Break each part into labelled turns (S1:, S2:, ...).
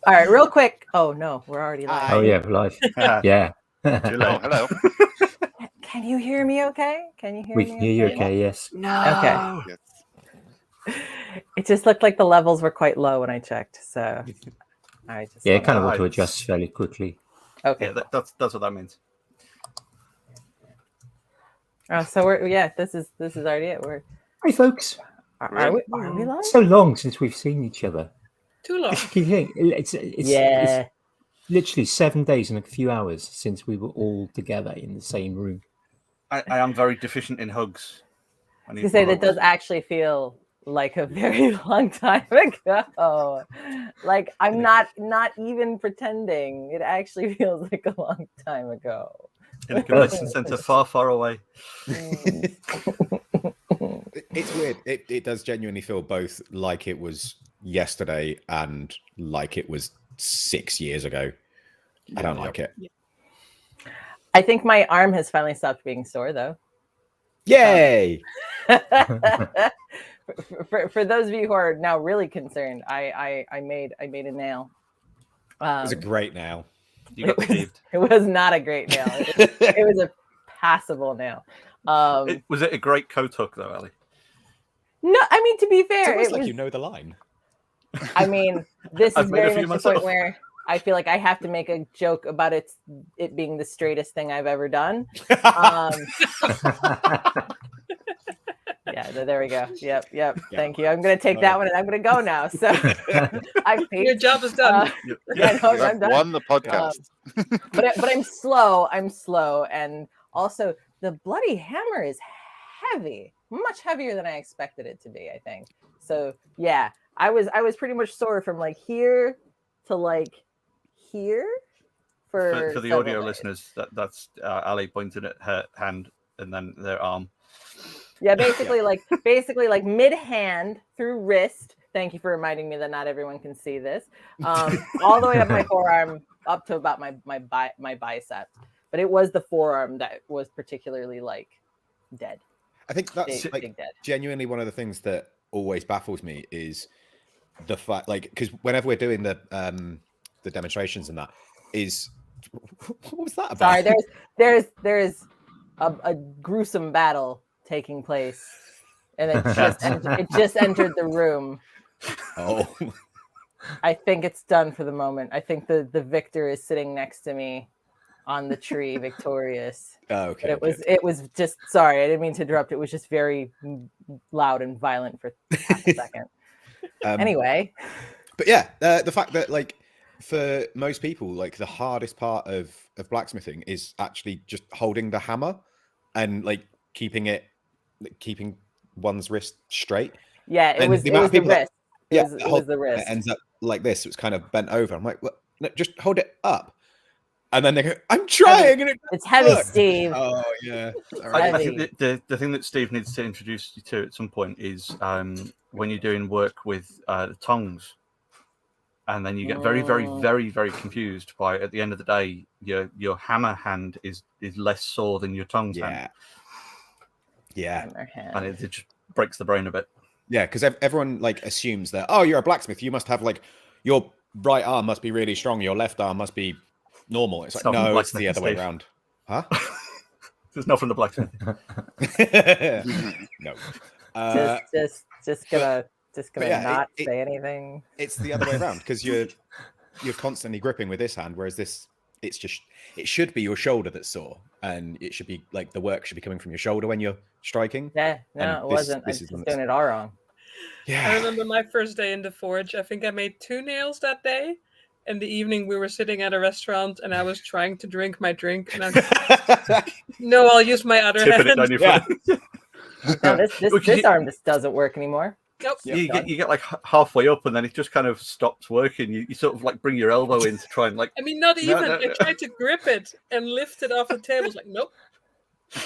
S1: All right, real quick. Oh no, we're already live.
S2: Oh yeah, live. Yeah.
S3: Hello.
S1: Can you hear me? Okay. Can you hear
S2: We
S1: me?
S2: can hear you. Okay. Yes.
S3: No.
S1: Okay.
S3: Yes.
S1: It just looked like the levels were quite low when I checked, so I just
S2: Yeah, kind of
S3: wanna-
S2: want to adjust fairly quickly.
S1: Okay.
S3: Yeah, that's what that means.
S1: Oh, so we're this is already it. We're
S2: Hey, folks.
S1: are we live?
S2: So long since we've seen each other.
S4: Too long.
S2: Can you think? It's literally 7 days and a few hours since we were all together in the same room.
S3: I am very deficient in hugs. I need
S1: To say
S3: more
S1: that does
S3: hugs.
S1: actually feel like a very long time ago. Like I'm not even pretending. It actually feels like a long time ago.
S3: In a convention centre far, far away.
S5: It's weird. It does genuinely feel both like it was yesterday and like it was 6 years ago. I don't like it.
S1: I think my arm has finally stopped being sore, though.
S5: Yay!
S1: For those of you who are now really concerned, I made a nail.
S5: It was a great nail.
S3: You got caved.
S1: It was not a great nail. It was a passable nail.
S3: Was it a great coat hook though, Allie?
S1: No, I mean, to be fair,
S5: It's almost
S1: it
S5: like
S1: was,
S5: you know the line.
S1: I mean, this
S3: I've
S1: is
S3: made a
S1: very
S3: few
S1: much the point
S3: myself.
S1: where I feel like I have to make a joke about it being the straightest thing I've ever done. Yeah, there we go. Yep.
S5: Yeah.
S1: Thank you. I'm going to take that one and I'm going to go now. So I
S4: Your job is done.
S1: yeah, no,
S6: You
S1: I'm
S6: have
S1: done.
S6: won the podcast.
S1: But I'm slow. And also the bloody hammer is heavy, much heavier than I expected it to be, I think. So yeah, I was pretty much sore from like here to like here
S3: For the
S1: several
S3: audio
S1: days.
S3: listeners, that's Allie pointed at her hand and then their arm.
S1: Yeah, basically like mid hand through wrist. Thank you for reminding me that not everyone can see this. All the way up my forearm, up to about my bicep. But it was the forearm that was particularly like dead.
S5: I think that's
S1: Big,
S5: like
S1: big dead.
S5: genuinely one of the things that always baffles me is the fact, like, because whenever we're doing the demonstrations and that is, what was that about?
S1: Sorry, there's a gruesome battle taking place, and it just entered the room.
S5: Oh,
S1: I think it's done for the moment. I think the victor is sitting next to me on the tree, victorious.
S5: okay.
S1: But it was just, sorry, I didn't mean to interrupt. It was just very loud and violent for half a second. Anyway,
S5: but yeah, the fact that like for most people, like the hardest part of blacksmithing is actually just holding the hammer and like keeping one's wrist straight.
S1: yeah, it
S5: And
S1: was
S5: the
S1: the
S5: amount of people that-
S1: wrist. It was the wrist.
S5: It ends up like this. So it's kind of bent over. I'm like, what? No, just hold it up. And then they go, I'm trying. And
S1: It's heavy,
S5: works.
S1: Steve.
S5: Oh, yeah.
S3: I think the thing that Steve needs to introduce you to at some point is when you're doing work with the tongs, and then you get very, very, very, very confused by, at the end of the day, your hammer hand is less sore than your tongs hand,
S5: Yeah.
S3: and it just breaks the brain a bit.
S5: Yeah, because everyone like assumes that, oh, you're a blacksmith, you must have like your right arm must be really strong, your left arm must be normal. It's like,
S3: Stop
S5: no,
S3: the
S5: it's the other way
S3: blacksmith,
S5: around. Huh?
S3: There's not from the blacksmith.
S5: No.
S1: Just gonna
S5: yeah,
S1: not say anything.
S5: It's the other way around because you're constantly gripping with this hand, whereas this, it should be your shoulder that's sore, and it should be like the work should be coming from your shoulder when you're striking.
S1: Yeah, no,
S5: And
S1: it wasn't. I was
S5: is
S1: just
S5: when
S1: doing it all wrong.
S5: Yeah.
S4: I remember my first day in the forge. I think I made 2 nails that day. In the evening, we were sitting at a restaurant, and I was trying to drink my drink. And no, I'll use my other
S3: Tipping
S4: hand.
S3: it down your
S5: Yeah.
S3: foot.
S1: No, this arm just doesn't work anymore.
S4: Nope.
S3: You get like halfway up, and then it just kind of stops working. You sort of like bring your elbow in to try and like.
S4: I mean, not even.
S3: no.
S4: I tried to grip it and lift it off the table. It's like, nope,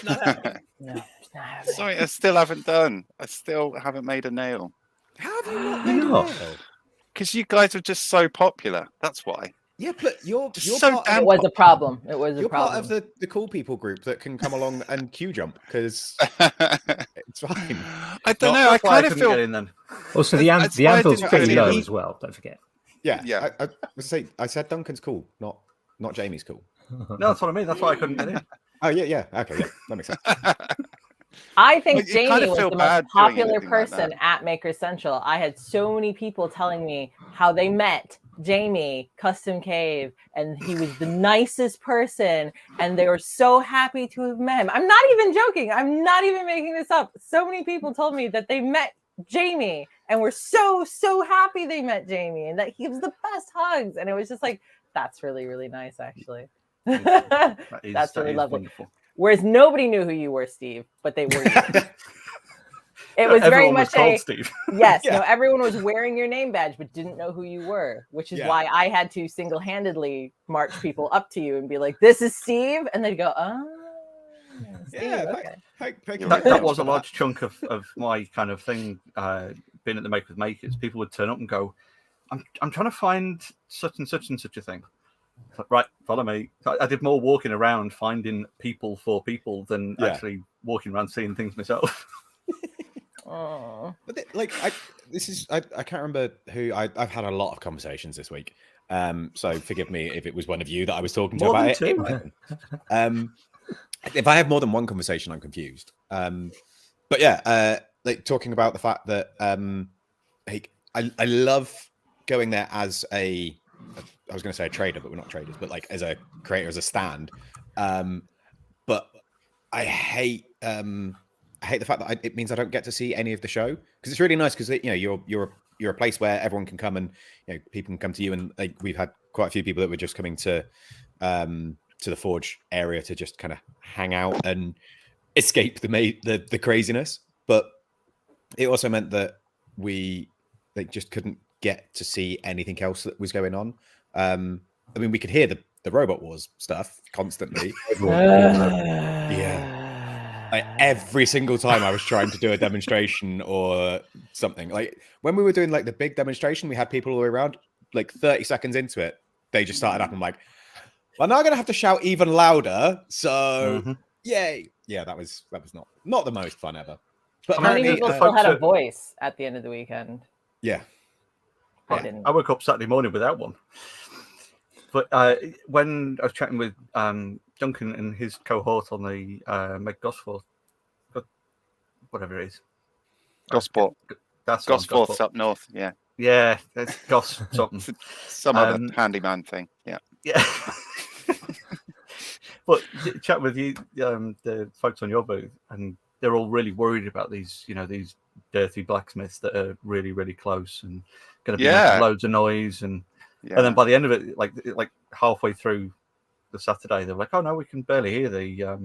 S4: not happening.
S1: No, it's not happening.
S6: Sorry, I still haven't done. I still haven't made a nail.
S5: How have you not
S2: Why
S5: made a
S2: not?
S5: nail?
S6: Because you guys are just so popular. That's why.
S5: Yeah, but you're
S6: so
S5: part,
S6: damn
S1: It was a problem. It was a
S5: you're
S1: problem.
S5: part of the cool people group that can come along and queue jump because it's fine.
S6: I don't know. I
S3: That's why I
S6: kind of
S3: couldn't get
S6: feel.
S3: in then.
S2: Also,
S6: That's
S2: the
S6: why I
S2: anvil's
S6: didn't
S2: pretty
S6: really-
S2: low
S5: he-
S2: as well. Don't forget.
S5: Yeah,
S6: Yeah.
S5: I said Duncan's cool, not Jamie's cool.
S3: No, that's what I mean. That's why I couldn't get in.
S5: Oh yeah, okay, yeah, that makes sense.
S1: I think
S6: Like, you
S1: Jamie
S6: kind of
S1: was
S6: feel
S1: the
S6: bad
S1: most
S6: doing
S1: popular
S6: anything like
S1: person
S6: that.
S1: at Maker Central. I had so many people telling me how they met Jamie Custom Cave, and he was the nicest person, and they were so happy to have met him. I'm not even joking. I'm not even making this up. So many people told me that they met Jamie and were so happy they met Jamie, and that he gives the best hugs. And it was just like, that's really, really nice, actually. That's really lovely.
S3: Wonderful.
S1: Whereas nobody knew who you were, Steve, but they were you. It was very
S3: Everyone was
S1: much
S3: called
S1: a
S3: Steve.
S1: yes.
S5: Yeah.
S1: No, everyone was wearing your name badge, but didn't know who you were, which is
S5: Yeah.
S1: why I had to single-handedly march people up to you and be like, "This is Steve," and they'd go, "Oh, Steve,
S5: Yeah,
S1: okay."
S5: thank you.
S3: That
S5: very much
S3: was a
S5: for that.
S3: large chunk of my kind of thing. Being at the Make with Makers, people would turn up and go, "I'm trying to find such and such a thing." Like, right, follow me. I did more walking around finding people for people than
S5: Yeah.
S3: actually walking around seeing things myself.
S1: Oh.
S5: But I can't remember who I've had a lot of conversations this week. So forgive me if it was one of you that I was talking to
S3: More
S5: about
S3: than
S5: it.
S3: two.
S5: might have been. If I have more than one conversation, I'm confused. But yeah, like talking about the fact that like I love going there as I was going to say a trader, but we're not traders, but like as a creator, as a stand. But I hate the fact that it means I don't get to see any of the show, because it's really nice because you're a place where everyone can come and people can come to you, and like we've had quite a few people that were just coming to the Forge area to just kind of hang out and escape the craziness. But it also meant that we just couldn't get to see anything else that was going on. I mean, we could hear the Robot Wars stuff constantly. Yeah. Like every single time I was trying to do a demonstration or something, like when we were doing like the big demonstration, we had people all the way around. Like 30 seconds into it, they just started up. I'm like, well, now I'm gonna have to shout even louder. So yay! Yeah, that was not the most fun ever. But
S1: How many
S3: apparently
S1: people
S3: the
S1: still had a
S3: folks at-
S1: voice at the end of the weekend?
S5: yeah,
S1: I didn't.
S3: I woke up Saturday morning without one. But when I was chatting with Duncan and his cohort on the Make Gospel, whatever it is,
S6: Gosport.
S3: that's the one,
S6: Gosport's up north. Yeah.
S3: Yeah, it's Goss something.
S6: Some other handyman thing. Yeah.
S3: Yeah. But chat with you, the folks on your booth, and they're all really worried about these, these dirty blacksmiths that are really, really close and going to be making loads of noise. And then by the end of it, like halfway through the Saturday, they're like, "Oh no, we can barely hear the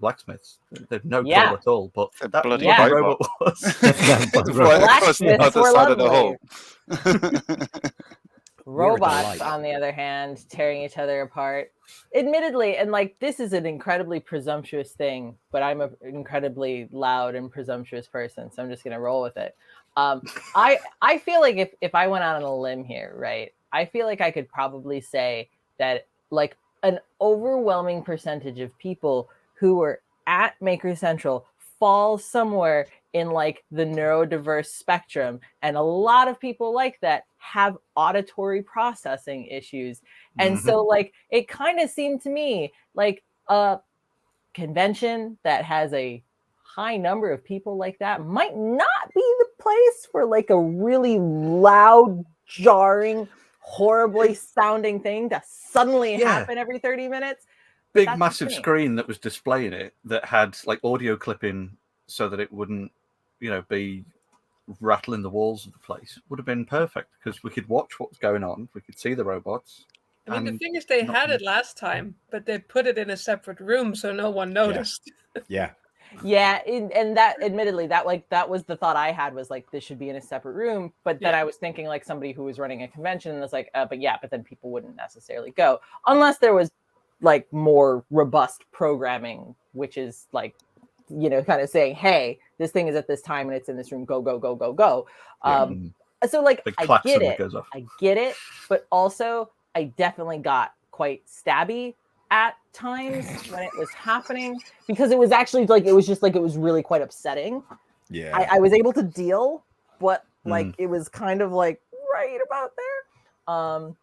S3: blacksmiths. They've no call at all." But
S6: They're
S3: that
S6: bloody
S3: robot was.
S1: Blacksmiths were lovely.
S5: We're a
S1: Robots,
S5: delight.
S1: on the other hand, tearing each other apart. Admittedly, and like this is an incredibly presumptuous thing, but I'm an incredibly loud and presumptuous person, so I'm just gonna roll with it. I feel like if I went out on a limb here, right, I feel like I could probably say that like an overwhelming percentage of people who were at Maker Central fall somewhere in like the neurodiverse spectrum, and a lot of people like that have auditory processing issues. And so like it kind of seemed to me like a convention that has a high number of people like that might not be the place for like a really loud, jarring, horribly sounding thing to suddenly happen every 30 minutes.
S3: Big massive screen that was displaying it that had like audio clipping so that it wouldn't be rattling the walls of the place would have been perfect, because we could watch what was going on, we could see the robots.
S4: I mean, the thing is, they had it last time, but they put it in a separate room, so no one noticed.
S5: Yeah.
S1: And that, admittedly, that was the thought I had, was like, this should be in a separate room. But then I was thinking like somebody who was running a convention, and it's like, but then people wouldn't necessarily go unless there was like more robust programming, which is like, kind of saying, hey, this thing is at this time and it's in this room, go, go, go, go, go. So like, I get it, but also I definitely got quite stabby at times when it was happening, because it was actually like, it was really quite upsetting.
S5: Yeah.
S1: I was able to deal, but like it was kind of like right about there.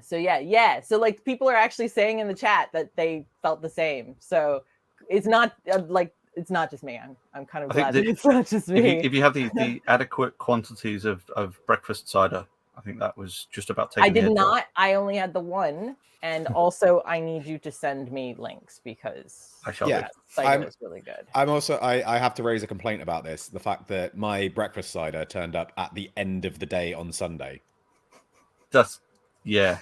S1: So yeah. So like people are actually saying in the chat that they felt the same. So it's not it's not just me. I'm kind of glad that it's not just me.
S3: If you have the adequate quantities of breakfast cider, I think that was just about taking.
S1: I did not. I only had the one, and also I need you to send me links because
S3: I shall.
S1: That cider is really good.
S5: I'm also I have to raise a complaint about this. The fact that my breakfast cider turned up at the end of the day on Sunday.
S3: That's yeah.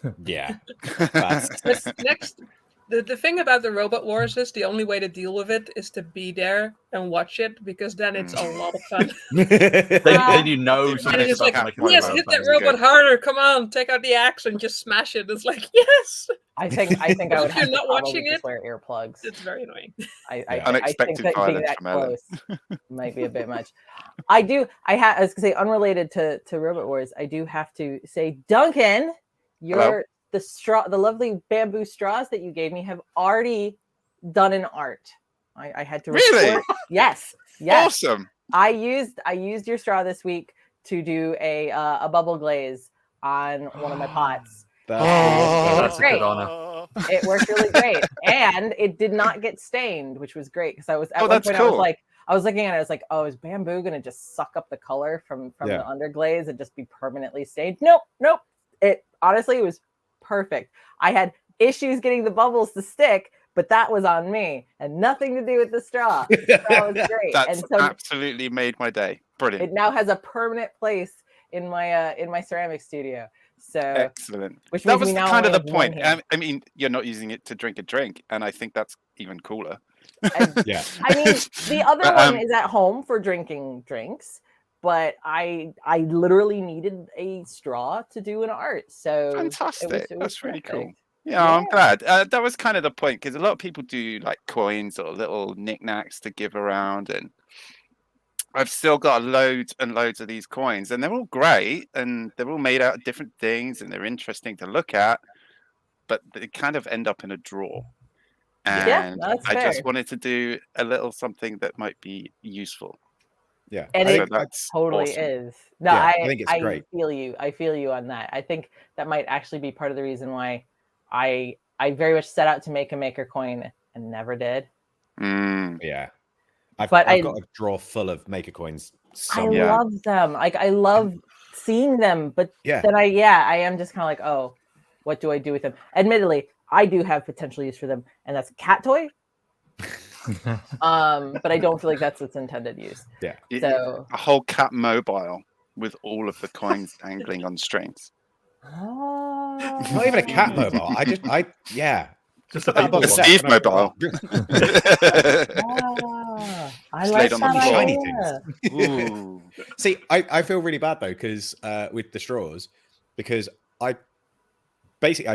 S4: Next, the thing about the Robot Wars is the only way to deal with it is to be there and watch it, because then it's a lot of fun.
S3: then you know.
S4: And it's like, yes, hit that robot harder! Come on, take out the axe and just smash it. It's like, yes.
S1: I think I would have
S4: You're
S1: to
S4: not watching
S1: just
S4: it.
S1: wear earplugs.
S4: It's very annoying.
S6: Unexpected
S1: I think
S6: violence
S1: that
S6: from Ellen.
S1: close might be a bit much. I was gonna say, unrelated to Robot Wars, I do have to say, Duncan, the lovely bamboo straws that you gave me have already done an art. I had to
S6: really.
S1: Yes.
S6: Awesome.
S1: I used your straw this week to do a bubble glaze on one of my pots.
S3: That's a good honor.
S1: It worked really great, and it did not get stained, which was great, because I was at one point
S6: cool.
S1: I was looking at it, I was like, oh, is bamboo gonna just suck up the color from the underglaze and just be permanently stained? Nope. It honestly was perfect. I had issues getting the bubbles to stick, but that was on me and nothing to do with the straw. That was great.
S6: That's
S1: and so
S6: absolutely made my day. Brilliant.
S1: It now has a permanent place in my ceramic studio. So
S6: excellent.
S1: Which
S6: that was kind of the
S1: point.
S6: I mean, you're not using it to drink a drink, and I think that's even cooler.
S1: I mean, the other one is at home for drinking drinks, but I literally needed a straw to do an art. So
S6: fantastic.
S1: It was
S6: that's really
S1: perfect.
S6: cool. Yeah, I'm glad. That was kind of the point, because a lot of people do like coins or little knickknacks to give around, and I've still got loads and loads of these coins, and they're all great, and they're all made out of different things, and they're interesting to look at, but they kind of end up in a drawer. And
S1: that's
S6: I
S1: fair.
S6: just wanted to do a little something that might be useful.
S5: Yeah,
S1: and
S6: so
S1: it
S6: that's
S1: totally
S6: awesome.
S1: is. No,
S5: I think it's great.
S1: feel you. I feel you on that. I think that might actually be part of the reason why I very much set out to make a maker coin and never did.
S5: Yeah. I've got a drawer full of maker coins.
S1: I love them. Like, I love seeing them, but then I am just kind of like, oh, what do I do with them? Admittedly, I do have potential use for them, and that's a cat toy. But I don't feel like that's its intended use.
S5: Yeah.
S1: So
S6: a whole cat mobile with all of the coins dangling on strings.
S5: Not even a cat mobile. Just
S6: a Steve mobile.
S1: I like
S5: on
S1: that
S5: shiny
S1: idea.
S5: things. Ooh. See, I feel really bad though, because with the straws, because I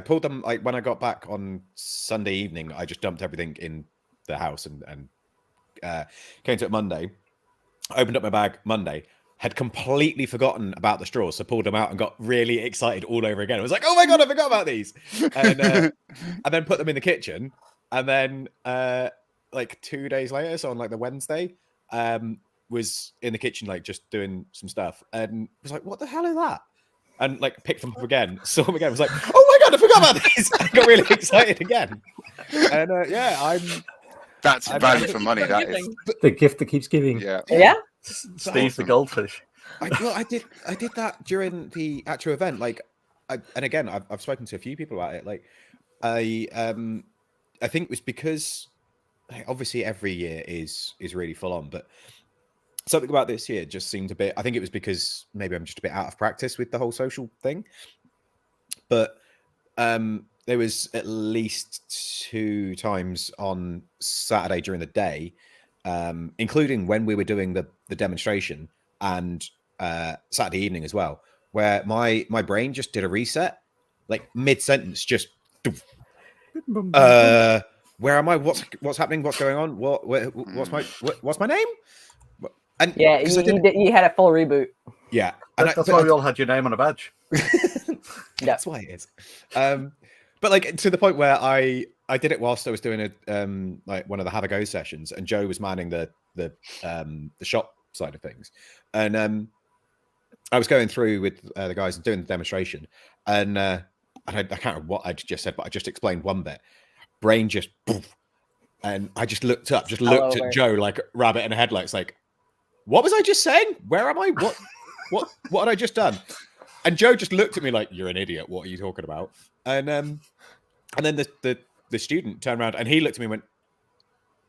S5: pulled them, like when I got back on Sunday evening, I just dumped everything in the house and came to it Monday. Opened up my bag Monday. Had completely forgotten about the straws, so pulled them out and got really excited all over again. I was like, "Oh my god, I forgot about these!" And then put them in the kitchen. And then, like 2 days later, so on like the Wednesday, was in the kitchen, like just doing some stuff, and was like, "What the hell is that?" And like picked them up again, saw them again, was like, "Oh my god, I forgot about these!" I got really excited again. And
S6: that's value for money. That is
S2: the gift that keeps giving.
S1: Yeah.
S3: Steve the goldfish.
S5: I did that during the actual event. Like, and again, I've spoken to a few people about it. Like, I think it was because obviously every year is really full on, but something about this year just seemed a bit. I think it was because maybe I'm just a bit out of practice with the whole social thing. But there was at least 2 times on Saturday during the day, including when we were doing the demonstration, and Saturday evening as well, where my brain just did a reset, like mid-sentence, just where am I? What's happening? What's going on? What's my name? And
S1: you had a full reboot.
S5: Yeah,
S3: That's why we all had your name on a badge.
S5: That's why it is. But like to the point where I did it whilst I was doing a like one of the Have a Go sessions, and Joe was manning the shop side of things, and I was going through with the guys and doing the demonstration, and I can't remember what I just said, but I just explained one bit. Brain just, poof, and I just looked up, just looked at Joe like a rabbit in a headlights, like, what was I just saying? Where am I? What had I just done? And Joe just looked at me like, "You're an idiot. What are you talking about?" And then the student turned around and he looked at me and went,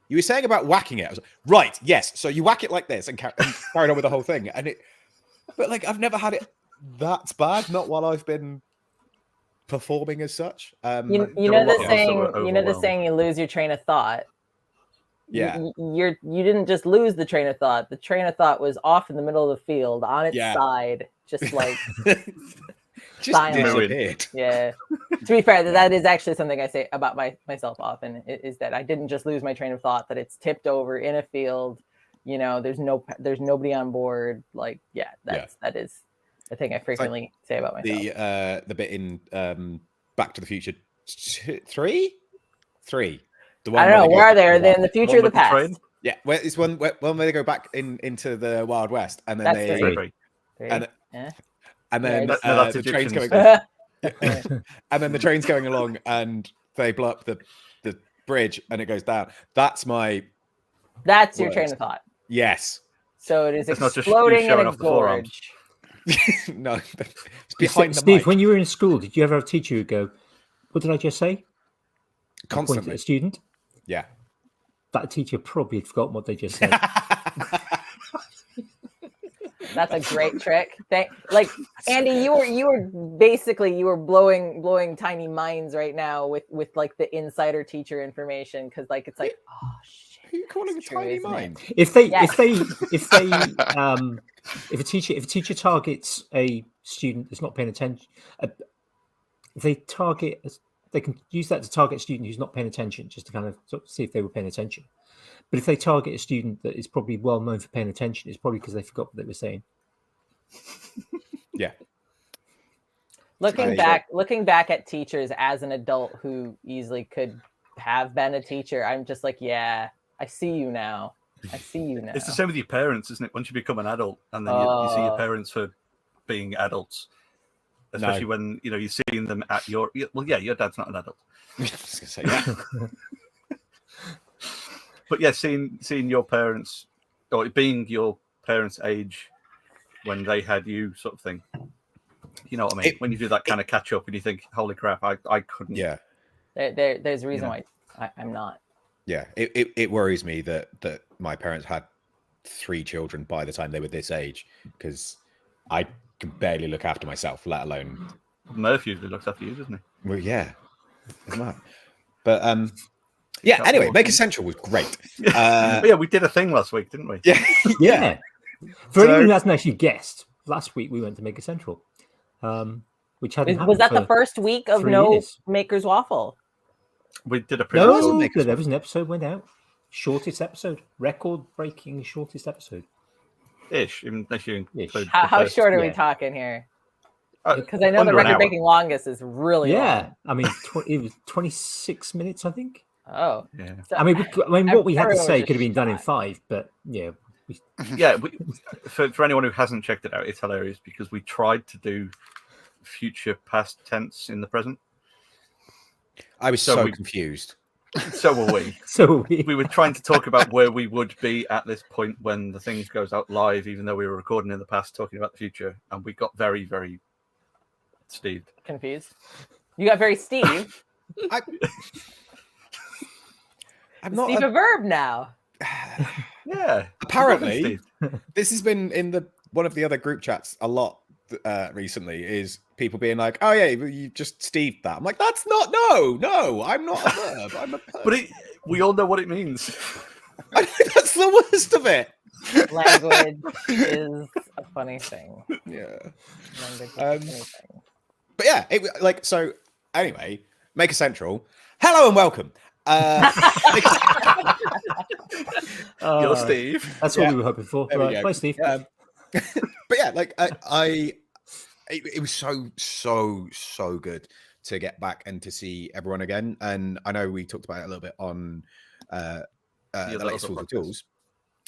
S5: "You were saying about whacking it." I was like, "Right, yes. So you whack it like this and carried on with the whole thing." But like I've never had it that bad. Not while I've been performing as such.
S1: You know the saying. You know the saying. You lose your train of thought.
S5: Yeah.
S1: You didn't just lose the train of thought. The train of thought was off in the middle of the field on its side, just like
S5: just disappeared.
S1: Yeah. To be fair, that is actually something I say about myself often, is that I didn't just lose my train of thought, that it's tipped over in a field. You know, there's nobody on board. Like, that is a thing I frequently say about myself. The
S5: bit in Back to the Future 3. The one
S1: I don't know. Where are they? Are they in the future or the past?
S5: Yeah, where it's when they go back into the Wild West, and then and then the train's going, and then the train's going along, and they blow up the bridge, and it goes down. That's your train of thought. Yes.
S1: So it is exploding in a gorge.
S5: No, it's behind the
S2: Steve,
S5: mic.
S2: when you were in school, did you ever have a teacher who go, "What did I just say?"
S5: Constantly.
S2: Point at a student.
S5: Yeah.
S2: That teacher probably had forgotten what they just said.
S1: That's a great trick. Like Andy, you were blowing tiny minds right now with like the insider teacher information, because like it's like, oh shit.
S5: Who are you calling a tiny mind?
S2: If a teacher targets a student that's not paying attention, they can use that to target a student who's not paying attention, just to kind of see if they were paying attention. But if they target a student that is probably well known for paying attention, it's probably because they forgot what they were saying.
S5: Yeah.
S1: Looking back at teachers as an adult who easily could have been a teacher, I'm just like, yeah, I see you now. It's
S3: the same with your parents, isn't it? Once you become an adult, and then you see your parents for being adults. Especially when you're seeing them at your dad's not an adult.
S5: I was gonna say, yeah.
S3: But yeah, seeing your parents, or being your parents' age when they had you, sort of thing. You know what I mean? When you do that kind of catch up and you think, "Holy crap, I couldn't."
S1: Yeah. There's a reason why I'm not.
S5: Yeah, it worries me that my parents had 3 children by the time they were this age, because I can barely look after myself, let alone
S3: Murph usually looks after you, doesn't he?
S5: Well, yeah, but anyway, Make Essential was great.
S3: We did a thing last week, didn't we?
S5: Yeah.
S2: For anyone who hasn't actually guessed, last week we went to Make a Central, which hadn't happened.
S1: Was that the first week of Maker's Waffle?
S3: We did a
S2: no, there was an episode went out, shortest episode, record-breaking shortest episode.
S3: Ish, unless you include
S1: how short are we talking here? Because I know the record-breaking longest is really long.
S2: I mean, it was 26 minutes, I think.
S1: Oh,
S3: yeah.
S1: So
S2: I mean, what we had to say could have been done in 5, but yeah.
S3: For anyone who hasn't checked it out, it's hilarious because we tried to do future past tense in the present.
S5: I was so confused.
S3: So were we. We were trying to talk about where we would be at this point when the thing goes out live, even though we were recording in the past talking about the future, and we got very, very Steve
S1: confused. You got very Steve.
S5: I'm not
S1: Steve a verb now.
S3: Yeah.
S5: Apparently, this has been in one of the other group chats a lot recently, is people being like, "Oh yeah, you just Steve that." I'm like, "That's not no. I'm not a verb. I'm a person."
S3: But we all know what it means.
S5: I think that's the worst of it.
S1: Language is a funny thing.
S5: Yeah.
S1: Language is a funny thing.
S5: But yeah, so anyway, Make a Central. Hello and welcome.
S3: You're Steve.
S2: That's what we were hoping for. Right. Bye, Steve.
S5: But yeah, it was so good to get back and to see everyone again. And I know we talked about it a little bit on the latest Tools and Tools,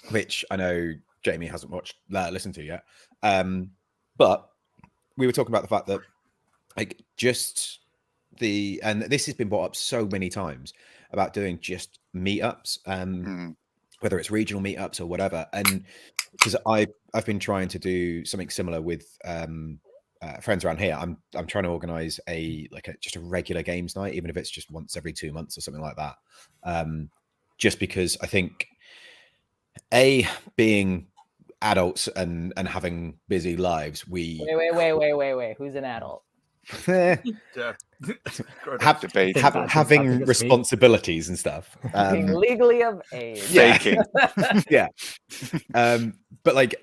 S5: which I know Jamie hasn't listened to yet. But we were talking about the fact that like and this has been brought up so many times about doing just meetups, whether it's regional meetups or whatever. And because I've been trying to do something similar with friends around here. I'm trying to organize just a regular games night, even if it's just once every 2 months or something like that. Just because I think being adults and having busy lives, wait,
S1: who's an adult?
S5: having responsibilities and stuff,
S1: being legally of age.
S5: Yeah. But like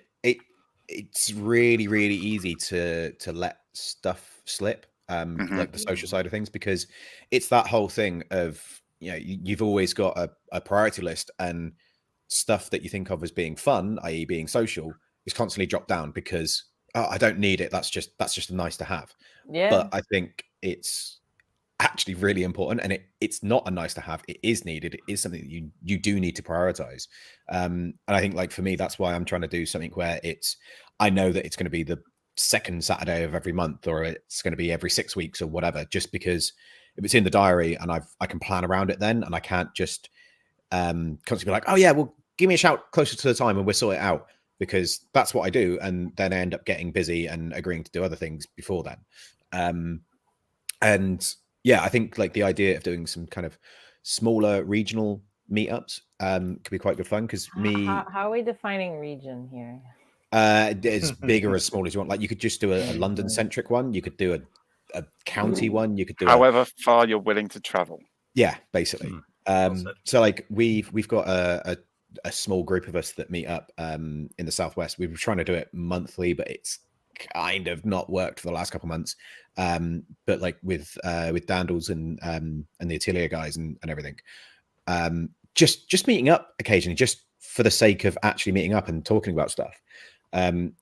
S5: it's really easy to let stuff slip, like the social side of things, because it's that whole thing of, you know, you've always got a priority list, and stuff that you think of as being fun, i.e. being social, is constantly dropped down because I don't need it. That's just a nice to have.
S1: Yeah.
S5: But I think it's actually really important, and it's not a nice to have. It is needed. It is something that you do need to prioritize. And I think, like, for me, that's why I'm trying to do something where I know that it's going to be the second Saturday of every month, or it's going to be every 6 weeks or whatever, just because if it's in the diary and I can plan around it then, and I can't just constantly be like, oh yeah, well, give me a shout closer to the time and we'll sort it out, because that's what I do. And then I end up getting busy and agreeing to do other things before then. And yeah, I think like the idea of doing some kind of smaller regional meetups could be quite good fun, because
S1: how are we defining region here?
S5: As big or as small as you want. Like, you could just do a London centric one, you could do a county one, you could do
S6: however far you're willing to travel.
S5: Yeah, basically. So like we've got a small group of us that meet up in the southwest. We were trying to do it monthly, but it's kind of not worked for the last couple of months. But like with Dandles and the Atelier guys and everything, just meeting up occasionally, just for the sake of actually meeting up and talking about stuff. And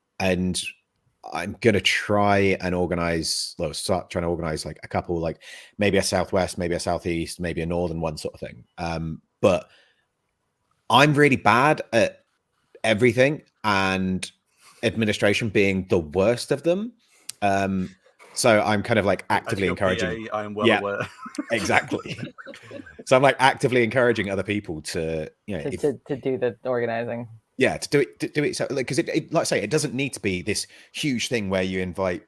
S5: I'm gonna try and start trying to organize like a couple, like maybe a southwest, maybe a southeast, maybe a northern one, sort of thing. But I'm really bad at everything, and administration being the worst of them. So I'm kind of like actively encouraging.
S3: PA, I am well aware.
S5: Exactly. So I'm like actively encouraging other people to, you know,
S1: to do the organizing. Yeah,
S5: to do it. So, like, because it, like I say, it doesn't need to be this huge thing where you invite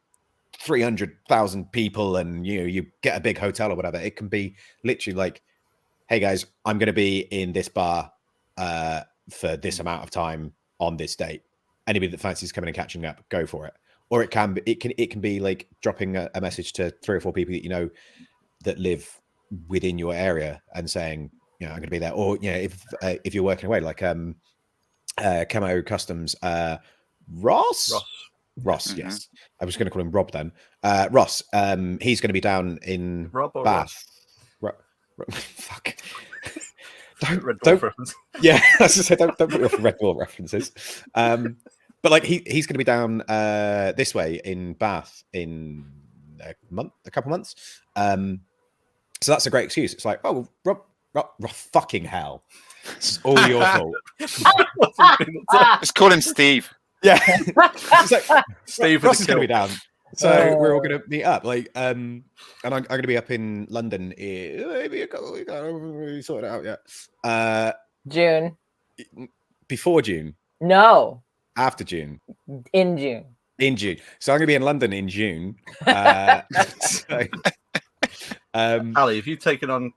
S5: 300,000 people and you get a big hotel or whatever. It can be literally like, hey guys, I'm going to be in this bar for this amount of time on this date. Anybody that fancies coming and catching up, go for it. Or it can be like dropping a message to 3 or 4 people that you know that live within your area and saying, you know, I'm going to be there. Or, you know, if you're working away, like Camo Customs, Ross, yes. I was going to call him Rob then. Ross, he's going to be down in Bath. Fuck. Don't reference. Yeah, I was just say don't put me off Red Bull references. But like he's going to be down this way in Bath in a couple months. So that's a great excuse. It's like, oh, Rob, fucking hell, it's all your fault.
S6: Just call him Steve.
S5: Yeah, it's like, Steve Ross is going to be down. So we're all going to meet up, like, and I'm going to be up in London. Maybe a couple weeks. I haven't really sorted it out yet.
S1: June.
S5: Before June.
S1: No.
S5: After June.
S1: In June.
S5: In June. So I'm going to be in London in June.
S3: Allie, have you taken on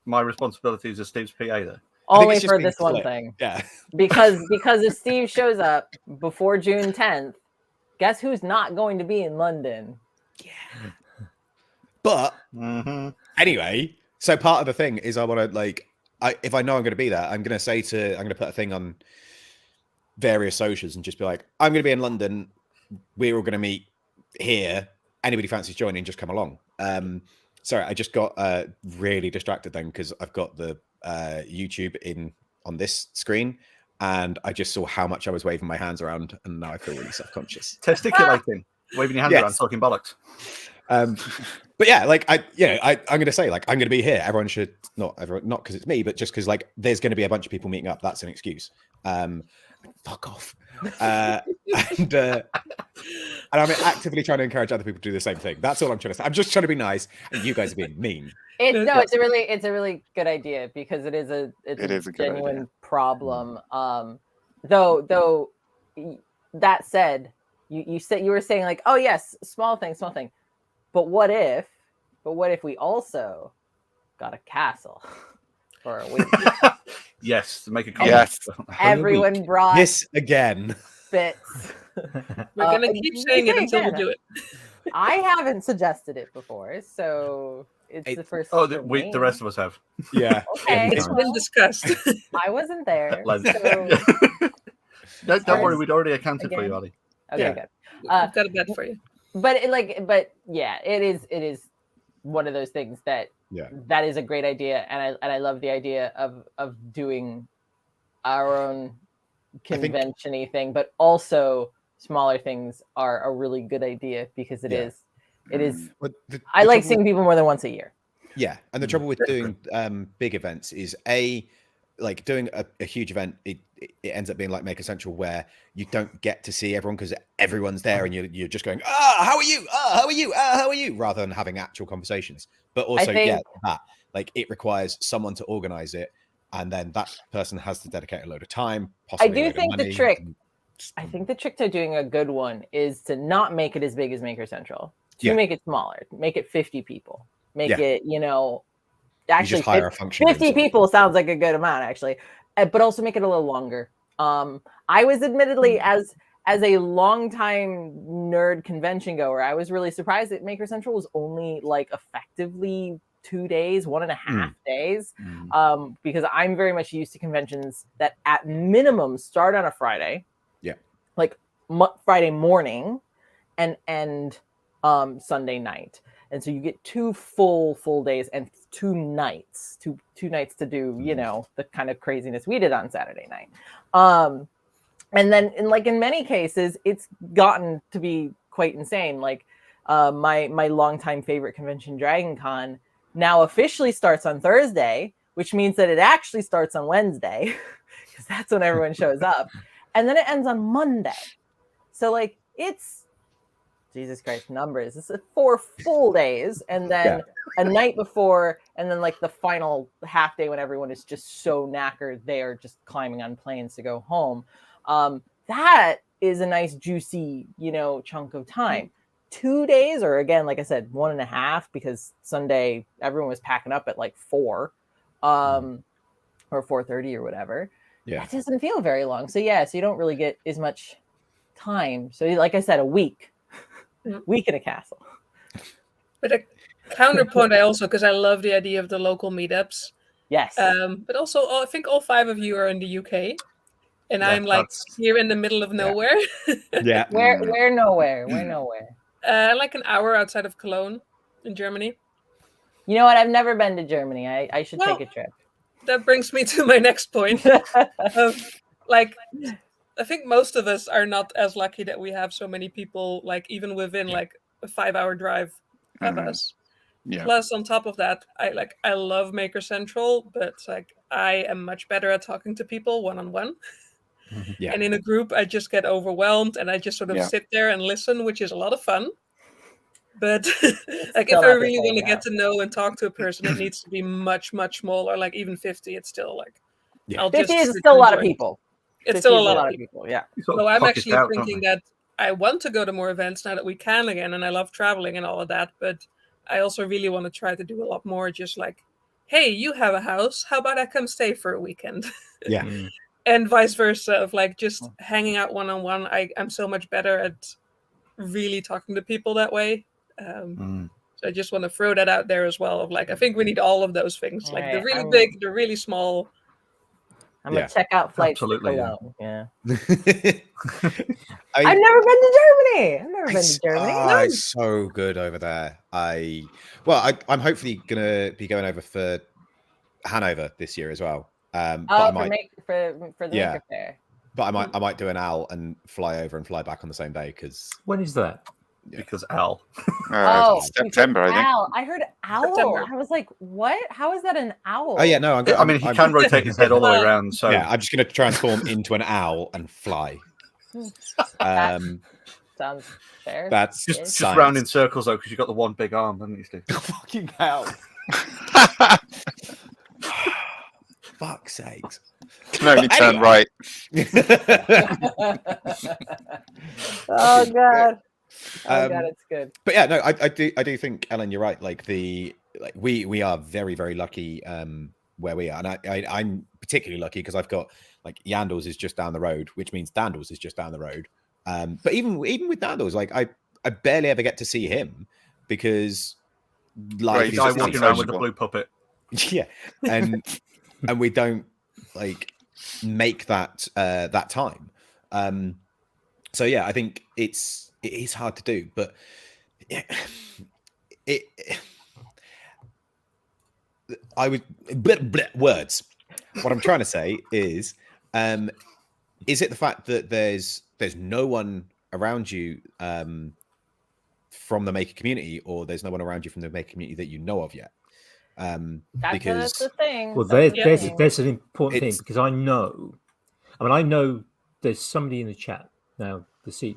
S3: my responsibilities as Steve's PA there?
S1: Only for this one thing.
S5: Yeah.
S1: Because if Steve shows up before June 10th, guess who's not going to be in London?
S5: Yeah. But anyway, so part of the thing is I want to if I know I'm going to be there, I'm going to put a thing on various socials and just be like, I'm going to be in London. We're all going to meet here. Anybody fancies joining, just come along. Sorry, I just got really distracted then because I've got the YouTube on this screen, and I just saw how much I was waving my hands around, and now I feel really self-conscious.
S3: Testiculating. waving your hand
S5: Yes.
S3: around, talking bollocks.
S5: But yeah, like I'm going to say, like, I'm going to be here. Everyone should not because it's me, but just because like there's going to be a bunch of people meeting up. That's an excuse. Fuck off. And I'm actively trying to encourage other people to do the same thing. That's all I'm trying to say. I'm just trying to be nice, and you guys are being mean.
S1: It's a really good idea because it is a genuine problem. Though that said, you were saying like, oh yes, small thing. But what if we also got a castle for a week?
S3: Yes, to make a comment.
S6: Yes.
S1: Everyone brought
S5: This again.
S1: bits.
S4: We're gonna keep saying it until we do it.
S1: I haven't suggested it before, so it's the first.
S3: Oh,
S1: for
S3: the
S1: me.
S3: rest of us have.
S5: Yeah.
S1: Okay,
S4: It's been discussed.
S1: I wasn't there.
S3: Like-
S1: So,
S3: Don't worry, we'd already accounted for you,
S1: Again.
S3: Ali.
S1: okay,
S5: Yeah.
S1: good.
S4: I've got a bet for you.
S1: But yeah, it is one of those things that that is a great idea, and I love the idea of doing our own convention-y thing, but also smaller things are a really good idea because it is.
S5: But
S1: I like seeing people more than once a year.
S5: Yeah, and the trouble with doing big events is like doing a huge event. It ends up being like Maker Central, where you don't get to see everyone because everyone's there, and you're just going, how are you? How are you? How are you? Rather than having actual conversations. But also, that like it requires someone to organize it, and then that person has to dedicate a load of time. Possibly
S1: I do think the trick. I think the trick to doing a good one is to not make it as big as Maker Central. To make it smaller, make it 50 people. Make it, actually
S5: just hire a function
S1: 50 people sounds like a good amount, actually, but also make it a little longer. I was admittedly, as a longtime nerd convention goer, I was really surprised that Maker Central was only like effectively 2 days, 1.5 days, because I'm very much used to conventions that at minimum start on a Friday, like Friday morning, and Sunday night. And so you get 2 full days and 2 nights, two nights to do, the kind of craziness we did on Saturday night. And then in many cases, it's gotten to be quite insane. Like my longtime favorite convention, Dragon Con, now officially starts on Thursday, which means that it actually starts on Wednesday because that's when everyone shows up. And then it ends on Monday. So like it's, Jesus Christ, numbers. This is 4 full days, and then a night before, and then like the final half day when everyone is just so knackered they are just climbing on planes to go home. That is a nice juicy, chunk of time. 2 days, or again, like I said, 1.5, because Sunday everyone was packing up at like 4, or 4:30 or whatever.
S5: Yeah,
S1: that doesn't feel very long. So so you don't really get as much time. So like I said, a week in a castle.
S4: But a counterpoint, I also, because I love the idea of the local meetups.
S1: Yes.
S4: But also, I think all 5 of you are in the UK, and I'm like here in the middle of nowhere.
S5: Yeah.
S1: Where nowhere?
S4: Like an hour outside of Cologne, in Germany.
S1: You know what? I've never been to Germany. I should take a trip.
S4: That brings me to my next point. I think most of us are not as lucky that we have so many people, like even within like a 5-hour drive of us. Yeah. Plus, on top of that, I love Maker Central, but like I am much better at talking to people one-on-one. Yeah. And in a group, I just get overwhelmed, and I just sort of sit there and listen, which is a lot of fun. But like if I really want to get to know and talk to a person, it needs to be much, much smaller. Like even 50, it's still like
S1: 50 is still a lot of people.
S4: It's still a lot of people.
S1: Yeah.
S4: So I'm actually thinking that I want to go to more events now that we can again, and I love traveling and all of that. But I also really want to try to do a lot more. Just like, hey, you have a house. How about I come stay for a weekend?
S5: Yeah.
S4: And vice versa, of like just hanging out one-on-one. I'm so much better at really talking to people that way. So I just want to throw that out there as well. Of like, I think we need all of those things, like the really big, the really small.
S1: I'm gonna check out flights to Cologne. Yeah.
S5: I've
S1: never been to Germany.
S5: It's so good over there. I'm hopefully gonna be going over for Hanover this year as well.
S1: For the Maker Fair.
S5: But I might do an Al and fly over and fly back on the same day because
S2: when is that?
S3: because Al.
S6: September, I think.
S1: Owl. I heard owl.
S4: September.
S1: I was like, what? How is that an owl?
S5: Oh yeah, no,
S3: I mean, he can rotate his head all the way around. So
S5: yeah, I'm just going to transform into an owl and fly.
S1: Sounds fair.
S5: That's
S3: just round in circles though, because you've got the one big arm, haven't you, Steve?
S5: Fucking hell! Fuck's sakes!
S6: Can only turn right.
S1: Oh god. Oh god, it's good.
S5: But yeah, no, I do think, Ellen, you're right. Like we are very, very lucky where we are, and I'm particularly lucky because I've got like Yandles is just down the road, which means Dandles is just down the road. But even with Dandles, like I barely ever get to see him because life is
S3: I walking around with a blue puppet.
S5: Yeah, and we don't like make that that time. So yeah, I think it is hard to do, but I would words. What I'm trying to say is it the fact that there's no one around you from the maker community, or there's no one around you from the maker community that you know of yet?
S1: That's the thing.
S2: Well, there's an important thing, because I know there's somebody in the chat now.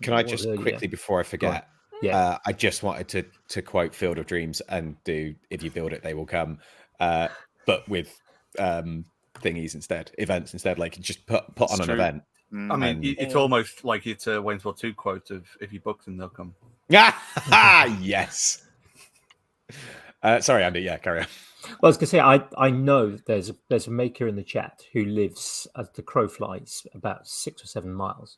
S5: Can I just quickly, before I forget?
S2: Yeah.
S5: I just wanted to quote Field of Dreams and do "If you build it, they will come," but with thingies instead, events instead. Like just put on an event.
S3: I mean, it's almost like it's a Wayne's World 2 quote of "If you book them, they'll come."
S5: Yes. Sorry, Andy. Yeah, carry on.
S2: Well, I was going to say, I know that there's a maker in the chat who lives, as the crow flies, about 6 or 7 miles.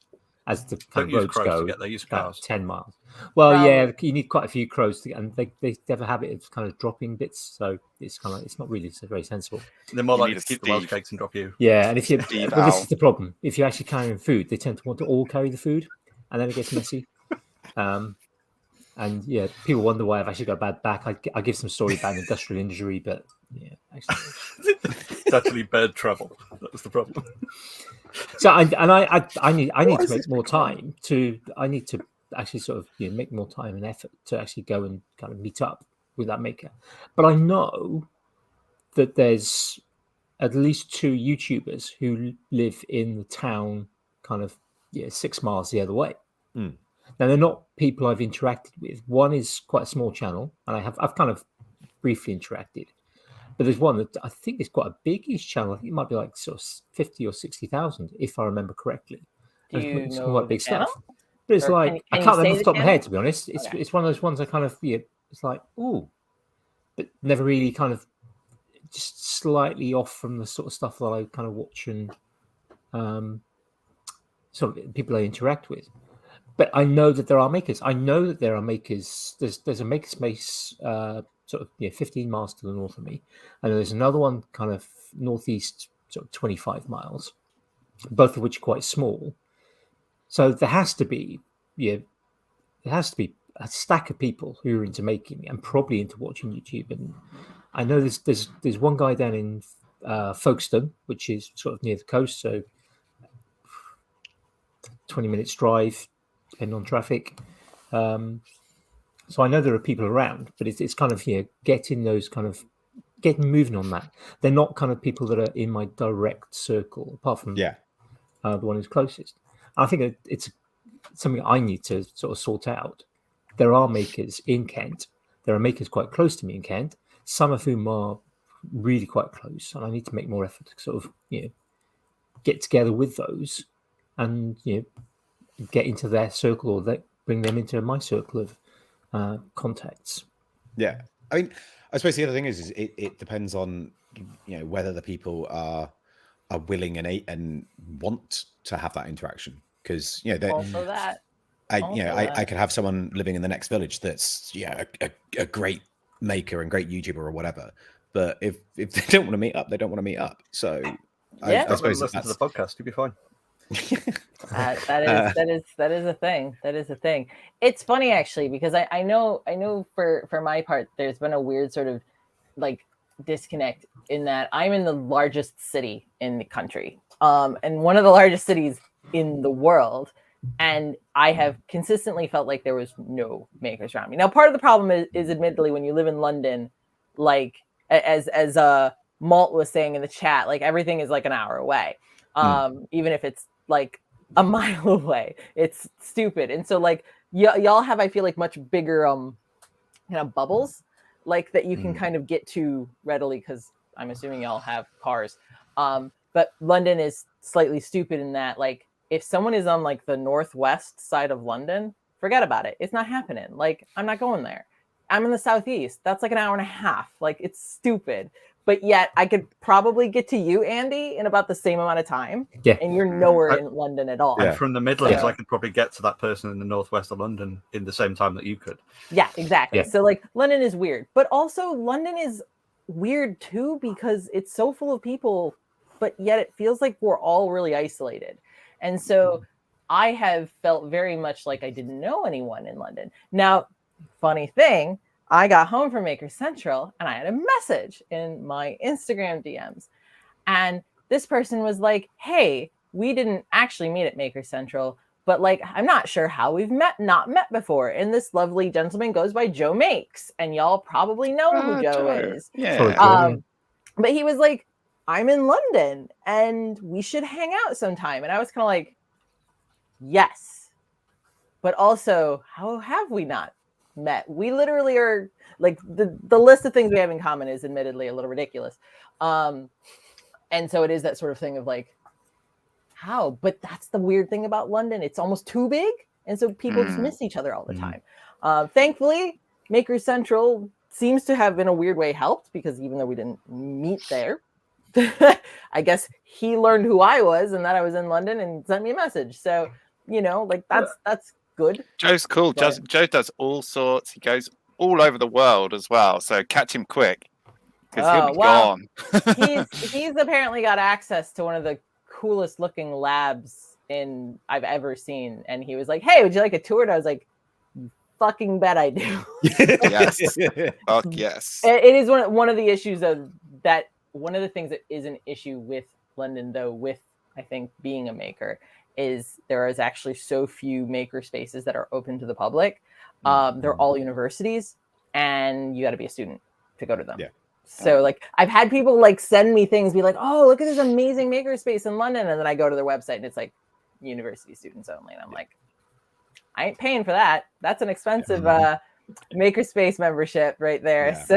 S2: As the roads go, about 10 miles. Well, yeah, you need quite a few crows to get, and they have a habit of kind of dropping bits, so it's kind of it's not really very sensible.
S3: They're more likely to keep the Welsh cakes and drop you.
S2: Yeah, and if you this is the problem. If you're actually carrying food, they tend to want to all carry the food, and then it gets messy. And yeah, people wonder why I've actually got a bad back. I give some story about an industrial injury, but yeah, actually,
S3: it's actually bird trouble. That was the problem.
S2: So I need to make more time to. I need to actually sort of make more time and effort to actually go and kind of meet up with that maker. But I know that there's at least 2 YouTubers who live in the town, kind of 6 miles the other way.
S5: Mm.
S2: Now they're not people I've interacted with. One is quite a small channel, and I've kind of briefly interacted. But there's one that I think is quite a big-ish channel. I think it might be like sort of 50 or 60,000, if I remember correctly.
S1: It's
S2: quite big stuff. But it's like I can't remember off the top of my head, to be honest. It's one of those ones I kind of it's like ooh, but never really kind of just slightly off from the sort of stuff that I kind of watch and sort of people I interact with. But I know that there are makers. I know that there are makers. There's a makerspace sort of 15 miles to the north of me, and there's another one kind of northeast, sort of 25 miles, both of which are quite small. So there has to be a stack of people who are into making and probably into watching YouTube. And I know there's one guy down in Folkestone, which is sort of near the coast, so 20 minutes drive, depending on traffic. So I know there are people around, but it's kind of getting moving on that. They're not kind of people that are in my direct circle, apart from the one who's closest. I think it's something I need to sort of sort out. There are makers in Kent. There are makers quite close to me in Kent, some of whom are really quite close, and I need to make more effort to sort of get together with those and get into their circle, or bring them into my circle of contacts.
S5: Yeah, I mean, I suppose the other thing is it depends on whether the people are willing and want to have that interaction, because
S1: also that
S5: I could have someone living in the next village that's a great maker and great YouTuber or whatever, but if they don't want to meet up, they don't want to meet up. So I suppose
S3: listen to the podcast, you'll be fine.
S1: That is a thing. That is a thing. It's funny actually, because I know for my part, there's been a weird sort of like disconnect in that I'm in the largest city in the country, and one of the largest cities in the world, And I have consistently felt like there was no makers around me. Now, part of the problem is admittedly when you live in London, like as Malt was saying in the chat, like everything is like an hour away. Even if it's like a mile away, it's stupid. And so like y'all have, I feel like, much bigger kind of bubbles like that you can kind of get to readily, because I'm assuming y'all have cars. But London is slightly stupid in that, like, if someone is on like the northwest side of London, forget about it. It's not happening. Like, I'm not going there. I'm in the southeast. That's like an hour and a half. Like, it's stupid. But yet I could probably get to you, Andy, in about the same amount of time.
S2: Yeah.
S1: And you're nowhere in London at all.
S3: And from the Midlands, I could probably get to that person in the northwest of London in the same time that you could.
S1: Yeah, exactly.
S2: Yeah.
S1: So like London is weird. But also London is weird too, because it's so full of people, but yet it feels like we're all really isolated. And so I have felt very much like I didn't know anyone in London. Now, funny thing, I got home from Maker Central and I had a message in my Instagram DMs. And this person was like, hey, we didn't actually meet at Maker Central, but like, I'm not sure how we've not met before. And this lovely gentleman goes by Joe Makes. And y'all probably know who Joe is.
S6: Yeah.
S1: But he was like, I'm in London and we should hang out sometime. And I was kind of like, yes. But also, how have we not met? We literally are like the list of things we have in common is admittedly a little ridiculous. And so it is that sort of thing of like, how? But that's the weird thing about London. It's almost too big. And so people just miss each other all the time. Thankfully, Maker Central seems to have in a weird way helped, because even though we didn't meet there, I guess he learned who I was and that I was in London and sent me a message. So, you know, like that's good.
S6: Joe's cool.
S1: But...
S6: Joe does all sorts. He goes all over the world as well. So catch him quick, because he'll be gone.
S1: he's apparently got access to one of the coolest looking labs I've ever seen. And he was like, hey, would you like a tour? And I was like, fucking bet I do.
S6: Yes. Oh, yes.
S1: It is one of the issues of that. One of the things that is an issue with London, though, with I think being a maker, is there is actually so few maker spaces that are open to the public. They're all universities, and you got to be a student to go to them. Yeah. So like I've had people like send me things, be like, oh, look at this amazing maker space in London, and then I go to their website and it's like university students only, and I'm like, I ain't paying for that. That's an expensive makerspace membership right there. So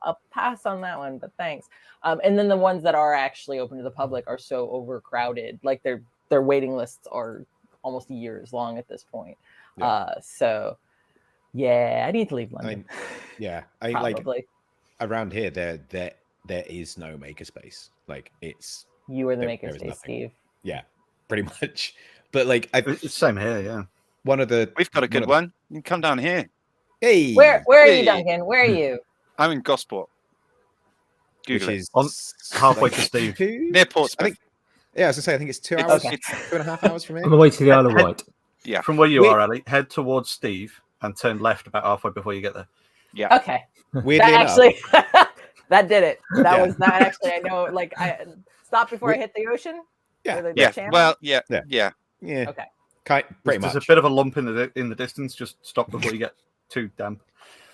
S1: I'll pass on that one, but thanks. And then the ones that are actually open to the public are so overcrowded. Like their waiting lists are almost years long at this point. So yeah, I need to leave London.
S5: I like around here there is no makerspace. Like it's
S1: you are the makerspace, Steve.
S5: Yeah, pretty much. But like
S3: it's the same here, yeah.
S6: We've got a good one. You can come down here.
S5: Hey,
S1: where are you, Duncan? Where are you?
S6: I'm in Gosport.
S5: Which is
S3: halfway to Steve.
S6: Near Portsmouth.
S5: I was gonna say, I think it's 2 hours, 2.5 hours from here.
S2: On the way to the Isle of Wight.
S6: Yeah.
S3: From where you are, Allie, head towards Steve and turn left about halfway before you get there.
S6: Yeah.
S1: Okay.
S5: Weirdly enough,
S1: actually, that did it. That was that. Actually, I know. Like, I stopped before I hit the ocean.
S6: Yeah. Well, yeah.
S1: Okay.
S5: Pretty much.
S3: There's a bit of a lump in the distance. Just stop before you get too damp.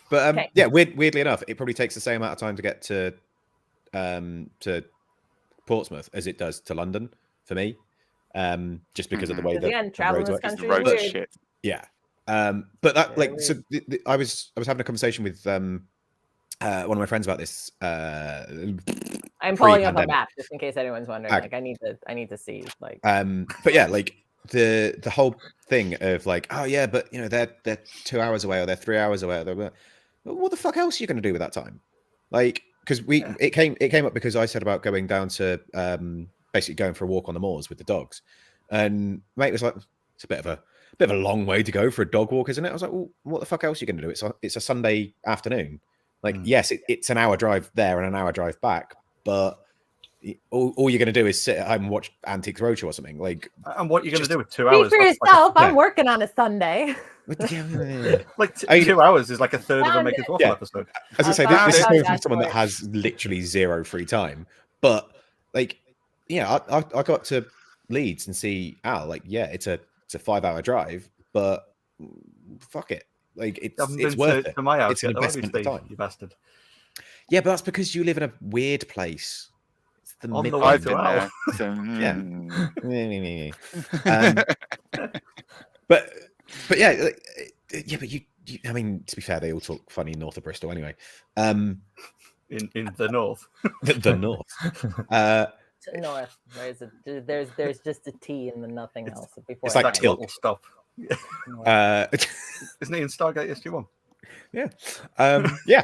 S5: But weirdly enough, it probably takes the same amount of time to get to Portsmouth as it does to London for me. Just because of the way that
S1: traveling this country is weird.
S6: Shit.
S5: Yeah. But that I was having a conversation with one of my friends about this.
S1: I'm pulling up a map just in case anyone's wondering. Like I need to see like.
S5: But yeah, like the whole thing of like, oh yeah, but you know they're 2 hours away or they're 3 hours away. What the fuck else are you going to do with that time? Like, because it came up because I said about going down to basically going for a walk on the moors with the dogs, and mate was like, it's a bit of a long way to go for a dog walk, isn't it? I was like, well, what the fuck else are you going to do? It's a Sunday afternoon. Like, yes, it's an hour drive there and an hour drive back, but all you're going to do is sit at home and watch Antiques Roadshow or something. Like,
S3: and what you're going to do with 2 hours?
S1: Speak for yourself. I'm working on a Sunday.
S3: Like 2 hours is like a third of a Maker's Waffle episode.
S5: As I say, this is coming from someone that has literally zero free time. But like, yeah, I got to Leeds and see Al. Like, yeah, it's a it's a 5-hour drive, but fuck it. Like it's
S3: been
S5: worth it.
S3: to my house
S5: It's an
S3: yet, have you,
S5: investment of
S3: Steve,
S5: time.
S3: you bastard.
S5: Yeah, but that's because you live in a weird place. It's the
S3: On the
S5: middle.
S3: way
S6: I've
S3: to
S6: been
S3: hell.
S6: there. So,
S5: but yeah, but you I mean, to be fair, they all talk funny north of Bristol anyway.
S3: In the north.
S5: The north.
S1: North. There's just a T and then nothing else before.
S5: It's like
S3: That
S5: tilt.
S3: will stop. Isn't he in Stargate SG-1?
S5: Yeah.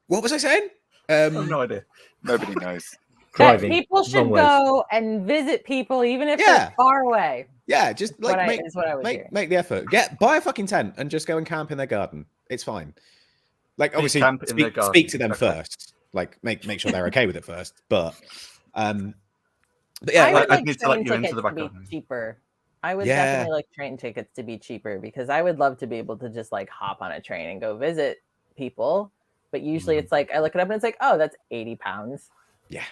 S5: What was I saying?
S3: I have no idea.
S6: nobody knows.
S1: That
S2: Driving.
S1: people should
S2: long ways.
S1: go and visit people, even if
S5: Yeah.
S1: they're far away.
S5: Yeah, just like
S1: Is what I was hearing.
S5: make the effort. Buy a fucking tent and just go and camp in their garden. It's fine. Like obviously
S3: camp in their garden,
S5: speak to them
S3: exactly.
S5: first. Like make sure they're okay with it first. But yeah,
S1: I would
S3: I'd
S1: like
S3: need to let
S1: train
S3: you into
S1: tickets
S3: the
S1: to
S3: back
S1: be
S3: garden.
S1: cheaper. I would
S5: Yeah.
S1: definitely like train tickets to be cheaper because I would love to be able to just like hop on a train and go visit people. But usually it's like I look it up and it's like, oh, that's £80.
S5: yeah.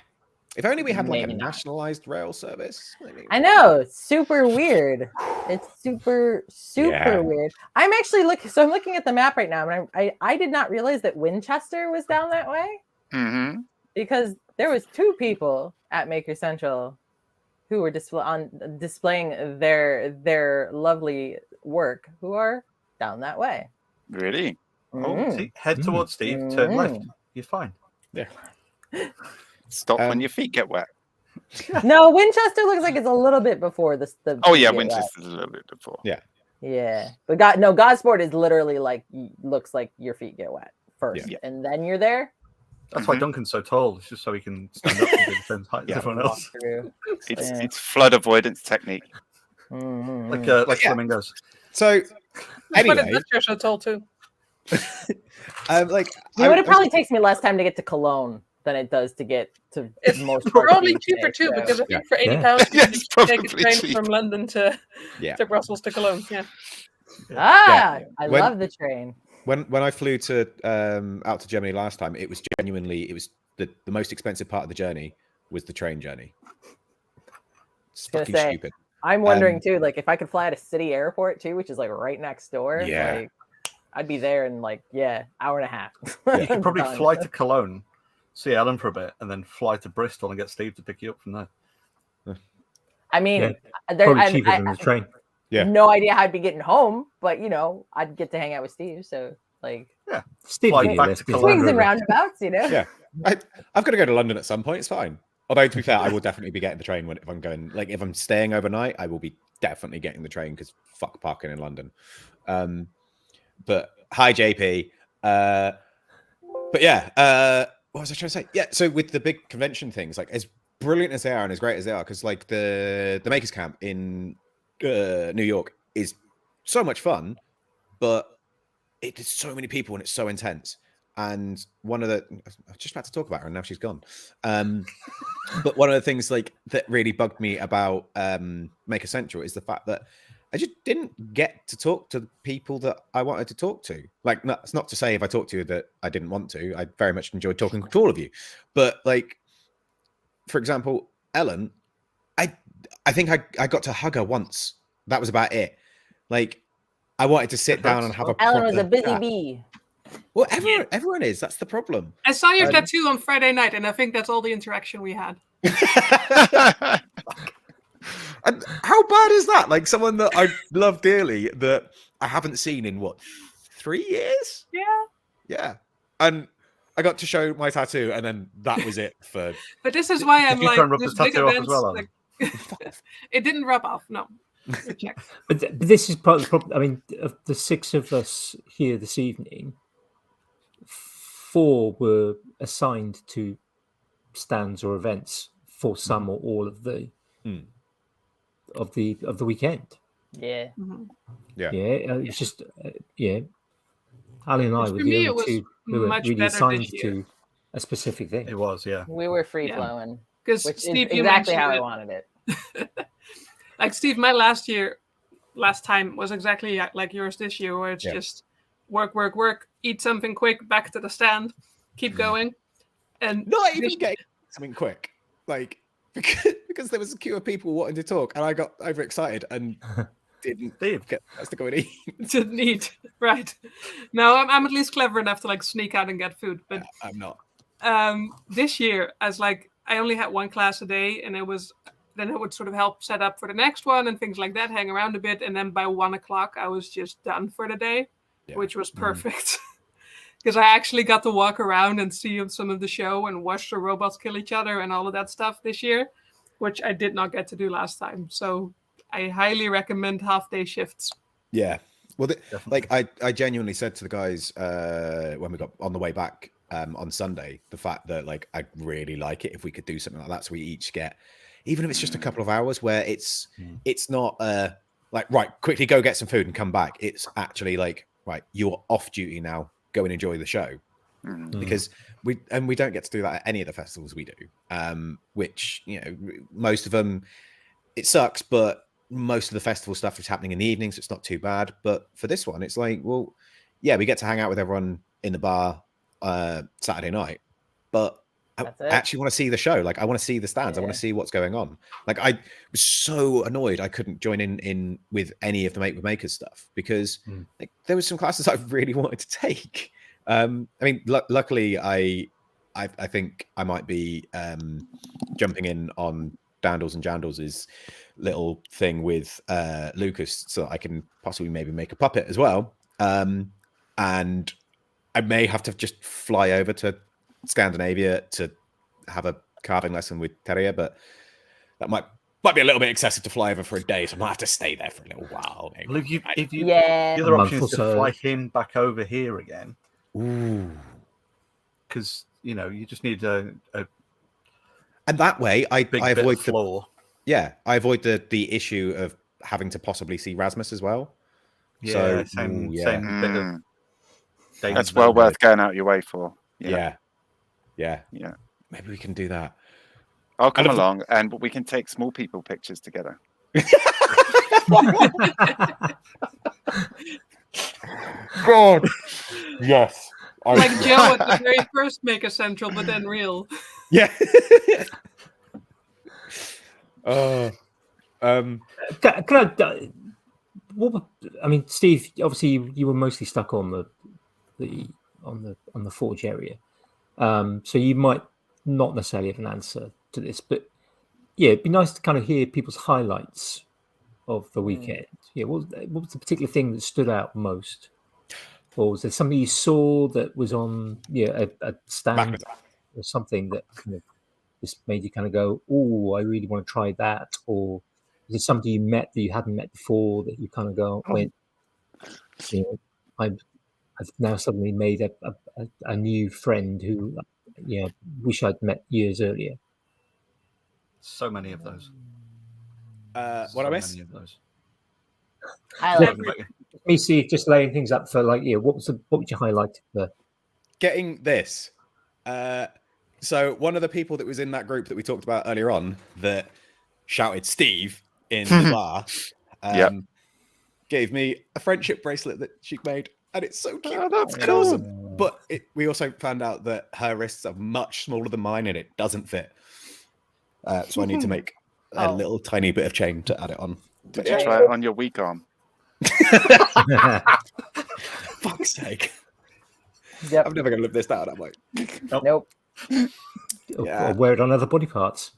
S5: If only we had like a
S1: Maybe not.
S5: nationalized rail service. Maybe.
S1: I know, it's super weird. It's super
S5: Yeah.
S1: weird. I'm actually I'm looking at the map right now, and I did not realize that Winchester was down that way
S6: Mm-hmm.
S1: because there was 2 people at Maker Central who were displaying their lovely work who are down that way.
S6: Really?
S3: Oh, see, head towards Steve, turn left. You're fine.
S5: Yeah.
S6: Stop when your feet get wet.
S1: No, Winchester looks like it's a little bit before the
S6: Oh yeah,
S1: yeah,
S6: Winchester's a little bit before.
S5: Yeah.
S1: Yeah, but Godsport is literally like looks like your feet get wet first,
S6: Yeah.
S1: and then you're there.
S3: That's why Duncan's so tall. It's just so he can stand up and do the same height as everyone
S1: Walk
S3: else.
S1: through.
S6: It's flood avoidance technique.
S1: Mhm.
S3: Like flamingos.
S5: So
S4: That's why the
S5: anyway,
S4: Dutch are so tall too.
S5: like
S1: You know what? It probably takes me less time to get to Cologne than it does to get to
S4: It's
S1: most parts of
S4: probably
S1: the
S4: cheaper
S1: UK,
S4: too
S1: so-
S4: because I think
S5: Yeah.
S4: for £80
S2: Yeah.
S4: you
S6: Yeah,
S4: can
S6: it's
S4: take a
S6: probably
S4: train
S6: cheap.
S4: from London to Brussels to Cologne. Yeah.
S1: I
S5: When-
S1: love the train.
S5: when I flew to out to Germany last time, it was the most expensive part of the journey was the train journey. It's
S1: gonna
S5: fucking
S1: say,
S5: stupid.
S1: I'm wondering too, like if I could fly at a city airport too, which is like right next door.
S5: Yeah.
S1: Like, I'd be there in like hour and a half.
S3: You could probably
S1: Done.
S3: fly to Cologne, see Ellen for a bit, and then fly to Bristol and get Steve to pick you up from there.
S1: I mean,
S2: Yeah,
S1: there,
S2: Probably
S1: I,
S2: cheaper
S1: I,
S2: than the train.
S5: Yeah.
S1: no idea how I'd be getting home, but I'd get to hang out with Steve. So like
S2: Steve
S3: Fly
S2: can get
S3: back
S2: there.
S3: to
S2: He's
S3: Cologne.
S1: swings and
S2: Land Rover.
S1: roundabouts,
S5: Yeah. I've got to go to London at some point. It's fine. Although to be fair, I will definitely be getting the train if I'm going. Like if I'm staying overnight, I will be definitely getting the train because fuck parking in London. But hi JP. But yeah, what was I trying to say? Yeah, so with the big convention things, like as brilliant as they are and as great as they are, because like the Makers Camp in New York is so much fun, but it is so many people and it's so intense. And one of the I was just about to talk about her and now she's gone. But one of the things like that really bugged me about Maker Central is the fact that I just didn't get to talk to the people that I wanted to talk to. Like, it's not to say if I talked to you that I didn't want to. I very much enjoyed talking to all of you. But like, for example, Ellen, I think I got to hug her once. That was about it. Like, I wanted to sit down and have a
S1: Ellen was a
S5: proper
S1: busy
S5: chat.
S1: bee.
S5: Well, everyone is. That's the problem.
S4: I saw your tattoo on Friday night, and I think that's all the interaction we had.
S5: And how bad is that? Like someone that I love dearly that I haven't seen in what 3 years?
S4: Yeah.
S5: Yeah. And I got to show my tattoo, and then that was it for.
S4: But this is why I'm
S3: Did you
S4: like,
S3: try and rub
S4: this
S3: the
S4: big
S3: tattoo off as
S4: events,
S3: well,
S4: like, it didn't rub off. No. Good check.
S2: But this is part of the problem. I mean, of the 6 of us here this evening, 4 were assigned to stands or events for some or all of the of the weekend.
S1: Yeah.
S4: Mhm.
S5: Yeah.
S2: It's just Ali and I
S4: For
S2: were
S4: me,
S2: the
S4: it
S2: only
S4: was
S2: 2 who were
S4: much
S2: really
S4: better
S2: assigned
S4: this year.
S2: to a specific thing.
S3: It was, yeah.
S1: We were free
S4: Yeah.
S1: flowing,
S4: Because
S1: which is
S4: Steve, you
S1: exactly
S4: mentioned
S1: how I
S4: it.
S1: wanted it.
S4: Like Steve, my last time was exactly like yours this year, where it's just work, eat something quick, back to the stand, keep going, and
S5: Not even getting something quick. Like because there was a queue of people wanting to talk, and I got overexcited and didn't get us to go and eat.
S4: Didn't eat. Right. No, I'm at least clever enough to like sneak out and get food. But
S5: I'm not.
S4: This year, as like I only had one class a day, and then it would sort of help set up for the next one and things like that, hang around a bit, and then by 1 o'clock I was just done for the day, which was perfect. Because I actually got to walk around and see some of the show and watch the robots kill each other and all of that stuff this year, which I did not get to do last time. So I highly recommend half-day shifts.
S5: Yeah. Well, like I genuinely said to the guys when we got on the way back on Sunday, the fact that like I'd really like it if we could do something like that, so we each get, even if it's just a couple of hours, where it's not like, right, quickly go get some food and come back. It's actually like, right, you're off duty now. Go and enjoy the show, because we don't get to do that at any of the festivals we do. Which, you know, most of them, it sucks, but most of the festival stuff is happening in the evenings. So it's not too bad. But for this one, it's like, well, yeah, we get to hang out with everyone in the bar Saturday night, but I actually want to see the show. Like, I want to see the stands. I want to see what's going on. Like, I was so annoyed I couldn't join in with any of the Make with Makers stuff, because like, there was some classes I really wanted to take. I mean, luckily, I think I might be jumping in on Dandles and Jandles' little thing with Lucas, so I can possibly maybe make a puppet as well. And I may have to just fly over to Scandinavia to have a carving lesson with Terje, but that might be a little bit excessive to fly over for a day, so I might have to stay there for a little while. Maybe.
S3: Well, if you the other option is to fly him back over here again.
S5: Ooh,
S3: because you know you just need a
S5: and that way I avoid the
S3: floor.
S5: Yeah, I avoid the issue of having to possibly see Rasmus as well.
S3: Yeah,
S5: so,
S3: same bit of.
S6: That's well worth going out your way for.
S5: Yeah. Maybe we can do that.
S6: I'll come along, and we can take small people pictures together.
S5: God, yes.
S4: Like Joe at the very first Maker Central, but then real.
S5: Yeah.
S2: I mean, Steve, obviously you were mostly stuck on the Forge area, so you might not necessarily have an answer to this, but yeah, it'd be nice to kind of hear people's highlights of the weekend. Yeah, what was the particular thing that stood out most, or was there something you saw that was on a stand or something that kind of just made you kind of go, oh, I really want to try that, or is it somebody you met that you hadn't met before that you kind of go, went, you know, I've now suddenly made a new friend who, you know, wish I'd met years earlier.
S3: So many of those.
S5: What I miss?
S3: Many of those.
S1: Let
S2: me see, just laying things up for like, what would you highlight there?
S5: Getting this. So one of the people that was in that group that we talked about earlier on that shouted Steve in the bar gave me a friendship bracelet that she made, and it's so cute.
S6: Oh, that's
S5: and
S6: cool.
S5: Awesome. But we also found out that her wrists are much smaller than mine, and it doesn't fit. So I need to make a little tiny bit of chain to add it on.
S6: Did you try it on your weak arm?
S5: Fuck's sake.
S1: Yep.
S5: I'm never going to live this down, am I?
S1: Nope.
S2: Or wear it on other body parts.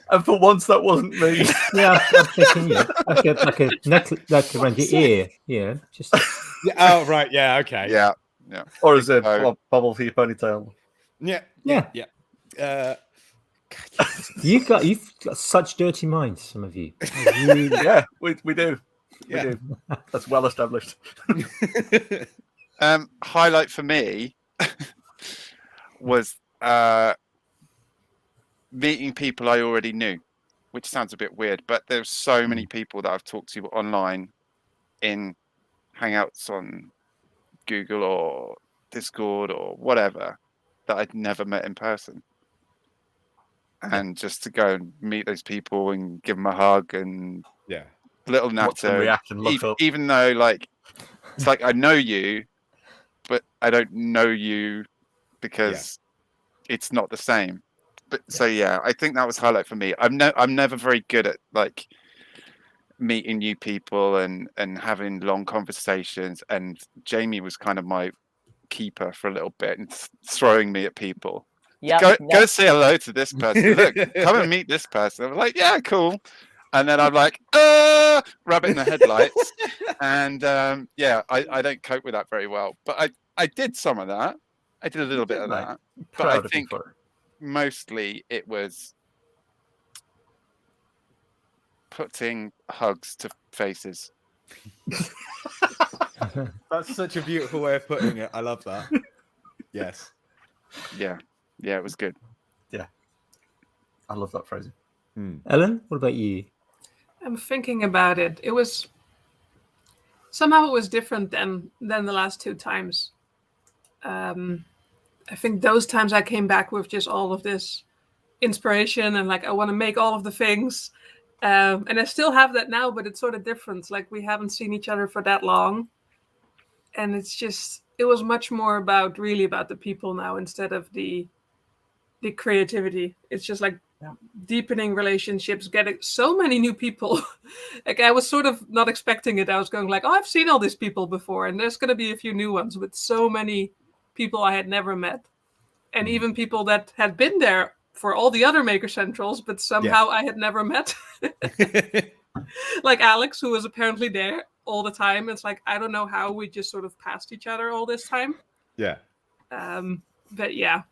S3: And for once, that wasn't me.
S2: Yeah, I'm thinking, like a necklace, like around your ear. Yeah, just.
S5: Oh right, yeah, okay.
S6: Yeah.
S3: Or is it bubble for your ponytail?
S5: Yeah.
S2: You've got such dirty minds, some of you.
S3: Yeah, we do.
S5: Yeah.
S3: We do. That's well established.
S6: Highlight for me was meeting people I already knew, which sounds a bit weird, but there's so many people that I've talked to online in Hangouts on Google or Discord or whatever that I'd never met in person. And just to go and meet those people and give them a hug and little natter,
S3: react and look up.
S6: Even though like it's like I know you, but I don't know you because it's not the same. But so yeah, I think that was highlight for me. I'm never very good at like meeting new people and having long conversations. And Jamie was kind of my keeper for a little bit and throwing me at people.
S1: Yeah.
S6: Go say hello to this person. Look, come and meet this person. I'm like, yeah, cool. And then I'm like, rabbit in the headlights. And yeah, I don't cope with that very well. But I did some of that. I did a little bit of that. But I think mostly it was putting hugs to faces.
S5: That's such a beautiful way of putting it. I love that. Yes.
S6: Yeah, it was good.
S3: Yeah, I love that phrasing.
S2: Ellen, what about you?
S4: I'm thinking about it. It was somehow different than the last 2 times. I think those times I came back with just all of this inspiration and like I want to make all of the things. And I still have that now, but it's sort of different. Like we haven't seen each other for that long. And it was much more about the people now instead of the creativity. It's just like deepening relationships, getting so many new people. Like I was sort of not expecting it. I was going like, oh, I've seen all these people before and there's going to be a few new ones, but so many people I had never met. And even people that had been there for all the other Maker Centrals, but somehow I had never met. Like Alex, who was apparently there all the time. It's like, I don't know how we just sort of passed each other all this time.
S5: Yeah.
S4: But yeah.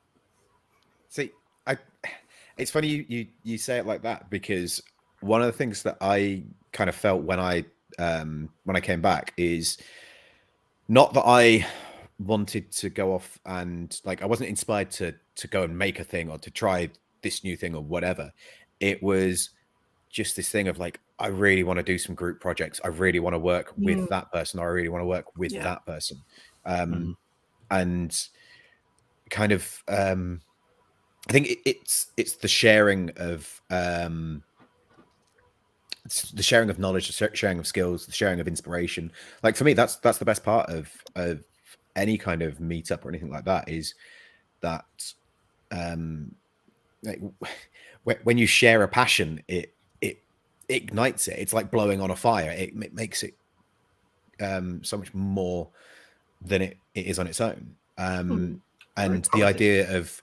S5: See, it's funny you say it like that, because one of the things that I kind of felt when I came back is not that I wanted to go off and like I wasn't inspired to go and make a thing or to try this new thing or whatever. It was just this thing of like, I really want to do some group projects. I really want to work with that person, or I really want to work with that person. And kind of I think it's the sharing of the sharing of knowledge, the sharing of skills, the sharing of inspiration. Like for me, that's the best part of any kind of meetup or anything like that, is that like, when you share a passion, it ignites it. It's like blowing on a fire. It makes it so much more than it is on its own. And the idea of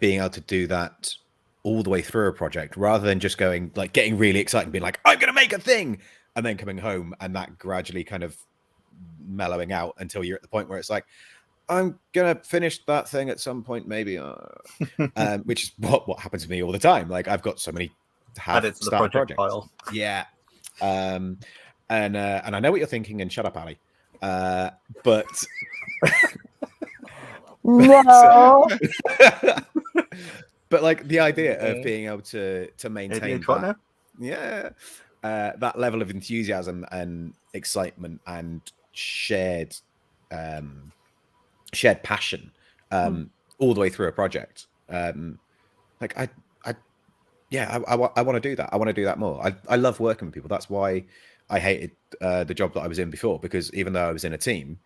S5: being able to do that all the way through a project, rather than just going like getting really excited and being like, I'm going to make a thing, and then coming home and that gradually kind of mellowing out until you're at the point where it's like, I'm going to finish that thing at some point, maybe, which is what happens to me all the time. Like I've got so many half-start projects. Pile. Yeah. And I know what you're thinking, and shut up, Allie. But
S1: no.
S5: But like the idea of being able to maintain that level of enthusiasm and excitement and shared passion all the way through a project. Like I want to do that. I want to do that more. I love working with people. That's why I hated the job that I was in before, because even though I was in a team,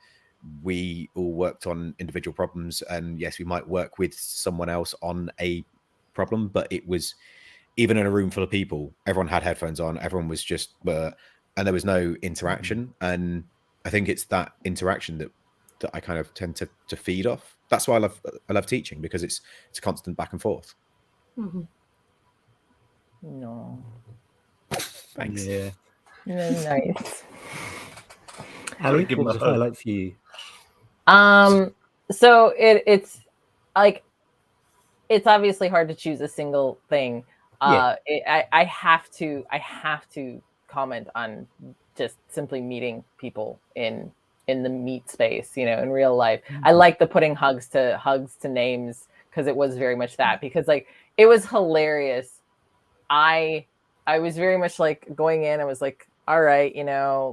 S5: we all worked on individual problems, and yes, we might work with someone else on a problem, but it was, even in a room full of people, everyone had headphones on, everyone was just and there was no interaction. And I think it's that interaction that I kind of tend to feed off. That's why I love teaching, because it's a constant back and forth.
S1: No.
S5: Thanks.
S2: Yeah.
S1: Nice.
S2: Allie, what was the highlight for you?
S1: So it's like, it's obviously hard to choose a single thing. I have to comment on just simply meeting people in the meet space, in real life. I like the putting hugs to names, because it was very much that, because like it was hilarious. I was very much like going in, I was like, all right,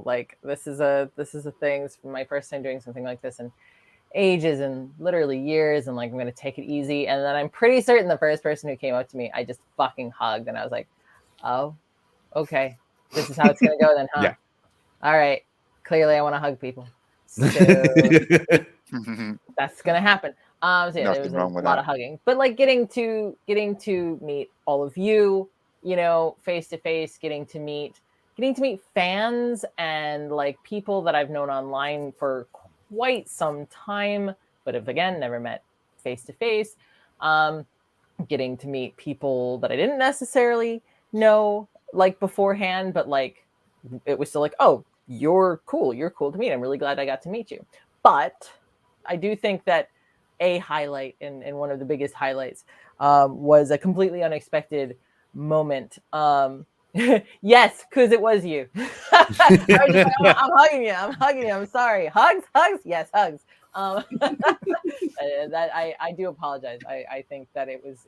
S1: like this is a thing. This is my first time doing something like this in ages and literally years, and like I'm gonna take it easy. And then I'm pretty certain the first person who came up to me, I just fucking hugged, and I was like, oh, okay, this is how it's gonna go then, huh? All right, clearly I want to hug people, so that's gonna happen. So yeah, there was a lot of hugging, but like getting to meet all of you, you know, face to face, getting to meet fans and like people that I've known online for quite some time, but have again never met face to face. Getting to meet people that I didn't necessarily know like beforehand, but like it was still like, oh, you're cool to meet. I'm really glad I got to meet you. But I do think that a highlight and one of the biggest highlights was a completely unexpected moment. Yes, because it was you. I was just like, I'm hugging you. I'm sorry. Hugs. Yes, hugs. That I do apologize. I think that it was.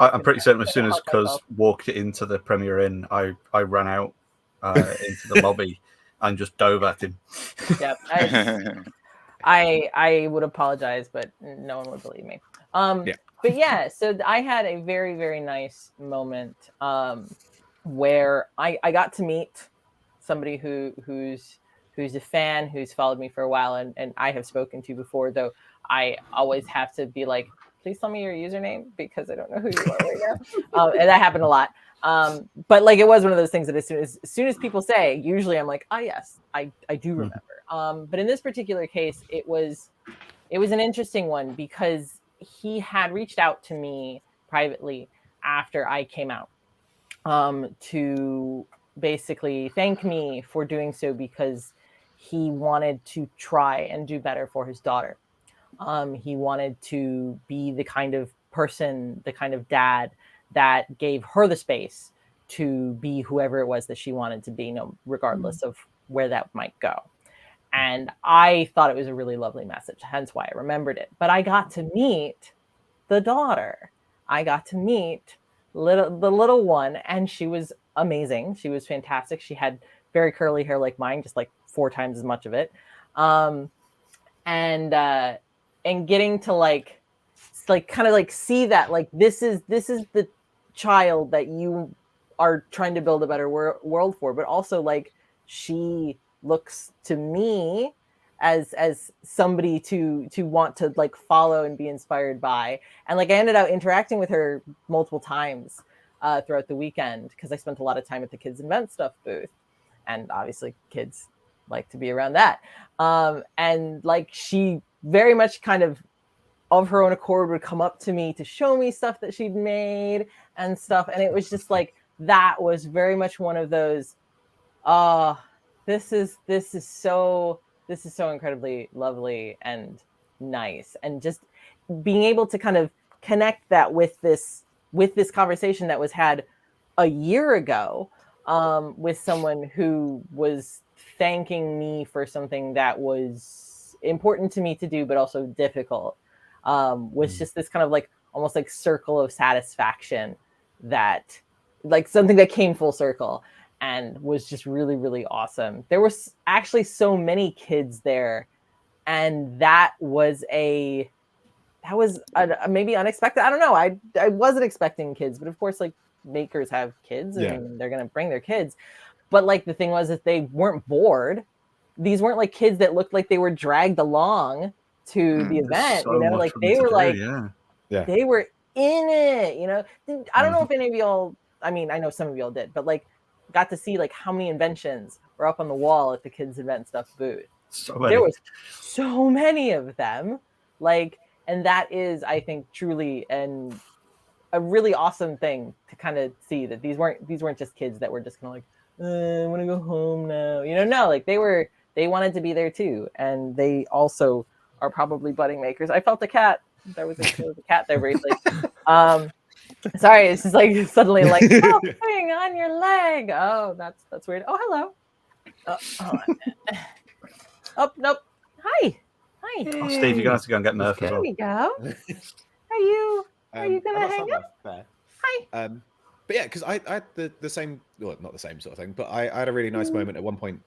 S3: I'm pretty certain as soon as Cuz walked into the Premier Inn, I ran out into the lobby and just dove at him.
S1: Yep. I would apologize, but no one would believe me. But yeah, so I had a very, very nice moment where I got to meet somebody who's a fan, who's followed me for a while, and I have spoken to before, though I always have to be like, please tell me your username because I don't know who you are right now. And that happened a lot. But like it was one of those things that as soon as people say, usually I'm like, oh yes, I do remember. But in this particular case, it was an interesting one because he had reached out to me privately after I came out to basically thank me for doing so because he wanted to try and do better for his daughter. He wanted to be the kind of person, the kind of dad that gave her the space to be whoever it was that she wanted to be, regardless of where that might go. And I thought it was a really lovely message, hence why I remembered it. But I got to meet the daughter. I got to meet the little one, and she was amazing. She was fantastic. She had very curly hair like mine, just like 4 times as much of it. And getting to like kind of like see that like this is the child that you are trying to build a better world for, but also like she looks to me as somebody to want to like follow and be inspired by. And like I ended up interacting with her multiple times throughout the weekend because I spent a lot of time at the kids invent stuff booth, and obviously kids like to be around that. And like she very much kind of her own accord would come up to me to show me stuff that she'd made and stuff. And it was just like, that was very much one of those, this is so incredibly lovely and nice. And just being able to kind of connect that with this conversation that was had a year ago with someone who was thanking me for something that was important to me to do, but also difficult, was just this kind of like almost like circle of satisfaction, that like something that came full circle and was just really, really awesome. There was actually so many kids there, and that was maybe unexpected. I don't know. I wasn't expecting kids, but of course, like makers have kids and they're going to bring their kids. But like the thing was that they weren't bored. These weren't like kids that looked like they were dragged along to the event,
S3: so
S1: like they were like, they were in it, I don't know if any of y'all, I mean, I know some of y'all did, but like got to see like how many inventions were up on the wall at the kids event stuff booth. There was so many of them, like, and that is, I think, truly a really awesome thing to kind of see that these weren't just kids that were just kind of like, I want to go home now, no, like they wanted to be there too, and they also are probably budding makers. I felt a cat. There was a cat there briefly. Sorry, it's just like suddenly like something on your leg. Oh, that's weird. Oh, hello. Oh, nope. Hi.
S3: Oh, Steve, you're gonna have to go and get Murph as well.
S1: There we go. Are you gonna hang up? Hi.
S5: But yeah, because I had the same, well, not the same sort of thing, but I had a really nice moment at one point.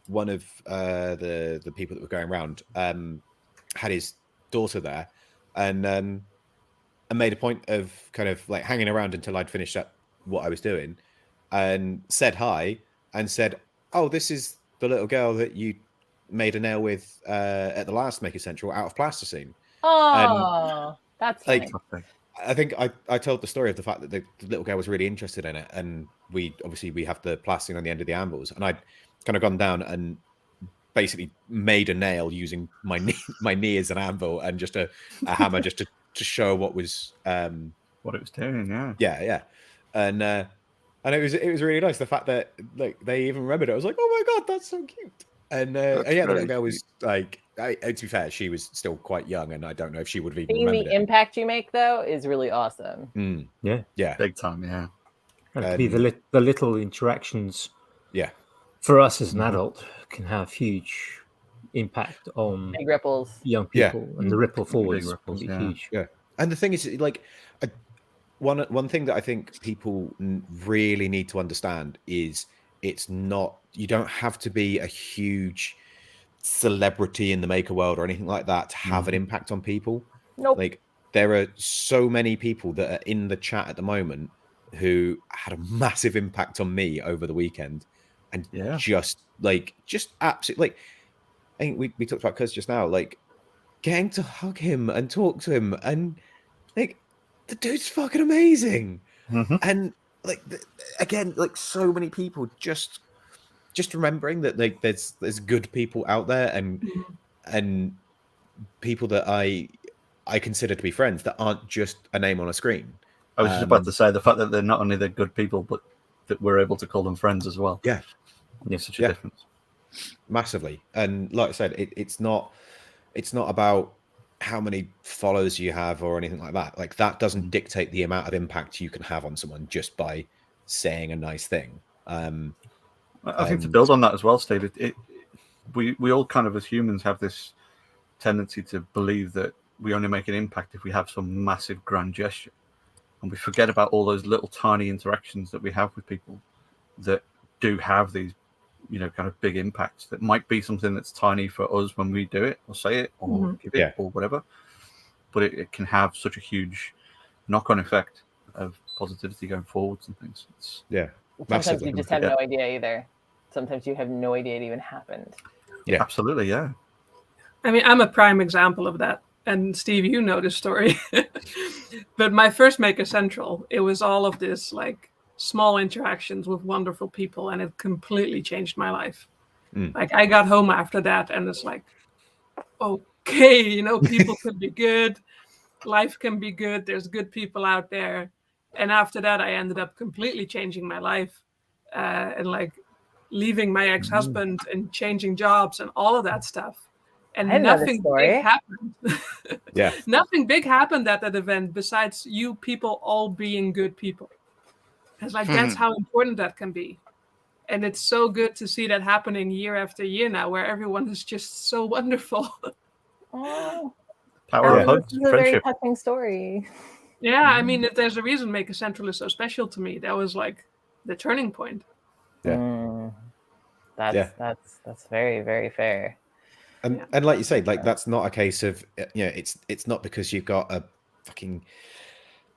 S5: One of the people that were going around had his daughter there, and made a point of kind of like hanging around until I'd finished up what I was doing, and said hi and said, "Oh, this is the little girl that you made a nail with at the last Maker Central out of plasticine.
S1: Oh, that's
S5: like
S1: nice.
S5: I think I told the story of the fact that the little girl was really interested in it, and we have the plasticine on the end of the anvils, and I'd kind of gone down and basically made a nail using my knee as an anvil and just a hammer just to show what was
S3: what it was doing.
S5: Yeah. And it was really nice, the fact that like they even remembered it. I was like, oh my god, that's so cute. And the little girl was like, to be fair, she was still quite young, and I don't know if she would have even remembered
S1: the impact you make though is really awesome.
S2: Yeah,
S3: big time. Yeah,
S2: and it could be the little interactions.
S5: Yeah,
S2: for us as an adult, can have huge impact on
S1: big ripples,
S2: young people, and the ripple forwards can be huge.
S5: Yeah, and the thing is, like, one thing that I think people really need to understand is it's not, you don't have to be a huge celebrity in the maker world or anything like that to have an impact on people.
S1: Nope.
S5: Like, there are so many people that are in the chat at the moment who had a massive impact on me over the weekend, and just absolutely, like, I think we talked about Cuz just now, like getting to hug him and talk to him, and like the dude's fucking amazing. And like again, like so many people just remembering that like there's good people out there, and people that I consider to be friends that aren't just a name on a screen.
S3: I was just about to say the fact that they're not only the good people, but that we're able to call them friends as well.
S5: Yeah,
S3: makes such a difference.
S5: Massively. And like I said, it's not about how many followers you have or anything like that. Like, that doesn't dictate the amount of impact you can have on someone just by saying a nice thing.
S3: I think to build on that as well, Steve, we all kind of as humans have this tendency to believe that we only make an impact if we have some massive grand gesture, and we forget about all those little tiny interactions that we have with people that do have these, kind of big impacts. That might be something that's tiny for us when we do it or say it or give it or whatever, but it can have such a huge knock-on effect of positivity going forwards and things.
S1: Sometimes you just have no idea either. Sometimes you have no idea it even happened.
S5: Yeah,
S3: absolutely. Yeah.
S4: I mean, I'm a prime example of that. And Steve, you know this story. But my first Maker Central, it was all of this like small interactions with wonderful people, and it completely changed my life. Like, I got home after that, and it's like, okay, people could be good, life can be good, there's good people out there. And after that, I ended up completely changing my life, and like leaving my ex-husband and changing jobs and all of that stuff. And nothing big happened. Nothing big happened at that event besides you people all being good people. It's like, that's how important that can be. And it's so good to see that happening year after year now, where everyone is just so wonderful.
S1: Oh,
S3: power of hugs,
S1: this is a very touching story.
S4: Yeah, I mean, if there's a reason Maker Central is so special to me, that was like the turning point.
S1: That's very, very fair.
S5: And like you say, like, that's not a case of it's not because you've got a fucking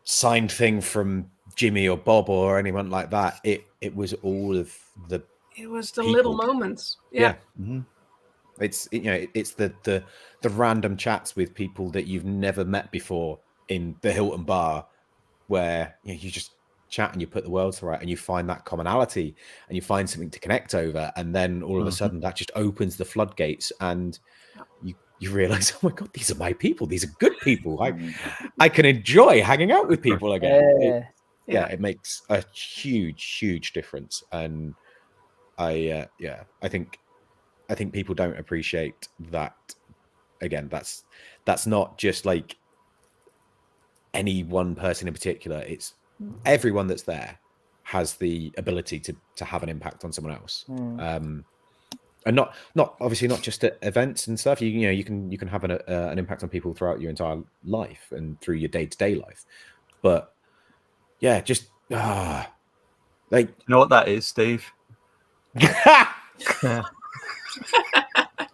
S5: signed thing from Jimmy or Bob or anyone like that. It was all of the
S4: little moments.
S5: It's it's the random chats with people that you've never met before in the Hilton bar, where you just chat and you put the world to right, and you find that commonality and you find something to connect over, and then all of a sudden that just opens the floodgates, and you realize, oh my god, these are my people, these are good people. I can enjoy hanging out with people again. It makes a huge difference. And I think people don't appreciate that. Again, that's not just like any one person in particular. It's everyone that's there has the ability to have an impact on someone else. And not obviously not just at events and stuff. You can have an impact on people throughout your entire life and through your day-to-day life. But yeah, just like,
S3: you know what that is, Steve?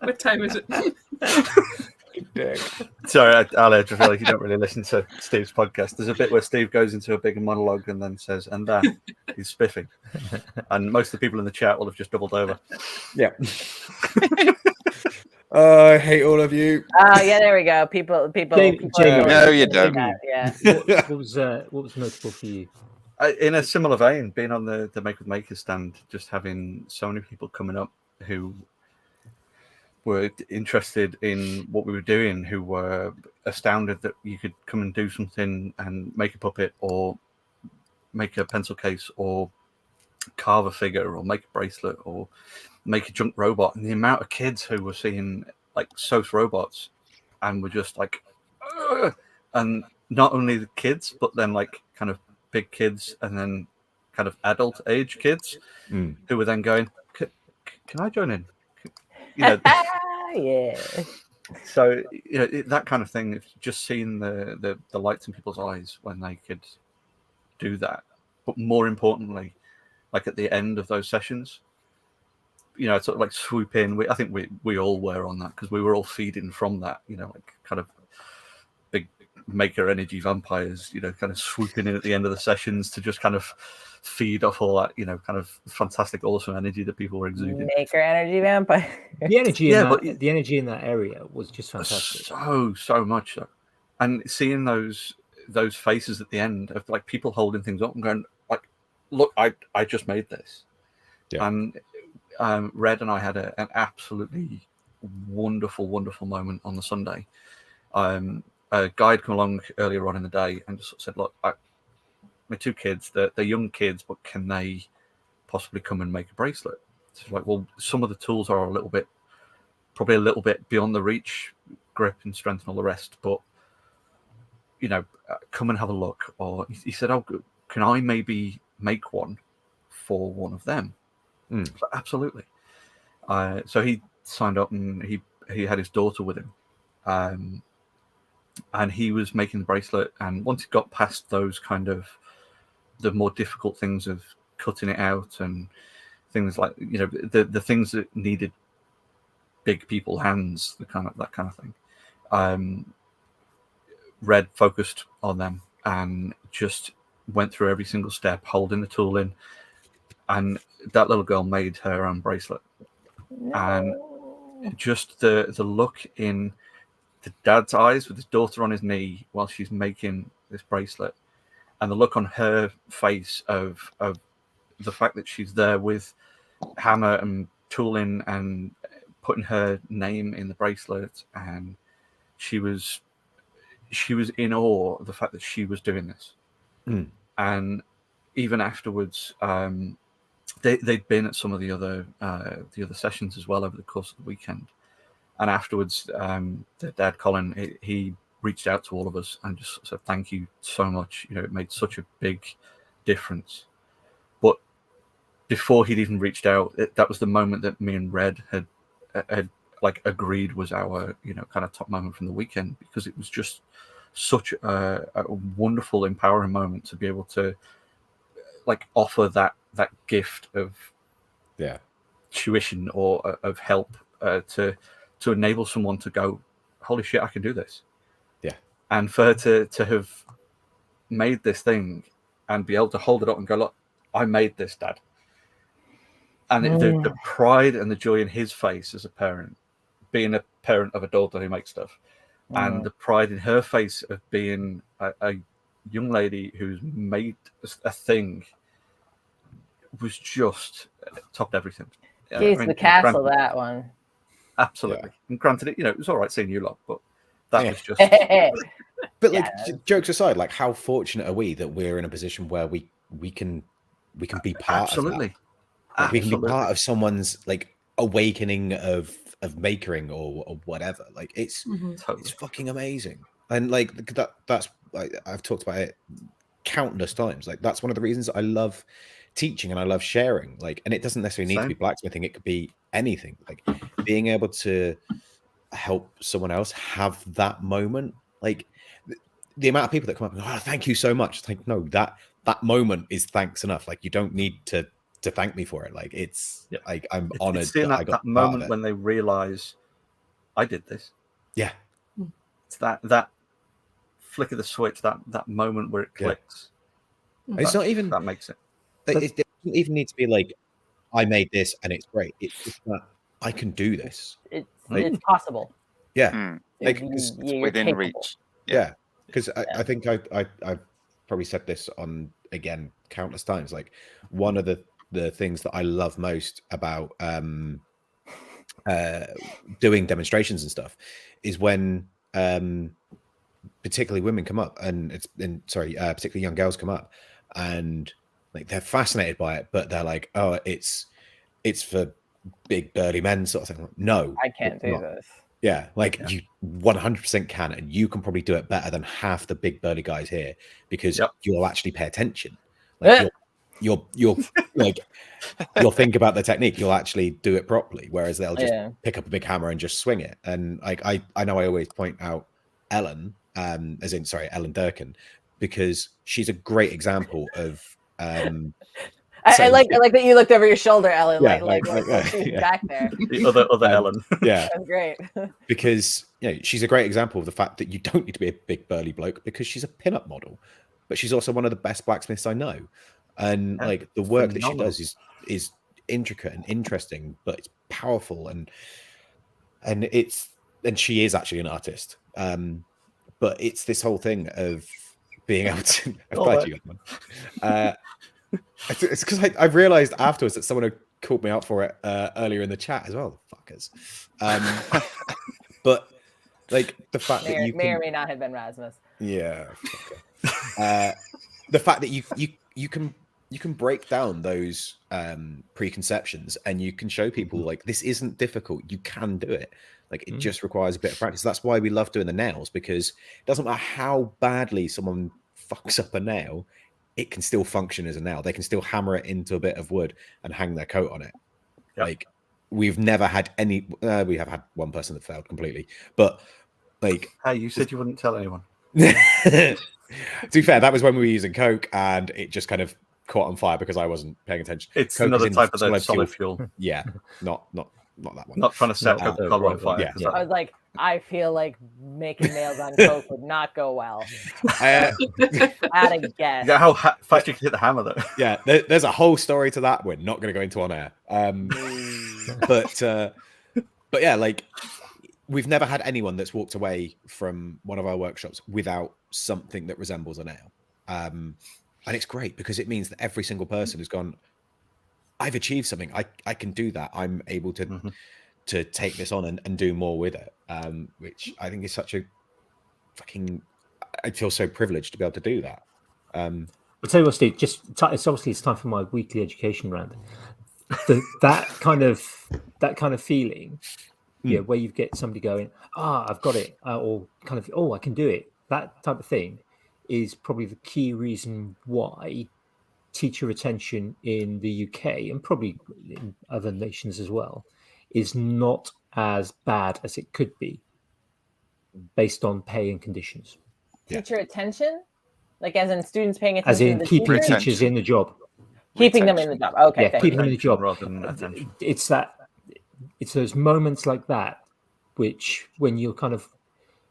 S4: What time is it?
S3: Sorry, Ali, I just feel like you don't really listen to Steve's podcast. There's a bit where Steve goes into a big monologue and then says, and he's spiffing. And most of the people in the chat will have just doubled over.
S5: Yeah. Oh, I hate all of you.
S1: Oh yeah, there we go. People.
S2: Jamie,
S6: No, you don't.
S1: Yeah.
S2: what was notable for you?
S3: In a similar vein, being on the Make with Makers stand, just having so many people coming up who were interested in what we were doing, who were astounded that you could come and do something and make a puppet or make a pencil case or carve a figure or make a bracelet or make a junk robot. And the amount of kids who were seeing like SOS robots and were just like, ugh! And not only the kids, but then like kind of big kids and then kind of adult age kids who were then going, can I join in? You know,
S1: yeah.
S3: So that kind of thing. Just seeing the lights in people's eyes when they could do that, but more importantly, like at the end of those sessions, sort of like swoop in. I think we all were on that because we were all feeding from that. Like kind of big maker energy vampires. Kind of swooping in at the end of the sessions to just kind of feed off all that. Kind of fantastic, awesome energy that people were exuding.
S1: Maker energy vampire.
S2: The energy in that area was just fantastic.
S3: So much so, and seeing those faces at the end of like people holding things up and going like, "Look, I just made this," and Red and I had an absolutely wonderful moment on the Sunday. A guy had come along earlier on in the day and just said, "Look, my two kids, they're young kids, but can they possibly come and make a bracelet?" It's like, well, some of the tools are probably a little bit beyond the reach, grip and strength and all the rest, but come and have a look. Or he said, "Oh, can I maybe make one for one of them?" So, absolutely. So he signed up and he had his daughter with him, and he was making the bracelet. And once he got past those kind of the more difficult things of cutting it out and things like the things that needed big people hands, that kind of thing, Red focused on them and just went through every single step, holding the tool in, and that little girl made her own bracelet.
S1: No.
S3: And just the look in the dad's eyes with his daughter on his knee while she's making this bracelet, and the look on her face of the fact that she's there with hammer and tooling and putting her name in the bracelet, and she was in awe of the fact that she was doing this. And even afterwards, they'd been at some of the other sessions as well over the course of the weekend. And afterwards, their dad Colin, he reached out to all of us and just said thank you so much. It made such a big difference. But before he'd even reached out, that was the moment that me and Red had like agreed was our kind of top moment from the weekend, because it was just such a wonderful, empowering moment to be able to like offer that gift of tuition or of help to enable someone to go, holy shit, I can do this. And for her to have made this thing and be able to hold it up and go, look, I made this, Dad. And the pride and the joy in his face as a parent, being a parent of a daughter who makes stuff, and the pride in her face of being a young lady who's made a thing, was just topped everything.
S1: Jeez, the castle, that one.
S3: Absolutely. And granted, it was all right seeing you lot, but that was just...
S5: But like, jokes aside, like, how fortunate are we that we're in a position where we can be part of that? Like, we can be part of someone's like awakening of makering or whatever. Like, it's fucking amazing. And like that's like, I've talked about it countless times. Like, that's one of the reasons I love teaching and I love sharing. Like, and it doesn't necessarily need to be blacksmithing, it could be anything. Like, being able to help someone else have that moment, like the amount of people that come up and go, oh, thank you so much. It's like, no, that moment is thanks enough. Like, you don't need to thank me for it. Like, it's like, I'm honored.
S3: It's seeing that moment when they realize I did this.
S5: Yeah.
S3: It's that flick of the switch, that moment where it clicks.
S5: It's not even
S3: that makes it.
S5: It doesn't even need to be like, I made this and it's great. It's just that I can do this.
S1: it's possible.
S5: Yeah, like,
S1: You're
S6: within
S1: capable.
S6: reach.
S5: yeah, because I think I've probably said this on again countless times. Like, one of the things that I love most about doing demonstrations and stuff is when particularly women come up particularly young girls come up and like they're fascinated by it, but they're like, oh, it's for big burly men sort of thing. No,
S1: I can't do this.
S5: Yeah, like you 100% can, and you can probably do it better than half the big burly guys here because you'll actually pay attention. Like you'll like you'll think about the technique. You'll actually do it properly. Whereas they'll just pick up a big hammer and just swing it. And like I know I always point out Ellen, Ellen Durkin, because she's a great example of.
S1: I like that you looked over your shoulder, Ellen.
S5: Yeah,
S1: like she's back there.
S3: The other Ellen.
S5: Yeah,
S1: that's great.
S5: Because she's a great example of the fact that you don't need to be a big burly bloke because she's a pin-up model, but she's also one of the best blacksmiths I know, and like the work that she does is intricate and interesting, but it's powerful and she is actually an artist. But it's this whole thing of being able to. I'm glad you got one. It's because I've realized afterwards that someone had called me out for it earlier in the chat as well. Fuckers. But like the fact that you
S1: may or may not have been Rasmus.
S5: Yeah. The fact that you can break down those preconceptions and you can show people like this isn't difficult. You can do it. Like it just requires a bit of practice. That's why we love doing the nails, because it doesn't matter how badly someone fucks up a nail. It can still function as a nail. They can still hammer it into a bit of wood and hang their coat on it. Yep. Like we've never had any. We have had one person that failed completely, but like,
S3: hey, you said you wouldn't tell anyone.
S5: To be fair, that was when we were using coke, and it just kind of caught on fire because I wasn't paying attention.
S3: It's coke another type of solid fuel.
S5: Yeah, not that one.
S3: Not trying to set Coca-Cola on fire.
S5: Yeah.
S1: I was like, I feel like making nails on coke would not go well. At a guess.
S3: Yeah, how fast you can hit the hammer, though.
S5: Yeah, there's a whole story to that. We're not going to go into on air. But yeah, like we've never had anyone that's walked away from one of our workshops without something that resembles a nail. And it's great because it means that every single person has gone, I've achieved something. I can do that. I'm able to take this on and do more with it, which I think is such a fucking. I feel so privileged to be able to do that.
S2: I'll tell you what, Steve. It's time for my weekly education round. That kind of feeling, where you get somebody going, I've got it, or kind of, I can do it. That type of thing is probably the key reason why teacher retention in the UK and probably in other nations as well is not as bad as it could be based on pay and conditions.
S1: Teacher attention? Like as in students paying attention?
S2: As in
S1: to the
S2: keeping
S1: teacher?
S2: teachers in the job.
S1: Keeping them in the job. Okay.
S2: Yeah, keeping them in the job.
S3: Rather than attention.
S2: It's those moments like that, which when you're kind of,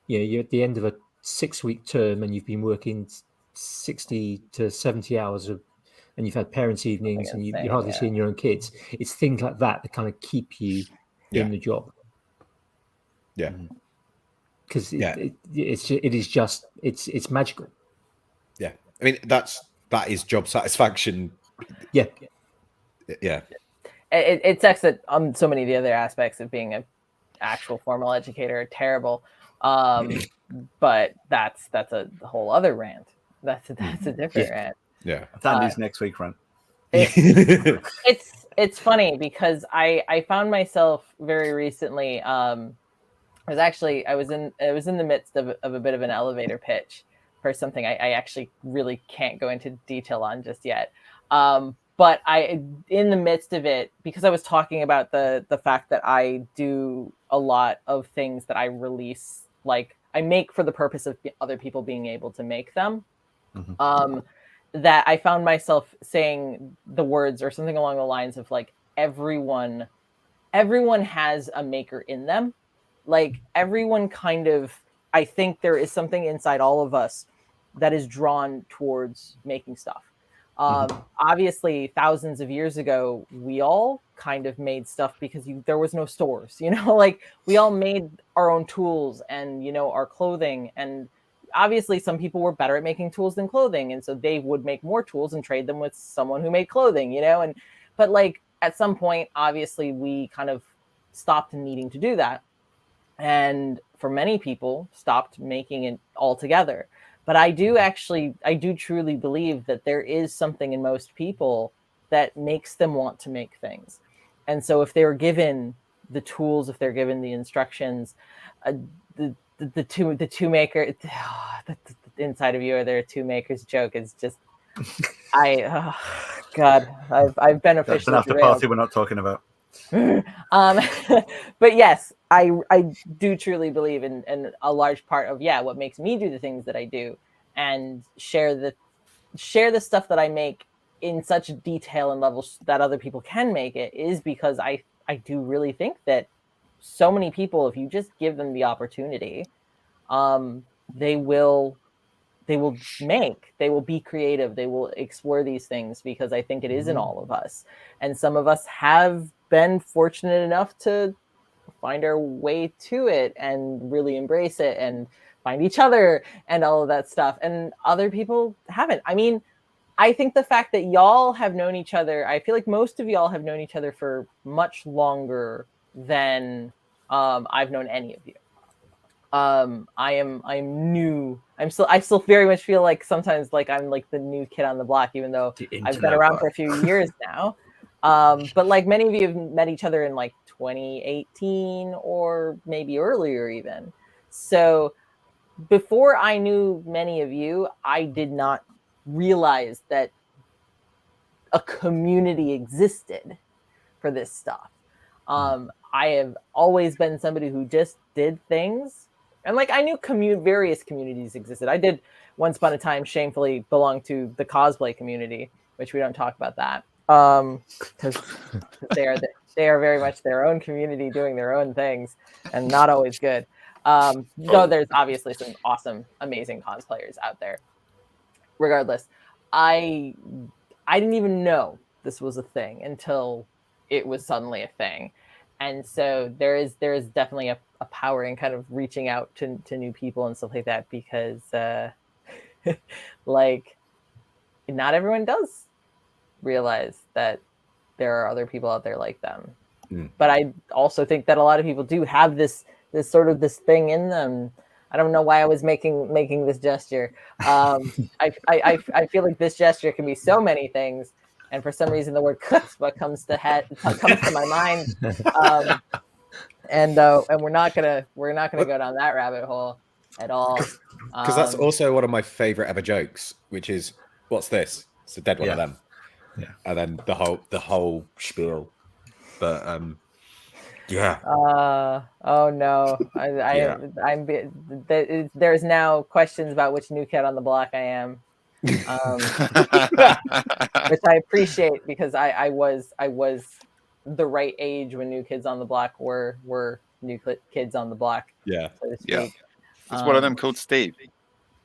S2: you're at the end of a 6-week term and you've been working 60 to 70 hours and you've had parents' evenings and you're hardly seeing your own kids. It's things like that kind of keep you in the job.
S5: Yeah.
S2: Because it's magical.
S5: Yeah. I mean, that is job satisfaction.
S2: Yeah.
S5: Yeah.
S1: It sucks that so many of the other aspects of being an actual formal educator are terrible. But that's a whole other rant. That's a different rant.
S5: Yeah,
S3: Andy's next week rant.
S1: It's funny because I found myself very recently. I was in the midst of a bit of an elevator pitch for something I actually really can't go into detail on just yet. But in the midst of it, because I was talking about the fact that I do a lot of things that I release, like I make for the purpose of other people being able to make them. That I found myself saying the words or something along the lines of like everyone has a maker in them. Like everyone kind of, I think there is something inside all of us that is drawn towards making stuff. Obviously, thousands of years ago, we all kind of made stuff because there was no stores, like we all made our own tools and, our clothing. And obviously some people were better at making tools than clothing. And so they would make more tools and trade them with someone who made clothing, but like at some point, obviously we kind of stopped needing to do that. And for many people stopped making it altogether. But I do truly believe that there is something in most people that makes them want to make things. And so if they're given the tools, if they're given the instructions, the two maker, the inside of you, are there two makers joke is just, God, I've been officially
S3: That's an after party we're not talking about.
S1: But yes, I do truly believe in a large part of what makes me do the things that I do and share the stuff that I make in such detail and levels that other people can make it is because I do really think that so many people, if you just give them the opportunity, they will be creative, they will explore these things, because I think it is in all of us. And some of us have been fortunate enough to find our way to it and really embrace it and find each other and all of that stuff. And other people haven't. I mean, I think the fact that y'all have known each other, I feel like most of y'all have known each other for much longer than I've known any of you. I'm new. I still very much feel like sometimes like I'm like the new kid on the block, even though I've been around for a few years now. But like many of you have met each other in like 2018 or maybe earlier even. So before I knew many of you, I did not realize that a community existed for this stuff. I have always been somebody who just did things. And like I knew various communities existed. I did once upon a time shamefully belong to the cosplay community, which we don't talk about that. Because they are very much their own community doing their own things and not always good. Though there's obviously some awesome, amazing cosplayers out there. Regardless, I didn't even know this was a thing until it was suddenly a thing. And so there is definitely a power in kind of reaching out to new people and stuff like that, because like not everyone does realize that there are other people out there like them. But I also think that a lot of people do have this sort of this thing in them. I don't know why I was making this gesture. I feel like this gesture can be so many things, and for some reason the word chutzpah comes to my mind. And we're not gonna go down that rabbit hole at all.
S5: Because that's also one of my favorite ever jokes, which is, "What's this?" It's a dead one of them.
S3: Yeah,
S5: and then the whole spiel. But
S1: oh no, there's now questions about which new kid on the block I am, which I appreciate, because I was the right age when New Kids on the Block were new kids on the block.
S5: Yeah,
S1: so to speak.
S6: Yeah. There's one of them called Steve.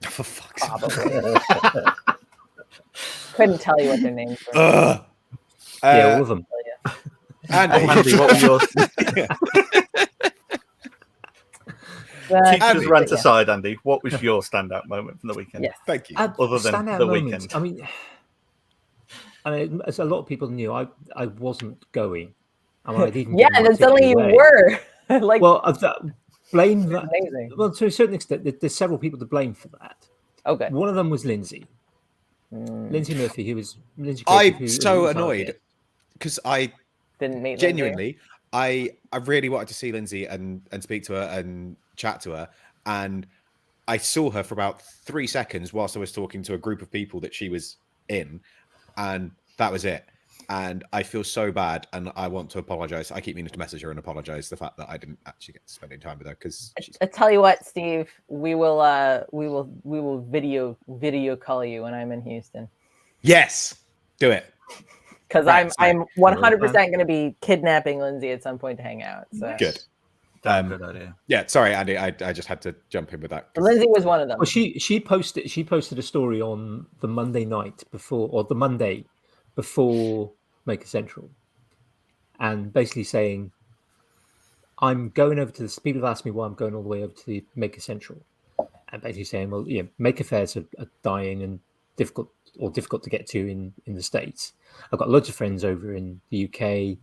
S5: For fuck's sake.
S1: Probably. Couldn't tell you what their names were.
S2: Yeah, all of them.
S3: Andy, what were yours? Teachers rant aside, Andy, what was your standout moment from the weekend?
S1: Yes.
S5: Thank you.
S3: Other than the weekend.
S2: I mean, as a lot of people knew, I wasn't going. I mean, I'd even
S1: and then suddenly you were. Like,
S2: well, blame that.
S1: Amazing.
S2: Well, to a certain extent, there's several people to blame for that.
S1: Okay.
S2: One of them was Lindsay. Lindsay Murphy, who was Lindsay.
S5: I'm so annoyed because I
S1: didn't meet
S5: genuinely, I really wanted to see Lindsay and speak to her and chat to her, and I saw her for about 3 seconds whilst I was talking to a group of people that she was in, and that was it. And I feel so bad, and I want to apologize. I keep meaning to message her and apologize the fact that I didn't actually get to spend any time with her, because
S1: I tell you what, Steve, we will video call you when I'm in Houston.
S5: Yes, do it.
S1: Because I'm 100% going to be kidnapping Lindsay at some point to hang out. So.
S5: Good.
S3: Good idea.
S5: Yeah, sorry, Andy. I just had to jump in with that.
S1: Lindsay was one of them.
S2: Well, she posted a story on the Monday night before, or the Monday before Maker Central, and basically saying, I'm going over to this. People have asked me why I'm going all the way over to the Maker Central, and basically saying, well, yeah, Maker fairs are dying and difficult to get to in the States. I've got loads of friends over in the UK.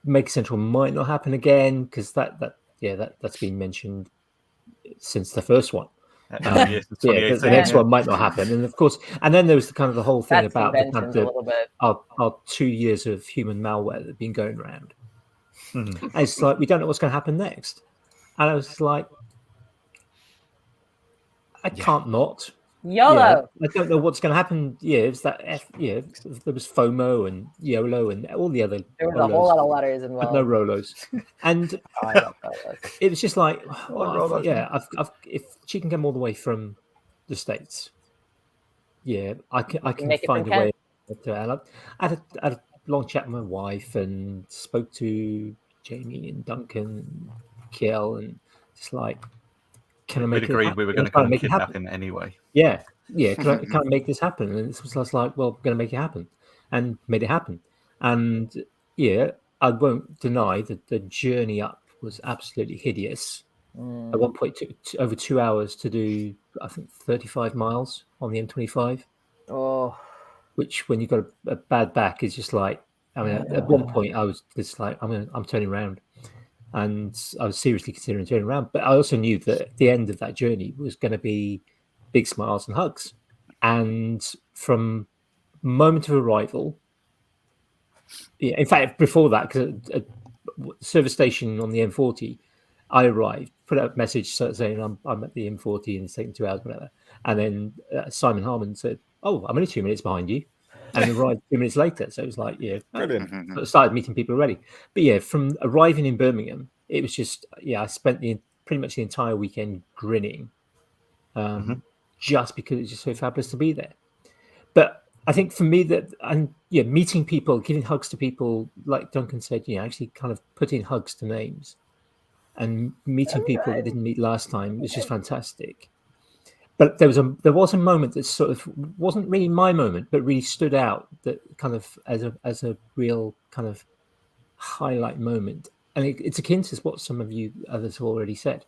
S2: Maker Central might not happen again because that's been mentioned since the first one. The next one might not happen, and of course, and then there was the whole thing about our 2 years of human malware that had been going around. And it's like we don't know what's going to happen next, and I was like, I can't not.
S1: YOLO.
S2: I don't know what's going to happen. It was that there was FOMO and YOLO and all the other.
S1: There was a whole lot of letters involved,
S2: but no Rolos, and it was just like, if she can come all the way from the States, I can find a way to. I had a long chat with my wife and spoke to Jamie and Duncan and Kiel, and just like, can I make it happen?
S3: We were going to come and kidnap him anyway.
S2: Can I make this happen? And it was like, well, we're going to make it happen, and made it happen. And I won't deny that the journey up was absolutely hideous. At one point, it took over 2 hours to do, I think, 35 miles on the M25.
S1: Oh,
S2: which when you've got a bad back is just like, I mean, at one point I was just like, I'm turning around, and I was seriously considering turning around. But I also knew that the end of that journey was going to be big smiles and hugs. And from moment of arrival, in fact, before that, because at service station on the M40, I arrived, put out a message saying I'm at the M40 and it's taking 2 hours, whatever. And then Simon Harmon said, "Oh, I'm only 2 minutes behind you," and arrived 2 minutes later. So it was like,
S5: brilliant.
S2: So I started meeting people already. But from arriving in Birmingham, it was just I spent pretty much the entire weekend grinning, just because it's just so fabulous to be there. But I think for me meeting people, giving hugs to people, like Duncan said, actually kind of putting hugs to names, and meeting people that didn't meet last time was just fantastic. But there was a moment that sort of wasn't really my moment, but really stood out, that kind of as a real kind of highlight moment. And it's akin to what some of you others have already said.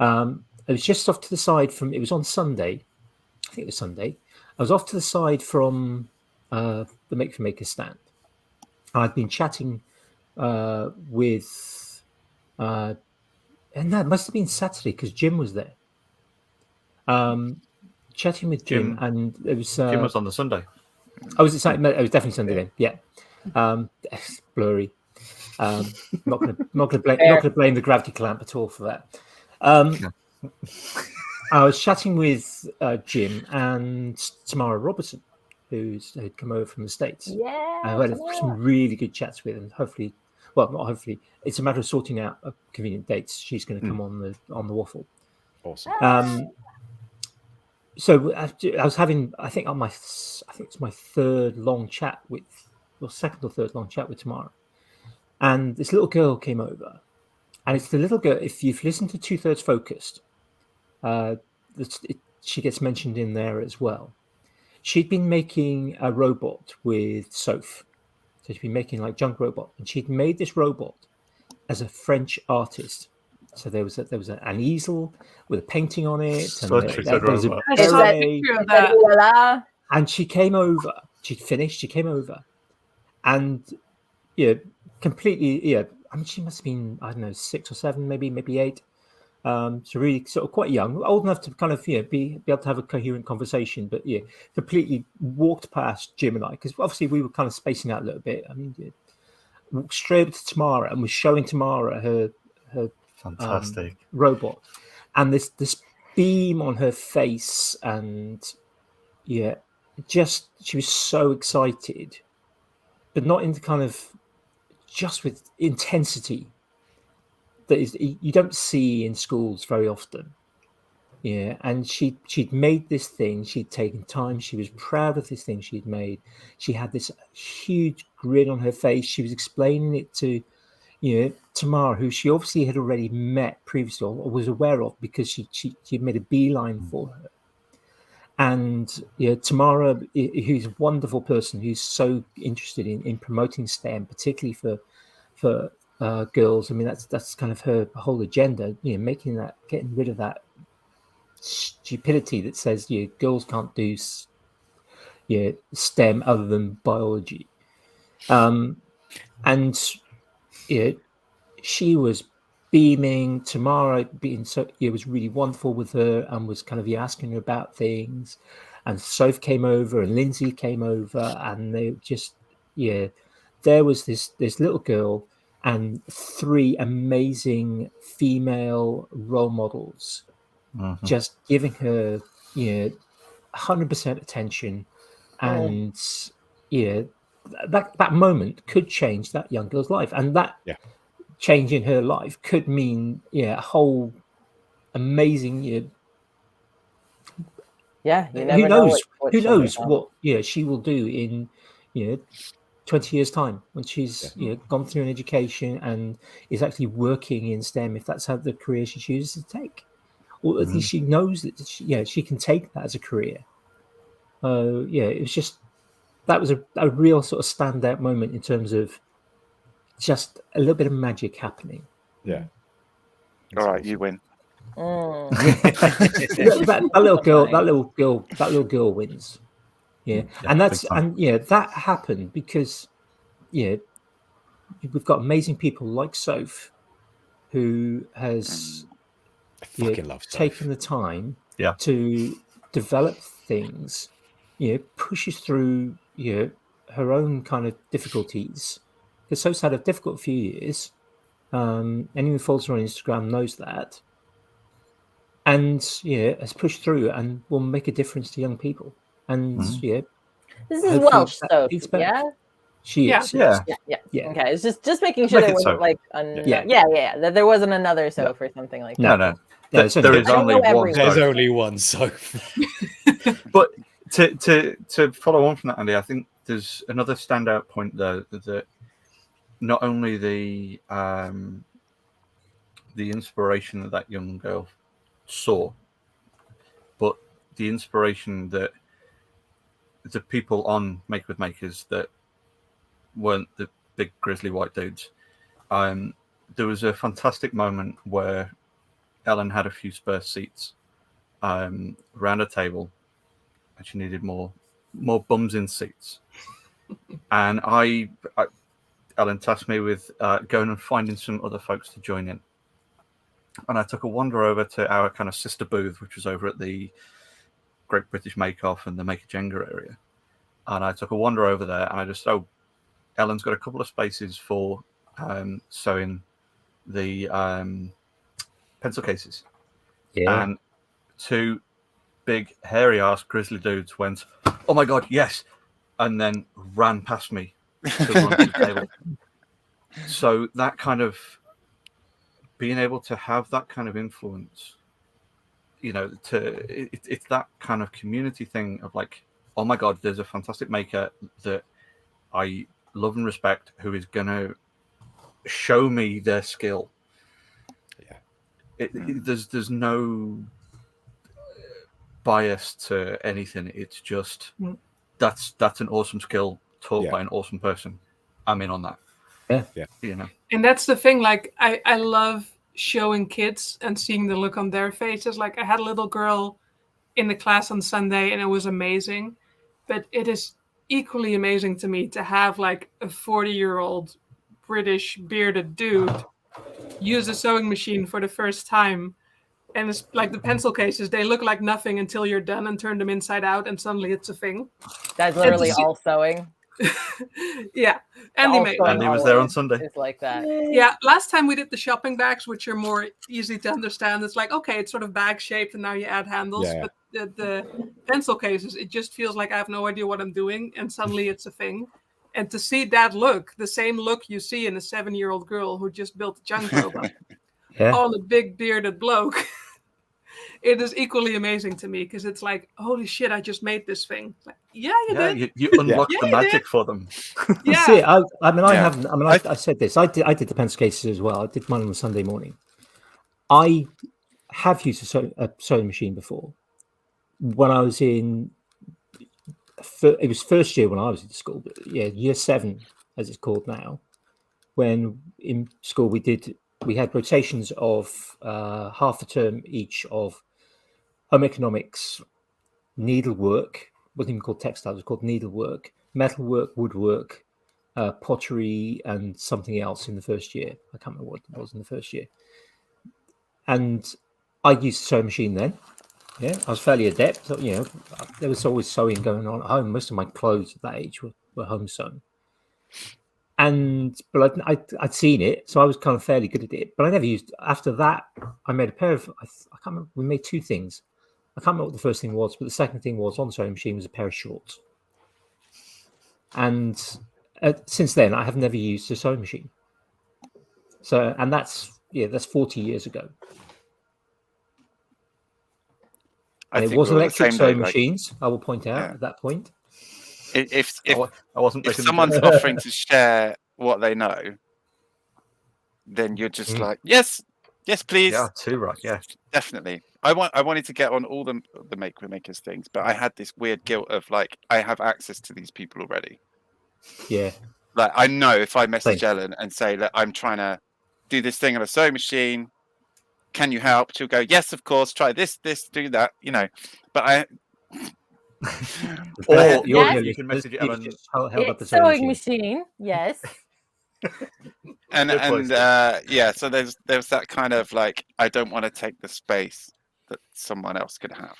S2: It was just off to the side it was on Sunday. I think it was Sunday. I was off to the side from the Make for Maker stand. I'd been chatting with, and that must have been Saturday because Jim was there. Chatting with Jim, and it was
S3: Jim was on the Sunday.
S2: I was excited. It was definitely Sunday then. Yeah, it's blurry. Not gonna blame the gravity clamp at all for that. I was chatting with Jim and Tamara Robertson, who'd come over from the States.
S1: Yeah,
S2: I had some really good chats with, and hopefully, well, not hopefully, it's a matter of sorting out convenient dates. She's going to come on the Waffle.
S5: Awesome.
S2: So I was having, I think it's my third long chat second or third long chat with Tamara, and this little girl came over, and it's the little girl. If you've listened to 2/3 Focused, she gets mentioned in there as well. She'd been making a robot with Soph, so she'd been making like junk robot, and she'd made this robot as a French artist. So there was an easel with a painting on it, and there was a beret. And she came over. She'd finished. She came over, and completely. I mean, she must have been, I don't know, 6 or 7, maybe 8. So really sort of quite young, old enough to kind of be able to have a coherent conversation, but completely walked past Jim and I, because obviously we were kind of spacing out a little bit. I mean, walked straight up to Tamara and was showing Tamara her
S3: fantastic
S2: robot, and this beam on her face, and she was so excited, but not in the kind of, just with intensity that is you don't see in schools very often. And she'd made this thing, she'd taken time, she was proud of this thing she'd made. She had this huge grin on her face. She was explaining it to Tamara, who she obviously had already met previously or was aware of because she made a beeline for her. And Tamara, who's a wonderful person, who's so interested in promoting STEM, particularly for girls. I mean, that's kind of her whole agenda. Getting rid of that stupidity that says girls can't do STEM other than biology. And she was beaming. Tamara being was really wonderful with her and was kind of asking her about things. And Soph came over and Lindsay came over, and they just there was this little girl and 3 amazing female role models just giving her 100% attention. And that moment could change that young girl's life, and that change in her life could mean a whole amazing
S1: you never
S2: who knows
S1: know
S2: what she will do in 20 years time when she's gone through an education and is actually working in STEM, if that's how the career she chooses to take, or at least she knows that she can take that as a career. It was just, that was a real sort of standout moment in terms of just a little bit of magic happening.
S5: Yeah.
S6: All right, you win.
S2: that little girl wins. And that happened because we've got amazing people like Soph, who has taken the time to develop things, pushes through her own kind of difficulties. Because Soph's had a difficult few years. Anyone who follows her on Instagram knows that. And has pushed through and will make a difference to young people. And
S1: this is Welsh, Soph, yeah?
S2: She is.
S1: Yeah. Okay, it's just making sure there wasn't like that there wasn't another Soph or something like that.
S3: No. There is only one.
S5: There's only one Soph.
S3: But to follow on from that, Andy, I think there's another standout point there that not only the inspiration that young girl saw, but the inspiration that the people on Make with Makers that weren't the big grizzly white dudes. There was a fantastic moment where Ellen had a few spare seats around a table, and she needed more bums in seats. And Ellen tasked me with going and finding some other folks to join in. And I took a wander over to our kind of sister booth, which was over at the Great British Make Off and the Make a Jenga area. And I took a wander over there, and I just Ellen's got a couple of spaces for sewing the pencil cases. Yeah. And 2 big hairy ass grizzly dudes went, "Oh my god, yes!" and then ran past me to run to the table. So that kind of being able to have that kind of influence, it's that kind of community thing of like, oh my god, there's a fantastic maker that I love and respect who is gonna show me their skill. There's no bias to anything. It's just that's an awesome skill taught by an awesome person. I'm in on that.
S4: And that's the thing, like I love showing kids and seeing the look on their faces. Like I had a little girl in the class on Sunday and it was amazing, but it is equally amazing to me to have like a 40-year-old British bearded dude use a sewing machine for the first time. And it's like the pencil cases, they look like nothing until you're done and turn them inside out and suddenly it's a thing.
S1: That's literally all sewing.
S4: Yeah. Andy
S3: was there on Sunday.
S1: It's like that.
S4: Yeah. Last time we did the shopping bags, which are more easy to understand. It's like, okay, it's sort of bag shaped and now you add handles. Yeah. But the pencil cases, it just feels like I have no idea what I'm doing. And suddenly it's a thing. And to see that look, the same look you see in a 7-year-old girl who just built a junk robot on a big bearded bloke. it is equally amazing to me because it's like, holy shit, I just made this thing. Like, yeah, you did.
S3: You unlock
S4: Yeah,
S3: the
S4: you
S3: magic
S4: did.
S3: for them.
S4: Yeah.
S2: See, I mean, I
S6: Yeah.
S2: haven't. I mean, I said this. I did the pencil cases as well. I did mine on a Sunday morning. I have used a sewing machine before. When I was in, it was first year when I was in school, but yeah, year 7 as it's called now. When in school we had rotations of half a term each of home economics, needlework, wasn't even called textiles, it was called needlework, metalwork, woodwork, pottery, and something else in the first year. I can't remember what it was in the first year. And I used a sewing machine then. Yeah, I was fairly adept. So, you know, there was always sewing going on at home. Most of my clothes at that age were home sewn. But I'd seen it, so I was kind of fairly good at it. But I never used. After that, I made a pair of. I can't remember. We made 2 things. I can't remember what the first thing was, but the second thing was on the sewing machine was a pair of shorts. And since then, I have never used a sewing machine. So, and that's 40 years ago. And it was electric sewing machines. I will point out at that point.
S6: If
S3: I wasn't.
S6: If someone's offering to share what they know, then you're just like, yes, please.
S3: Yeah, too right. Yeah,
S6: definitely. I wanted to get on all the makers things, but I had this weird guilt of like, I have access to these people already.
S2: Yeah.
S6: Like, I know if I message Ellen and say, look, I'm trying to do this thing on a sewing machine, can you help? She'll go, yes, of course. Try this, do that. You know, but I.
S3: Or you can message Ellen.
S1: It's sewing machine. Yes.
S6: and so there's that kind of like, I don't want to take the space that someone else could have.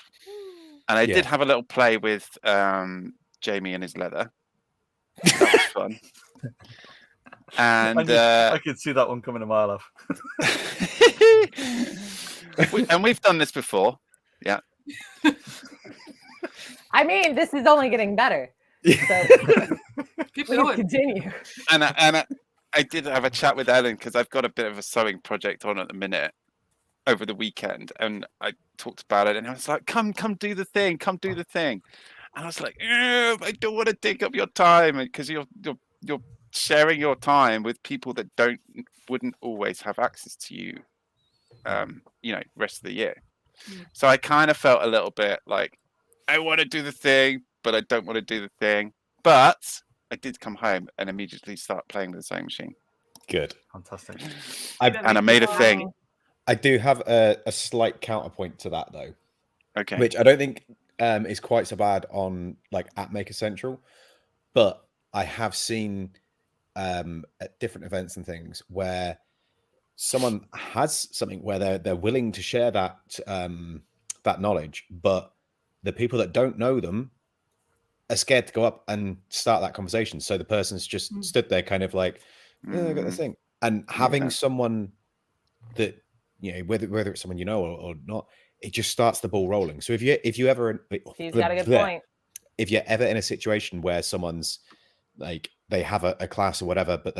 S6: And I did have a little play with Jamie and his leather. That was fun. And
S3: I could see that one coming a mile off.
S6: And we've done this before. Yeah.
S1: I mean, this is only getting better. So
S4: keep going.
S1: Continue.
S6: And I did have a chat with Ellen because I've got a bit of a sewing project on at the minute over the weekend, and I talked about it, and I was like, "Come do the thing, And I was like, "I don't want to take up your time because you're sharing your time with people that wouldn't always have access to you, rest of the year." So I kind of felt a little bit like, I want to do the thing, but I don't want to do the thing. But I did come home and immediately start playing with the sewing machine.
S5: Good.
S3: Fantastic.
S6: I made a thing.
S5: I do have a slight counterpoint to that, though.
S6: Okay.
S5: Which I don't think is quite so bad on like at Maker Central, but I have seen at different events and things where someone has something where they're willing to share that that knowledge, but the people that don't know them are scared to go up and start that conversation. So the person's just stood there kind of like, I got the thing. And having someone that, whether it's someone you know or not, it just starts the ball rolling. So if you ever,
S1: he's got a good point.
S5: If you're ever in a situation where someone's like, they have a class or whatever, but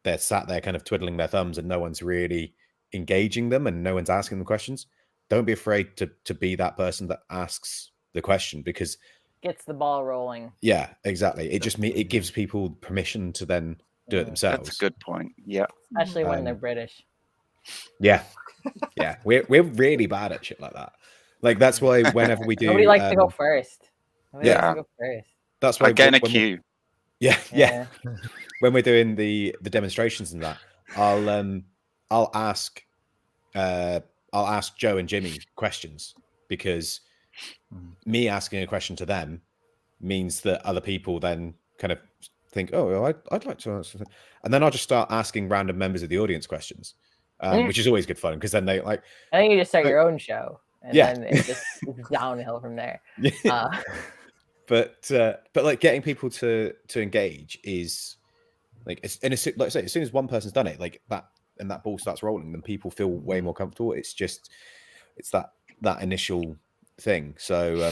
S5: they're sat there kind of twiddling their thumbs and no one's really engaging them and no one's asking them questions, don't be afraid to be that person that asks the question, because
S1: gets the ball rolling.
S5: Yeah, exactly. It gives people permission to then do it themselves.
S6: That's a good point. Yeah.
S1: Especially when they're British.
S5: Yeah. Yeah. We're really bad at shit like that. Like that's why whenever we do
S1: nobody likes to go first.
S5: That's why
S6: I get in a queue.
S5: Yeah. When we're doing the demonstrations and that, I'll ask Joe and Jimmy questions, because me asking a question to them means that other people then kind of think, oh, well, I'd like to answer something. And then I'll just start asking random members of the audience questions, which is always good fun, because then they like...
S1: I think you just start your own show, and then it just it's downhill from there.
S5: But like getting people to engage is like, like I say, as soon as one person's done it, like that, and that ball starts rolling, then people feel way more comfortable. It's that initial thing. So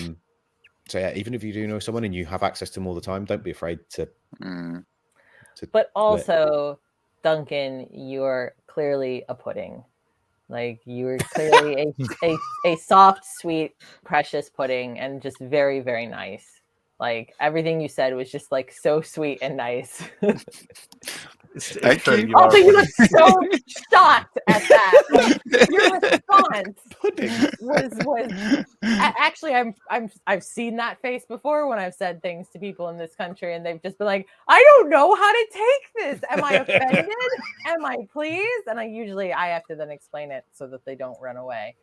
S5: yeah, even if you do know someone and you have access to them all the time, don't be afraid to
S1: but also, Duncan, you're clearly a pudding. Like you were clearly a soft, sweet, precious pudding, and just very, very nice. Like everything you said was just like so sweet and nice.
S3: It's true,
S6: you.
S3: you are
S1: Also,
S3: a
S1: you
S3: pudding.
S1: look so shocked at that. Like, your response was actually I've seen that face before when I've said things to people in this country, and they've just been like, I don't know how to take this. Am I offended? Am I pleased? And I have to then explain it so that they don't run away.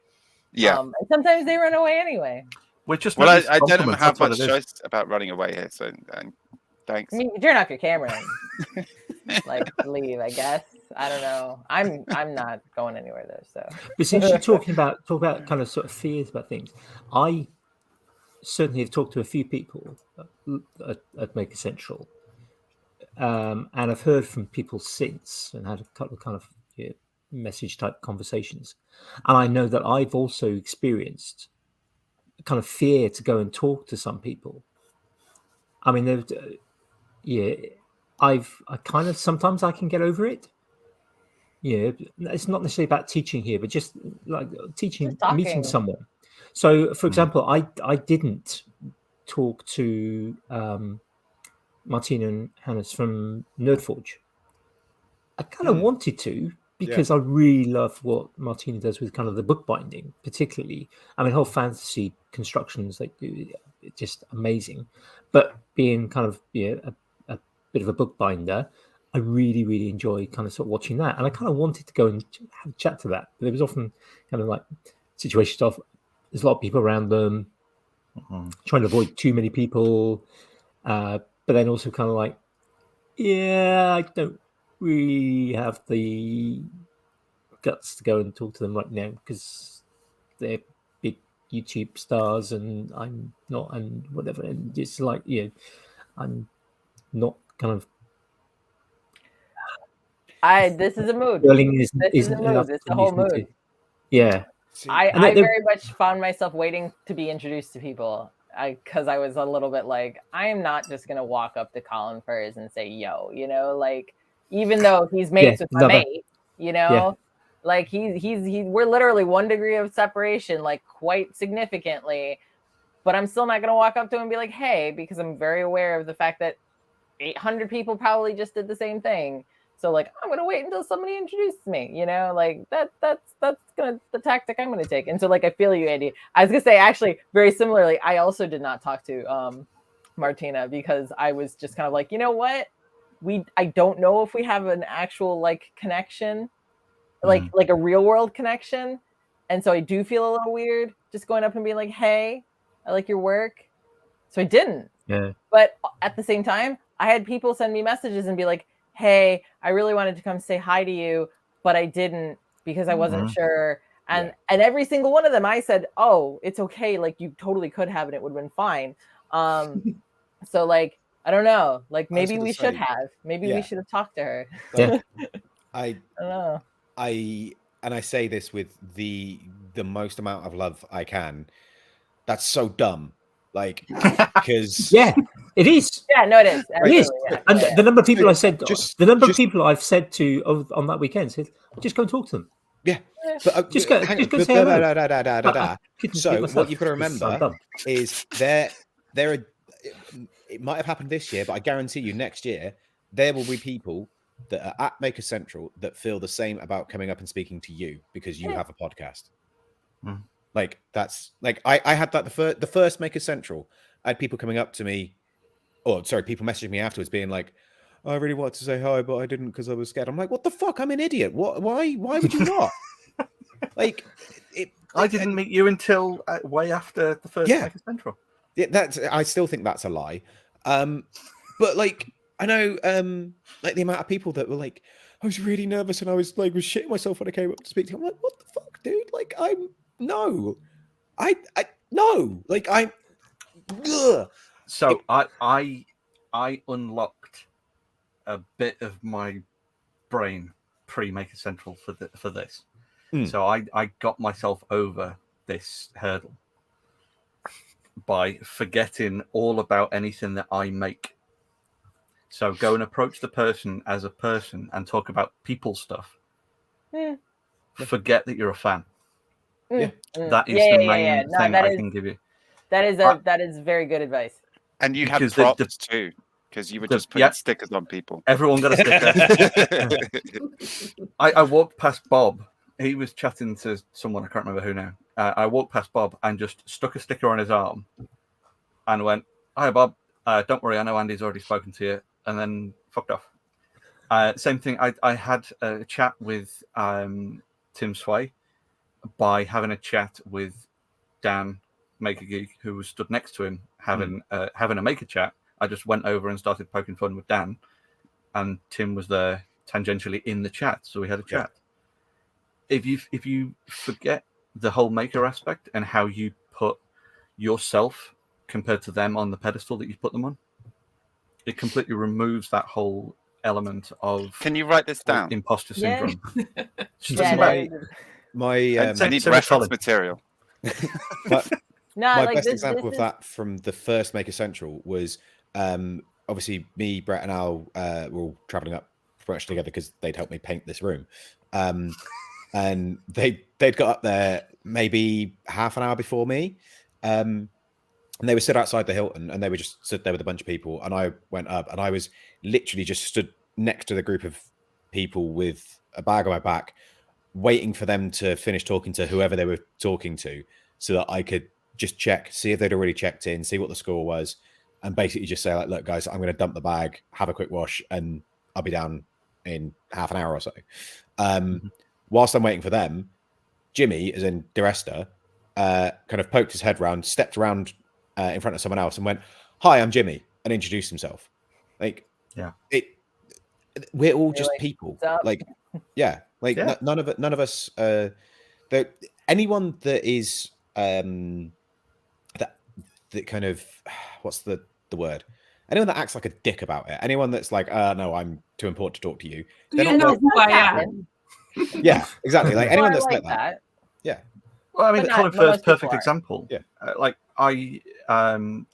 S6: Yeah.
S1: And sometimes they run away anyway.
S3: We're just
S6: Well,
S3: not
S6: I don't
S3: compliments,
S6: have
S3: that's what
S6: much
S3: it is.
S6: choice about running away here, so thanks.
S1: I mean, turn off your camera and like leave, I guess. I don't know. I'm not going anywhere though. So,
S2: But since you're talk about kind of sort of fears about things, I certainly have talked to a few people at Maker Central, and I've heard from people since and had a couple of kind of message type conversations, and I know that I've also experienced kind of fear to go and talk to some people. I mean, I kind of sometimes I can get over it. Yeah, it's not necessarily about teaching here, but just like teaching,
S1: Just
S2: meeting
S1: talking.
S2: someone. So, for example, I didn't talk to Martina and Hannes from Nerdforge. I kind of wanted to because I really love what Martina does with kind of the bookbinding, particularly. I mean, whole fantasy constructions like just amazing. But being kind of a bit of a bookbinder, I really, really enjoy kind of sort of watching that. And I kind of wanted to go and have a chat to that. But there was often kind of like situations of there's a lot of people around them, trying to avoid too many people. But then also kind of like, yeah, I don't really have the guts to go and talk to them right now because they're big YouTube stars and I'm not, and whatever. And it's like, I'm not kind of.
S1: This is a mood.
S2: This
S1: is a mood. It's the whole mood.
S2: Yeah.
S1: I very much found myself waiting to be introduced to people because I was a little bit like, I am not just going to walk up to Colin Furs and say, yo, like, even though he's mates with my mate, like we're literally 1 degree of separation, like quite significantly, but I'm still not going to walk up to him and be like, hey, because I'm very aware of the fact that 800 people probably just did the same thing. So like, I'm gonna wait until somebody introduces me, like that's the tactic I'm gonna take. And so like, I feel you, Andy. I was gonna say, actually, very similarly, I also did not talk to Martina because I was just kind of like, you know what, I don't know if we have an actual like connection, like a real world connection, and so I do feel a little weird just going up and being like, hey, I like your work. So I didn't.
S2: Yeah.
S1: But at the same time, I had people send me messages and be like, hey, I really wanted to come say hi to you, but I didn't because I wasn't sure. And every single one of them, I said, oh, it's okay. Like you totally could have, and it would have been fine. So like, I don't know. Like maybe we should have. Maybe we should have talked to her.
S5: Like,
S1: I don't know.
S5: And I say this with the most amount of love I can. That's so dumb. Like, because
S2: it is.
S1: Yeah, no, it is.
S2: It is. And the number of people I said, the number of people I've said to on that weekend said, just go and talk to them.
S5: Yeah, but
S2: just go say hello.
S5: So what you've got to remember is there are. It might have happened this year, but I guarantee you, next year there will be people that are at Maker Central that feel the same about coming up and speaking to you because you have a podcast. Like that's like I had that the first Maker Central. I had people coming up to me, people messaging me afterwards, being like, "I really wanted to say hi, but I didn't because I was scared." I'm like, "What the fuck? I'm an idiot. What? Why would you not?" Like,
S3: I didn't meet you until way after the first Maker Central.
S5: Yeah, I still think that's a lie. But like, I know, like the amount of people that were like, "I was really nervous and I was shitting myself when I came up to speak to you." I'm like, "What the fuck, dude? Like, no. Like, I'm." Ugh.
S3: So I unlocked a bit of my brain pre-Maker Central for this. So I got myself over this hurdle by forgetting all about anything that I make. So go and approach the person as a person and talk about people stuff. forget that you're a fan.
S5: Yeah.
S3: That is the main thing I can give you.
S1: That is very good advice.
S6: And you had
S3: Because
S6: props too, because you were just putting stickers on people.
S3: Everyone got a sticker. I walked past Bob. He was chatting to someone, I can't remember who now. I walked past Bob and just stuck a sticker on his arm and went, "Hi, Bob. Don't worry, I know Andy's already spoken to you," and then fucked off. Same thing. I had a chat with Tim Sway by having a chat with Dan Maker Geek, who was stood next to him having a maker chat. I just went over and started poking fun with Dan, and Tim was there tangentially in the chat, so we had a chat. If you forget the whole maker aspect and how you put yourself compared to them on the pedestal that you put them on, it completely removes that whole element of.
S6: Can you write this down?
S3: Imposter syndrome.
S5: I
S6: need reference material.
S5: My best example of that from the first Maker Central was obviously me, Brett, and Al were all traveling up pretty much together because they'd helped me paint this room. And they'd got up there maybe half an hour before me. And they were stood outside the Hilton, and they were just stood there with a bunch of people. And I went up, and I was literally just stood next to the group of people with a bag on my back, waiting for them to finish talking to whoever they were talking to, so that I could just check, see if they'd already checked in, see what the score was, and basically just say, like, "Look, guys, I'm going to dump the bag, have a quick wash, and I'll be down in half an hour or so." Whilst I'm waiting for them, Jimmy, as in Diresta, kind of poked his head round, stepped around in front of someone else, and went, "Hi, I'm Jimmy," and introduced himself. Like, we're all just people. Like, none of us. Anyone that is that kind of, what's the word? Anyone that acts like a dick about it. Anyone that's like, "No, I'm too important to talk to you."
S4: Do you know who I am?
S5: Yeah, exactly. Like anyone that's like that. Yeah.
S3: Well, I mean, Colin Firth's perfect example.
S5: Yeah.
S3: Like I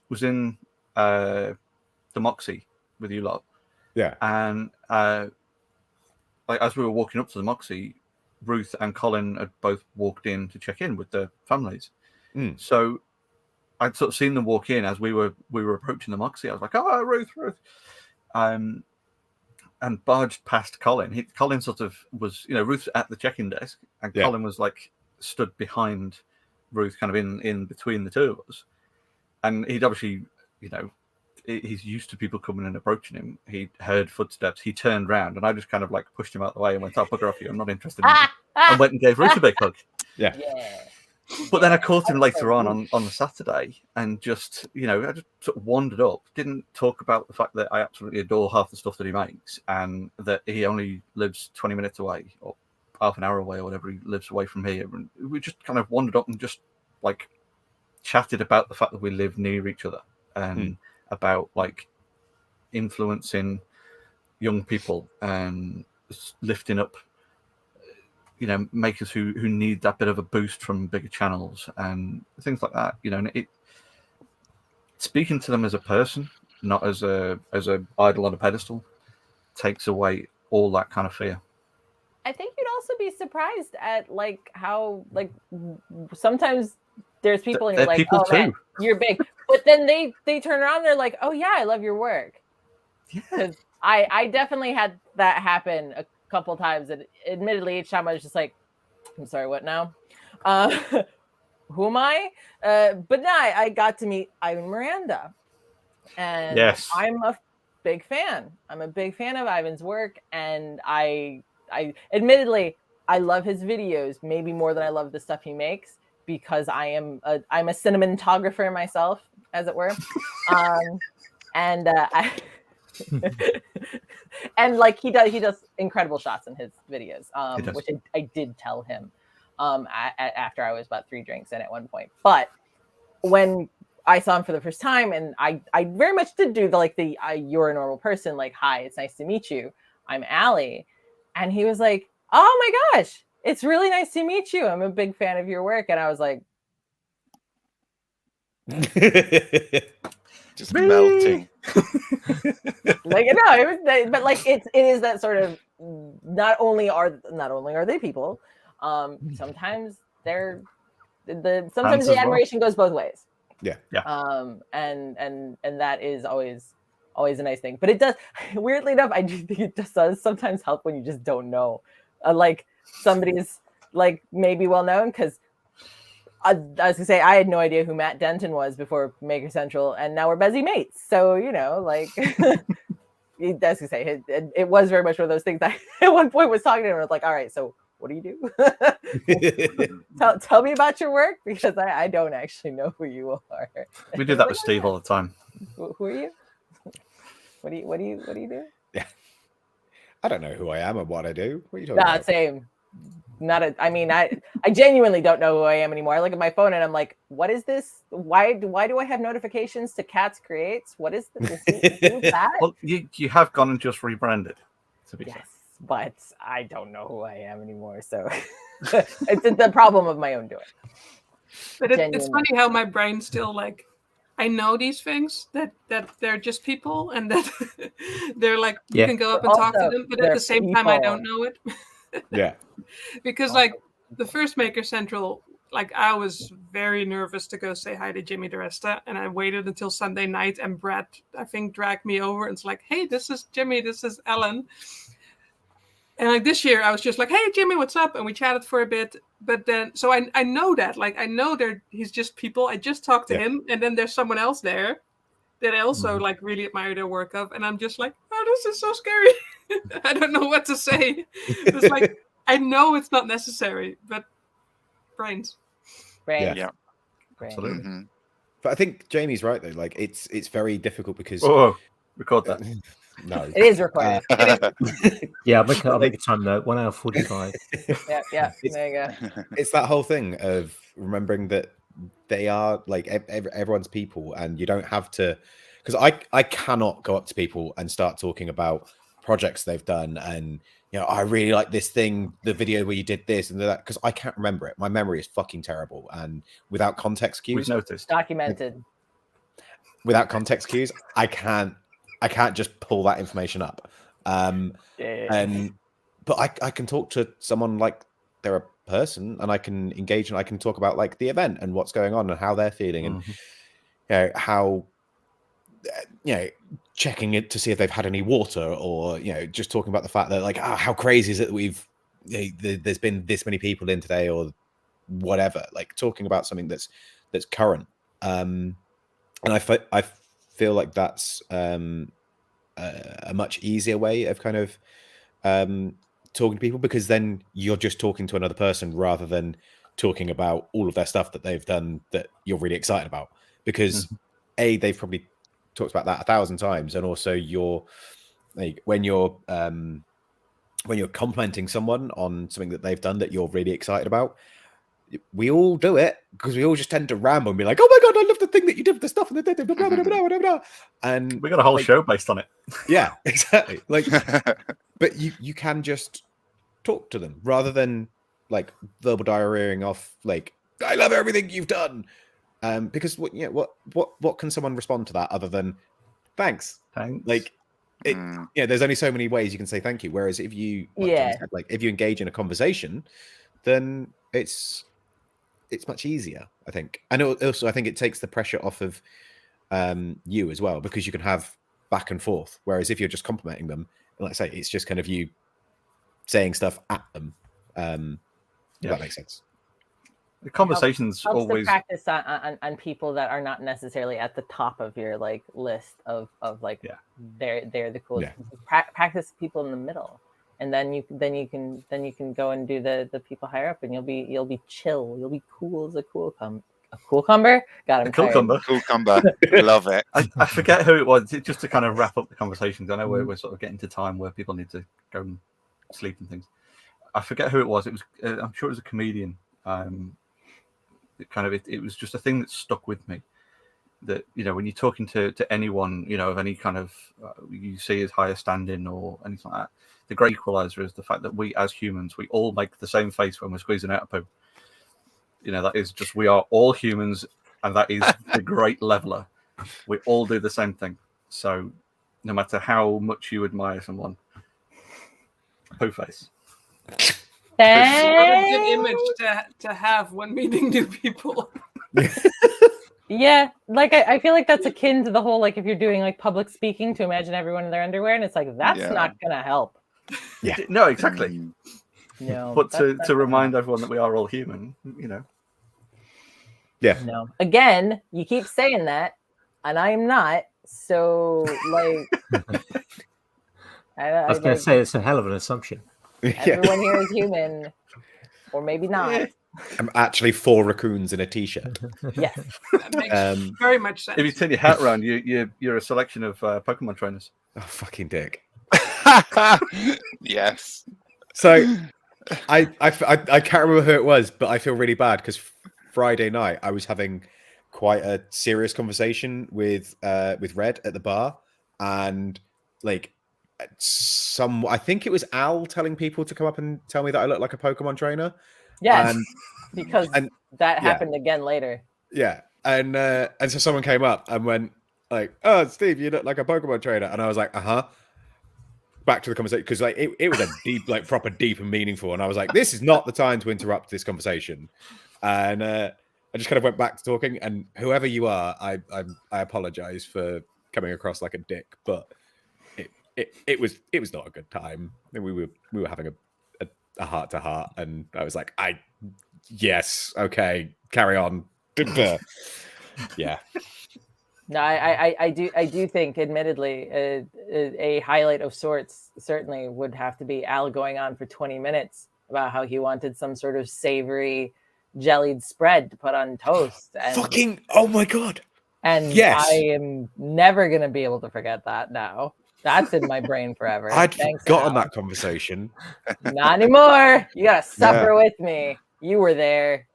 S3: was in the Moxie with you lot.
S5: Yeah.
S3: And like as we were walking up to the Moxie, Ruth and Colin had both walked in to check in with their families. So I'd sort of seen them walk in as we were approaching the Moxie. I was like, "Oh, Ruth." And barged past Colin. Colin sort of was, Ruth's at the check-in desk, and Colin was like stood behind Ruth, kind of in between the two of us. And he'd obviously, he's used to people coming and approaching him. He heard footsteps. He turned round, and I just kind of like pushed him out the way and went, "Oh, bugger off you! I'm not interested in you." And went and gave Ruth a big hug.
S5: Yeah.
S3: But then I caught him later on the Saturday, and just, I just sort of wandered up, didn't talk about the fact that I absolutely adore half the stuff that he makes, and that he only lives 20 minutes away, or half an hour away, or whatever he lives away from here. And we just kind of wandered up and just like chatted about the fact that we live near each other, and about like influencing young people and lifting up makers who need that bit of a boost from bigger channels and things like that. And it speaking to them as a person, not as a idol on a pedestal, takes away all that kind of fear.
S1: I think you'd also be surprised at like how like sometimes there's people and you're like, "Oh man, you're big," but then they turn around and they're like, "Oh yeah, I love your work." Yeah, I definitely had that happen a couple times, and admittedly each time I was just like, "I'm sorry, what now? Who am I?" But now I got to meet Ivan Miranda, and I'm a big fan. I'm a big fan of Ivan's work, and I admittedly I love his videos maybe more than I love the stuff he makes, because I'm a cinematographer myself, as it were, and and like he does incredible shots in his videos, which I did tell him after I was about 3 drinks in at one point. But when I saw him for the first time, and I very much did do the "you're a normal person," like, "Hi, it's nice to meet you, I'm Allie," and he was like, "Oh my gosh, it's really nice to meet you. I'm a big fan of your work." And I was like,
S6: just melting.
S1: Like, no, it was, but like it is that sort of, not only are they people, Sometimes sometimes
S3: Fans
S1: the
S3: as well.
S1: admiration goes both ways.
S5: Yeah.
S1: And that is always a nice thing. But it does, weirdly enough, I do think it just does sometimes help when you just don't know, like somebody's like maybe well known, because I was gonna say I had no idea who Matt Denton was before Maker Central, and now we're busy mates. So like. I was gonna say it was very much one of those things. I at one point was talking to him. I was like, "All right, so what do you do? tell me about your work, because I don't actually know who you are."
S3: We do that with Steve all the time.
S1: Who are you? What do you do?
S5: Yeah. I don't know who I am and what I do. What are you talking about?
S1: Same. I genuinely don't know who I am anymore. I look at my phone and I'm like, what is this? Why do I have notifications to Cats Creates? What is this? Who's that?
S3: Well, you have gone and just rebranded, to be fair.
S1: Yes, but I don't know who I am anymore. So it's the problem of my own doing.
S4: But it's funny how my brain still like, I know these things that they're just people, and that they're like you can go up and talk to them, but at the same time I don't know it.
S5: Yeah.
S4: Because like the first Maker Central, like I was very nervous to go say hi to Jimmy DeResta, and I waited until Sunday night, and Brad, I think, dragged me over and it's like, hey, this is Jimmy, this is Ellen. And like this year I was just like, hey Jimmy, what's up? And we chatted for a bit. But then so I know that, like I know he's just people. I just talked to him, and then there's someone else there that I also like really admire their work of, and I'm just like, oh, this is so scary. I don't know what to say. It's like I know it's not necessary, but brains.
S5: Yeah.
S3: Absolutely.
S6: Mm-hmm.
S5: But I think Jamie's right though. Like it's very difficult because
S3: record that.
S5: No,
S1: it is recorded.
S2: Yeah, I'll make a time note. 1 hour 45.
S1: Yeah. There you go.
S5: It's that whole thing of remembering that they are like everyone's people, and you don't have to. Because I cannot go up to people and start talking about projects they've done, and I really like this thing, the video where you did this and that, because I can't remember it. My memory is fucking terrible, and without context cues,
S3: We've noticed.
S1: Documented.
S5: Without context cues, I can't just pull that information up. But I can talk to someone like they're a person, and I can engage, and I can talk about like the event and what's going on and how they're feeling, and how checking it to see if they've had any water, or just talking about the fact that like how crazy is it that there's been this many people in today, or whatever, like talking about something that's current. And I feel like that's a much easier way of kind of talking to people, because then you're just talking to another person rather than talking about all of their stuff that they've done that you're really excited about, because they've probably talked about that 1,000 times, and also you're like when you're complimenting someone on something that they've done that you're really excited about, we all do it because we all just tend to ramble and be like, oh my god, I love the thing that you did with the stuff and the blah, blah, blah, blah, blah, blah. And
S3: we got a whole show based on it.
S5: Yeah, exactly. Like but you can just talk to them rather than like verbal diarrheaing off like, I love everything you've done. Because what can someone respond to that other than thanks? Like there's only so many ways you can say thank you. Whereas if you if you engage in a conversation, then it's much easier, I think. And also I think it takes the pressure off of you as well, because you can have back and forth. Whereas if you're just complimenting them, like I say, it's just kind of you saying stuff at them. If that makes sense.
S3: The conversations
S1: helps
S3: always
S1: to practice on people that are not necessarily at the top of your like list of like they're the coolest. Practice people in the middle, and then you can go and do the people higher up, and you'll be chill, you'll be cool as a cucumber. Got him.
S6: Cucumber. Love it.
S3: I forget who it was. Just to kind of wrap up the conversations. I know we're sort of getting to time where people need to go and sleep and things. I forget who it was. It was I'm sure it was a comedian. It was just a thing that stuck with me, that when you're talking to anyone of any kind of you see as higher standing or anything like that, the great equalizer is the fact that we as humans, we all make the same face when we're squeezing out a poo. That is just, we are all humans, and that is the great leveler. We all do the same thing. So no matter how much you admire someone, poo face.
S4: What a good image to have when meeting new people.
S1: Yeah, like I feel like that's akin to the whole like if you're doing like public speaking to imagine everyone in their underwear, and it's like that's not gonna help.
S5: Yeah.
S3: No, exactly.
S1: No,
S3: But
S1: that's
S3: to remind everyone that we are all human, you know.
S5: Yeah.
S1: No. Again, you keep saying that, and I am not. So like,
S2: I was going to say it's a hell of an assumption.
S1: everyone here is human, or maybe not.
S5: I'm actually 4 raccoons in a t-shirt.
S1: Yes.
S4: That makes very much sense.
S3: If you turn your hat around, you're a selection of Pokemon trainers.
S5: Oh, fucking dick.
S6: Yes.
S5: So I can't remember who it was, but I feel really bad because Friday night I was having quite a serious conversation with Red at the bar, and like I think it was Al telling people to come up and tell me that I look like a Pokemon trainer.
S1: Yes, because that happened again later.
S5: Yeah, and so someone came up and went like, "Oh, Steve, you look like a Pokemon trainer," and I was like, Back to the conversation because like it was a deep, like proper deep and meaningful, and I was like, "This is not the time to interrupt this conversation," and I just kind of went back to talking. And whoever you are, I apologize for coming across like a dick, but it was not a good time. We were having a heart to heart, and I was like, yes, okay, carry on. Yeah.
S1: No, I do think, admittedly, a highlight of sorts certainly would have to be Al going on for 20 minutes about how he wanted some sort of savory jellied spread to put on toast. And,
S5: fucking, oh my God.
S1: And
S5: yes.
S1: I am never going to be able to forget that now. That's in my brain forever.
S5: I'd forgotten that conversation.
S1: Not anymore. You got to suffer with me. You were there.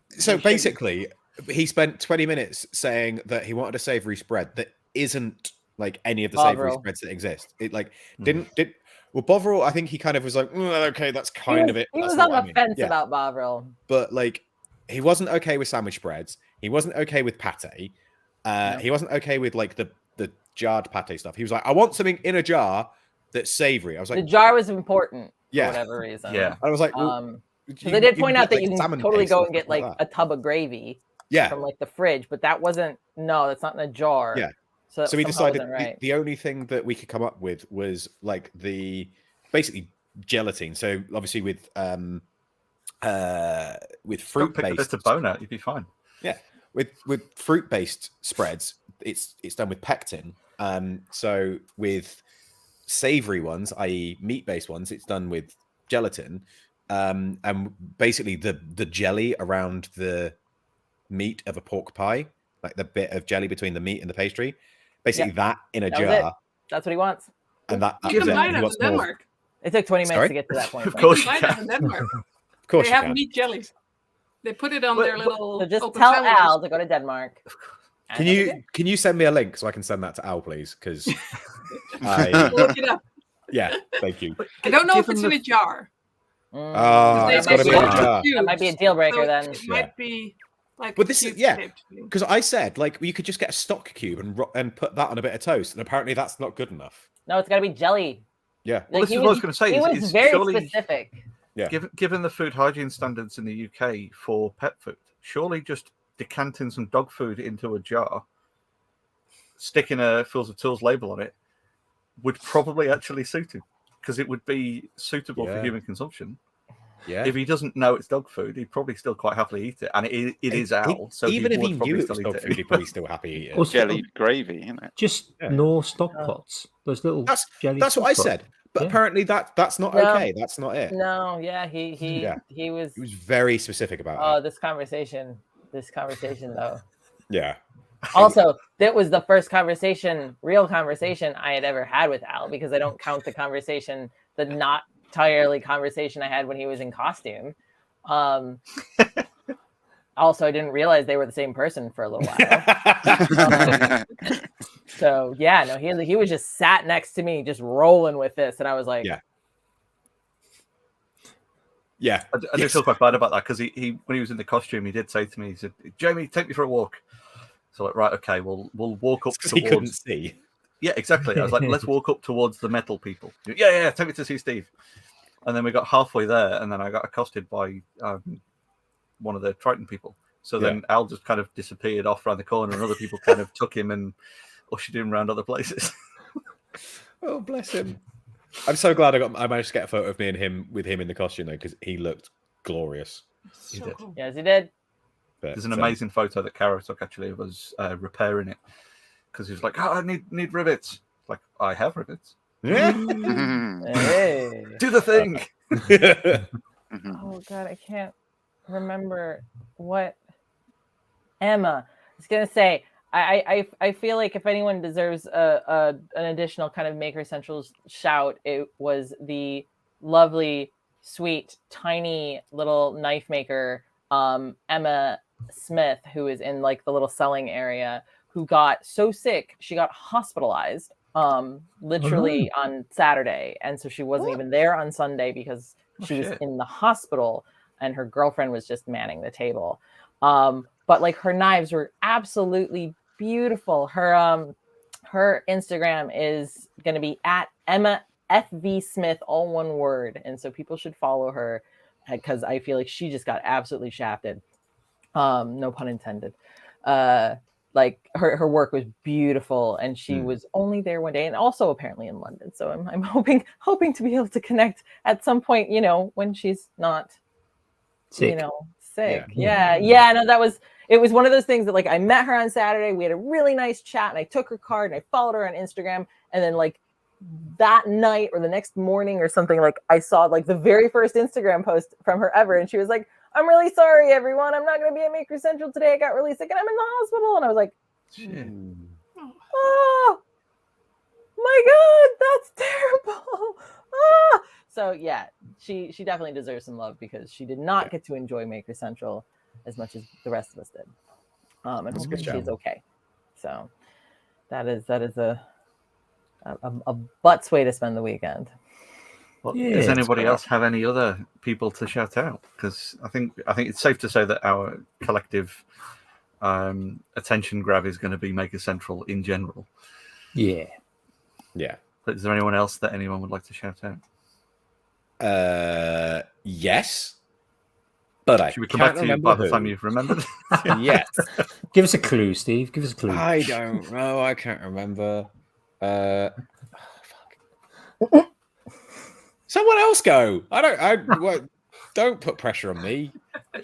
S5: So basically, he spent 20 minutes saying that he wanted a savory spread that isn't like any of the savory spreads that exist. It like did well, Bovril, I think he kind of was like, okay, that's kind of it.
S1: He was on the fence about Bovril.
S5: But like, he wasn't okay with sandwich spreads. He wasn't okay with pate. He wasn't okay with like the jarred pate stuff. He was like, I want something in a jar that's savory. I was like,
S1: the jar was important for whatever reason.
S5: Yeah. I was like,
S1: they did point out that you can totally go and get like a tub of gravy from like the fridge, but that wasn't, that's not in a jar.
S5: Yeah. So we decided the only thing that we could come up with was like basically gelatine. So obviously with fruit based
S3: a bone out, you'd be fine.
S5: Yeah. With fruit based spreads, it's done with pectin. So with savory ones, i.e. meat based ones, it's done with gelatin. And basically the jelly around the meat of a pork pie, like the bit of jelly between the meat and the pastry, basically that in a jar.
S1: That's what he wants.
S5: And that
S4: you can buy that in Denmark.
S1: It took 20 minutes to get to that point.
S3: Of course,
S4: you can buy that in Denmark.
S5: Of course,
S4: they have meat jellies. They put it on their little.
S1: So just tell
S4: sandwiches.
S1: Al to go to Denmark.
S5: Can you send me a link so I can send that to Al, please? Because
S4: look it up.
S5: Yeah, thank you.
S4: I don't know if it's in a jar.
S5: It's got to be in a jar.
S1: That might be a deal breaker then.
S4: It might be. Like,
S5: but this is because I said like you could just get a stock cube and put that on a bit of toast, and apparently that's not good enough.
S1: No, it's got to be jelly.
S5: Yeah,
S3: well, this is what I was going to say.
S1: He was very specific.
S5: Yeah,
S3: given the food hygiene standards in the UK for pet food, surely just decanting some dog food into a jar, sticking a Fields of Tools label on it, would probably actually suit him because it would be suitable for human consumption.
S5: Yeah.
S3: If he doesn't know it's dog food, he'd probably still quite happily eat it, and it is Al. So
S5: even if he
S3: knew
S5: it was dog food, he'd probably still happy eat it.
S6: Or jellied gravy, isn't it?
S2: Just gnaw stock pots. Those little jelly.
S5: That's what I said. But apparently that's not okay. That's not it.
S1: No, he was
S5: very specific about it.
S1: This conversation though.
S5: Yeah.
S1: Also, that was the first real conversation I had ever had with Al, because I don't count the not entirely conversation I had when he was in costume. Also, I didn't realize they were the same person for a little while. So yeah, no, he was just sat next to me, just rolling with this, and I was like,
S5: yeah.
S3: I do feel quite bad about that because he when he was in the costume, he did say to me, he said, "Jamie, take me for a walk." So like, right, okay, we'll walk up towards.
S5: He couldn't see.
S3: Yeah, exactly. I was like, let's walk up towards the metal people. Yeah, take me to see Steve. And then we got halfway there, and then I got accosted by one of the Triton people. So then Al just kind of disappeared off around the corner, and other people kind of took him and ushered him around other places.
S5: Oh, bless him. I'm so glad I managed to get a photo of me and him with him in the costume, though, because he looked glorious.
S3: He did.
S4: Cool.
S1: Yes, he did.
S5: But,
S3: There's an amazing photo that Kara took, actually. It was repairing it, because he was like, I need rivets. Like, I have rivets.
S5: Yeah.
S1: Hey.
S3: Do the thing.
S1: Oh God, I can't remember what Emma. I was gonna say. I feel like if anyone deserves an additional kind of Maker Central shout, it was the lovely, sweet, tiny little knife maker, Emma Smith, who is in like the little selling area, who got so sick she got hospitalized literally on Saturday, and so she wasn't even there on Sunday because she was in the hospital, and her girlfriend was just manning the table. But like her knives were absolutely beautiful. Her Instagram is going to be at Emma FV Smith, all one word, and so people should follow her because I feel like she just got absolutely shafted. No pun intended. Like her work was beautiful, and she was only there one day, and also apparently in London. So I'm hoping to be able to connect at some point, when she's not
S2: sick.
S1: Sick. Yeah. No, it was one of those things that like I met her on Saturday. We had a really nice chat, and I took her card and I followed her on Instagram, and then like that night or the next morning or something, like I saw like the very first Instagram post from her ever, and she was like, I'm really sorry, everyone. I'm not going to be at Maker Central today. I got really sick and I'm in the hospital. And I was like, oh my God, that's terrible. Ah. So yeah, she definitely deserves some love because she did not get to enjoy Maker Central as much as the rest of us did. And hopefully she's okay. So that is a butts way to spend the weekend.
S3: Well, does anybody else have any other people to shout out? Because I think it's safe to say that our collective attention grab is going to be Maker Central in general.
S2: Yeah.
S3: But is there anyone else that anyone would like to shout out?
S5: Yes. But I
S3: should we come back to you by the time you've remembered?
S5: Yes.
S2: Give us a clue, Steve. Give us a clue.
S5: I don't know. I can't remember. Someone else go. Don't put pressure on me.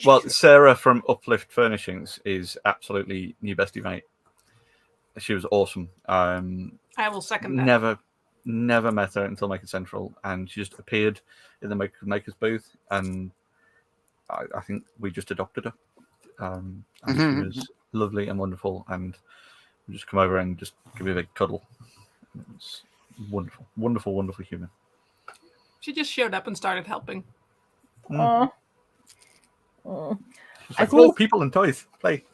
S3: Well, Sarah from Uplift Furnishings is absolutely new bestie mate. She was awesome.
S4: I will second that.
S3: Never met her until Maker Central, and she just appeared in the Maker's booth, and I think we just adopted her. And she was lovely and wonderful, and we just come over and just give me a big cuddle. It was wonderful, wonderful, wonderful human.
S4: She just showed up and started helping.
S3: She's like, people and toys, play.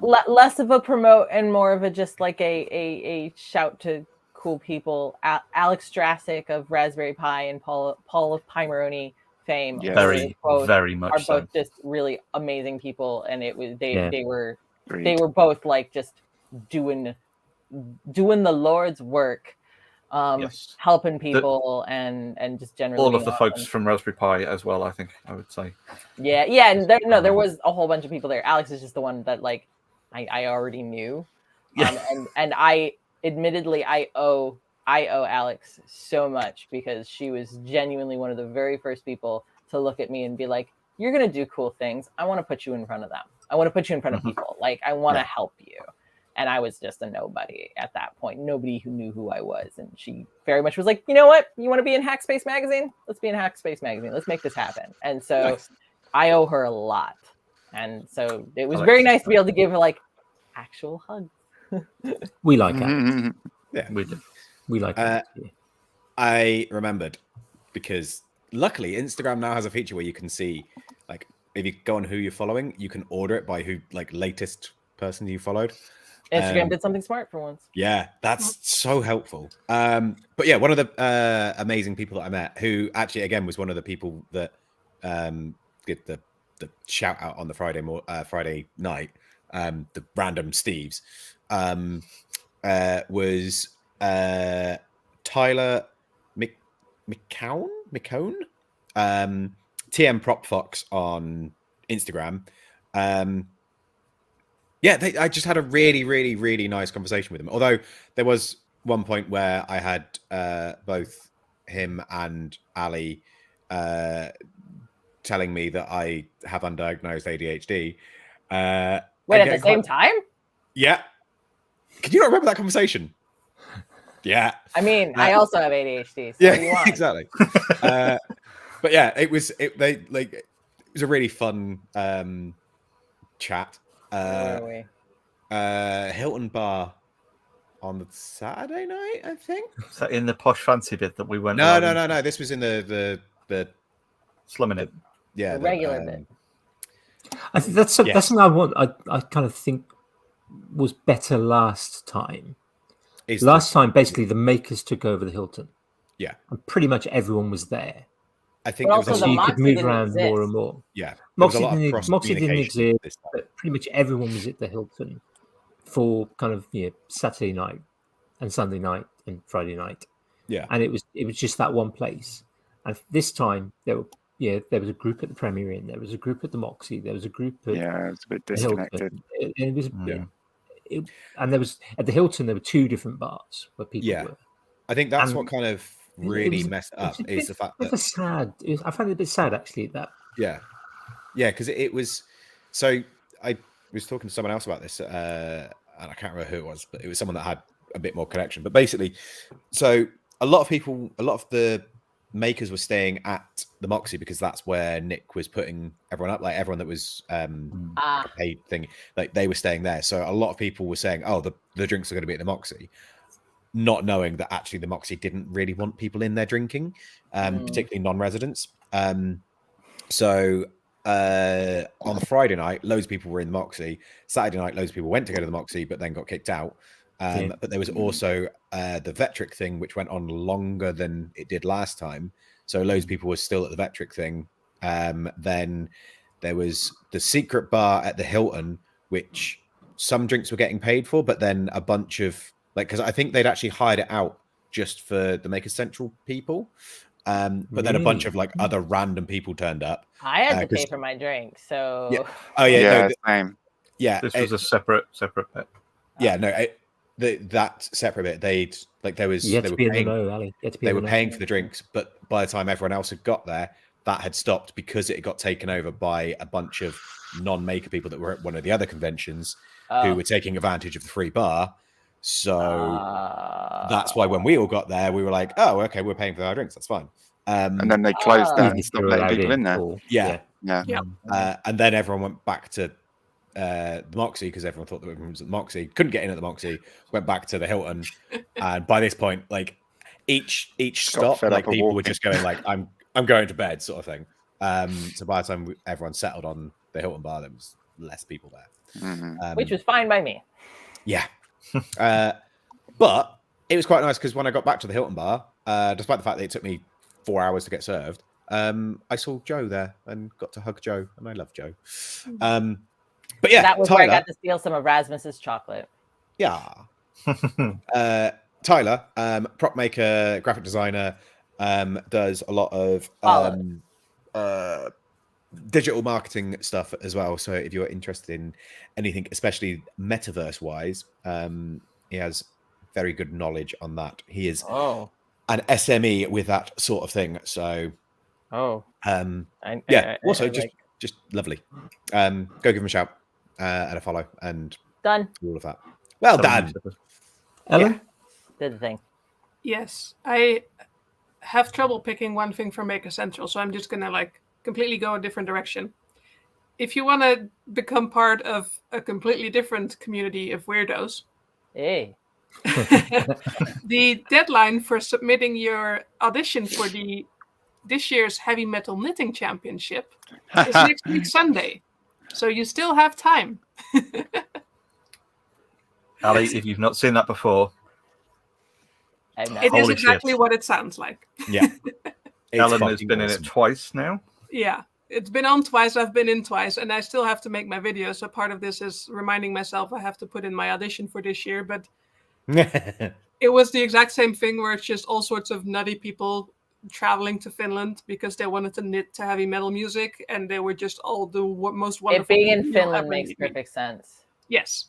S1: Less of a promote and more of a just like a shout to cool people. Alex Strasic of Raspberry Pi and Paul of Pimeroni fame.
S3: Yeah. Very much so.
S1: Both just really amazing people, and it was they were both like just doing the Lord's work. Helping people and just generally
S3: all of the folks from Raspberry Pi as well. I think I would say.
S1: Yeah. And there was a whole bunch of people there. Alex is just the one that like I already knew. And I admittedly I owe Alex so much because she was genuinely one of the very first people to look at me and be like, "You're gonna do cool things. I want to put you in front of them. I want to put you in front of people. Like I want to help you." And I was just a nobody at that point. Nobody who knew who I was. And she very much was like, you know what? You want to be in Hackspace Magazine? Let's be in Hackspace Magazine. Let's make this happen. And so I owe her a lot. And so it was very nice to be able to give her like actual hugs.
S2: We like it.
S5: Yeah,
S3: we do.
S2: We like it.
S5: I remembered because luckily Instagram now has a feature where you can see, like, if you go on who you're following, you can order it by who, like, latest person you followed.
S1: Instagram did something smart for once. Yeah,
S5: that's so helpful. But yeah, one of the amazing people that I met, who actually again was one of the people that did the shout out on the Friday night, the random Steves, was Tyler McCown. McCone, TM Prop Fox on Instagram. I just had a really, really, really nice conversation with him. Although there was one point where I had both him and Allie telling me that I have undiagnosed ADHD.
S1: Wait, at the same time?
S5: Yeah. Can you not remember that conversation? Yeah.
S1: I mean, I also have ADHD. So
S5: yeah,
S1: what do you want?
S5: Exactly. But yeah, it was a really fun chat.
S1: Where were we?
S5: Hilton Bar on the Saturday night, I think.
S3: Is that in the posh fancy bit that we went?
S5: No. This was in the
S3: slumming it.
S5: Yeah,
S1: the regular bit.
S2: I think that's something I want. I kind of think was better last time. Last time, basically, the makers took over the Hilton.
S5: Yeah,
S2: and pretty much everyone was there.
S5: I think
S2: so you could move around more and more.
S5: Yeah,
S2: Moxie didn't exist, but pretty much everyone was at the Hilton for kind of Saturday night and Sunday night and Friday night.
S5: Yeah,
S2: and it was just that one place. And this time there was a group at the Premier Inn, there was a group at the Moxie, there was a group at
S6: it was a bit disconnected.
S2: It was and there was at the Hilton there were two different bars where people were.
S5: I think that's what kind of really messed up is the fact that
S2: sad. I found it a bit sad actually that.
S5: Yeah, because it was. So I was talking to someone else about this, and I can't remember who it was, but it was someone that had a bit more connection. But basically, so a lot of the makers were staying at the Moxie because that's where Nick was putting everyone up, like everyone that was a paid thing, like they were staying there. So a lot of people were saying, "Oh, the drinks are going to be at the Moxie," not knowing that actually the Moxie didn't really want people in there drinking, particularly non-residents. So on the Friday night, loads of people were in the Moxie. Saturday night, loads of people went to go to the Moxie, but then got kicked out. But there was also the Vetric thing, which went on longer than it did last time. So loads of people were still at the Vetric thing. Then there was the secret bar at the Hilton, which some drinks were getting paid for, but then a bunch of because I think they'd actually hired it out just for the Makers Central people. But then a bunch of other random people turned up.
S1: I had to pay for my drink, so
S5: yeah. Oh yeah,
S6: same.
S3: Yeah, this was a separate bit.
S5: Yeah, no, that separate bit. They were paying for the drinks, but by the time everyone else had got there, that had stopped because it got taken over by a bunch of non-maker people that were at one of the other conventions who were taking advantage of the free bar. So that's why when we all got there, we were like, "Oh, okay, we're paying for our drinks. That's fine."
S6: And then they closed down and stopped letting people in there.
S5: Yeah.
S6: And
S5: then everyone went back to the Moxie because everyone thought that everyone was at the Moxie. Couldn't get in at the Moxie. Went back to the Hilton, and by this point, each stop, people were just going I'm going to bed, sort of thing. So by the time everyone settled on the Hilton bar, there was less people there,
S1: which was fine by me.
S5: Yeah. But it was quite nice because when I got back to the Hilton bar, despite the fact that it took me 4 hours to get served, I saw Joe there and got to hug Joe, and I love Joe. But yeah,
S1: that was
S5: Tyler,
S1: where I got to steal some of Rasmus's chocolate.
S5: Yeah. Tyler, prop maker, graphic designer, does a lot of digital marketing stuff as well. So if you're interested in anything, especially metaverse wise, he has very good knowledge on that. He is an SME with that sort of thing. So just lovely. Go give him a shout and a follow and
S1: done
S5: all of that. Well done,
S2: Ellen.
S1: Did the thing.
S4: Yes, I have trouble picking one thing from Maker Central, so I'm just gonna completely go a different direction. If you want to become part of a completely different community of weirdos,
S1: hey,
S4: the deadline for submitting your audition for this year's Heavy Metal Knitting Championship is next week Sunday, so you still have time.
S3: Allie, if you've not seen that before,
S4: it is exactly what it sounds like.
S5: Yeah.
S3: Ellen has been in it twice now.
S4: Yeah, it's been on twice. I've been in twice, and I still have to make my video. So part of this is reminding myself I have to put in my audition for this year. But it was the exact same thing where it's just all sorts of nutty people traveling to Finland because they wanted to knit to heavy metal music, and they were just all the most wonderful.
S1: It being in
S4: people
S1: Finland
S4: ever
S1: makes
S4: meet me.
S1: perfect sense.
S4: Yes,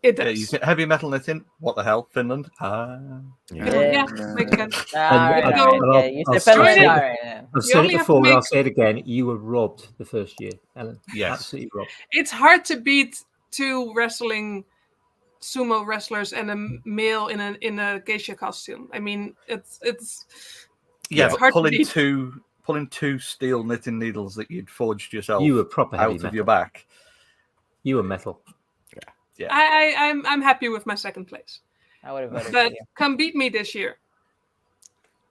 S4: it
S3: Yeah,
S4: does.
S3: you get heavy metal knitting. What the hell, Finland?
S4: Yeah, makes sense.
S1: All right,
S2: And-
S1: all right.
S2: and
S1: Yeah,
S2: I'll-
S1: you
S2: I'll
S1: said Finland.
S2: say it-
S1: All right. Yeah.
S2: I've
S4: You
S2: said it
S4: only have to
S2: before, but I'll
S4: make-
S2: say it again. You were robbed the first year, Alan.
S3: Yes.
S2: Absolutely robbed.
S4: It's hard to beat two wrestling sumo wrestlers and a male in a geisha costume. I mean, it's
S3: Yeah,
S4: it's
S3: but
S4: hard to
S3: pulling
S4: beat.
S3: two steel knitting needles that you'd forged yourself
S2: You were proper heavy
S3: out of
S2: metal.
S3: your back.
S2: You were metal.
S4: I'm happy with my second place.
S1: I would have voted
S4: But
S1: for you.
S4: come beat me this year.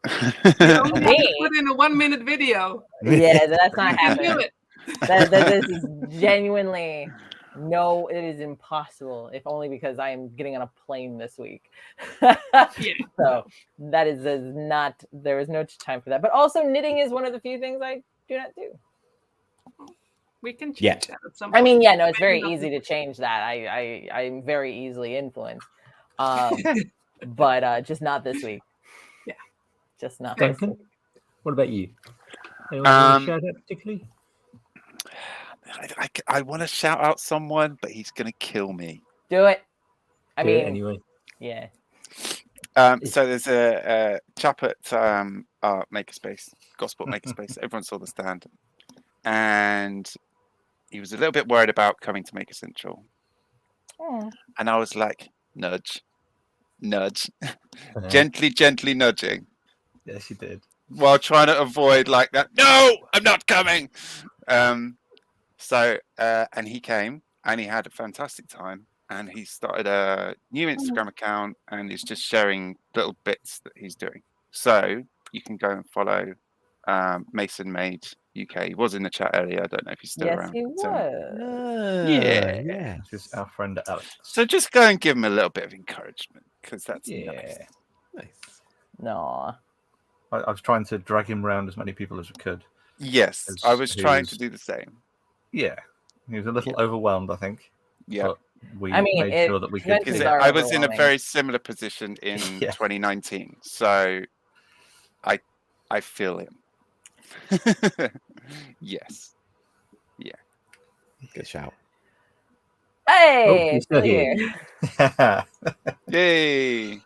S4: You only have to
S1: Me?
S4: put in a 1-minute video.
S1: Yeah, that's not
S4: You can do
S1: happening.
S4: it.
S1: This is genuinely no. It is impossible. If only because I am getting on a plane this week. So that is not. There is no time for that. But also, knitting is one of the few things I do not do.
S4: We can change
S5: Yeah.
S4: that at some
S1: I
S4: point.
S1: mean, yeah, no, it's
S4: Maybe
S1: very
S4: not
S1: easy
S4: this
S1: to change that. I'm very easily influenced, but just not this week.
S4: Yeah.
S1: Just not. This
S2: Duncan,
S1: week.
S2: what about you? Anyone want to shout out particularly?
S6: I want to shout out someone, but he's going to kill me.
S1: Do it. I
S2: Do it
S1: mean,
S2: anyway.
S1: yeah.
S6: So there's a chap at Makerspace, Gospel Makerspace. Everyone saw the stand, and he was a little bit worried about coming to Maker Central.
S1: Oh.
S6: And I was like, nudge, gently nudging,
S3: Yes, you did.
S6: while trying to avoid like that. No, I'm not coming. And he came, and he had a fantastic time. And he started a new Instagram account, and he's just sharing little bits that he's doing. So you can go and follow Mason Made UK. He was in the chat earlier. I don't know if he's still
S1: Yes,
S6: around.
S1: he
S6: So,
S1: was.
S6: yeah.
S3: This is our friend Alex.
S6: So just go and give him a little bit of encouragement, because that's
S3: Yeah.
S5: Nice.
S1: No.
S3: I was trying to drag him around as many people as we could.
S6: Yes,
S3: As
S6: I was
S3: he
S6: trying
S3: was-
S6: to do the same.
S3: Yeah, he was a little overwhelmed, I think.
S6: Yeah,
S3: But we
S1: I mean,
S3: made sure that we could.
S1: eventually
S6: because
S1: These are
S6: I was in a
S1: overwhelming.
S6: very similar position in
S3: Yeah.
S6: 2019. So I feel him. Yes.
S5: Good shout.
S1: Hey,
S2: he's still
S1: still
S2: here.
S1: here.
S6: Yay!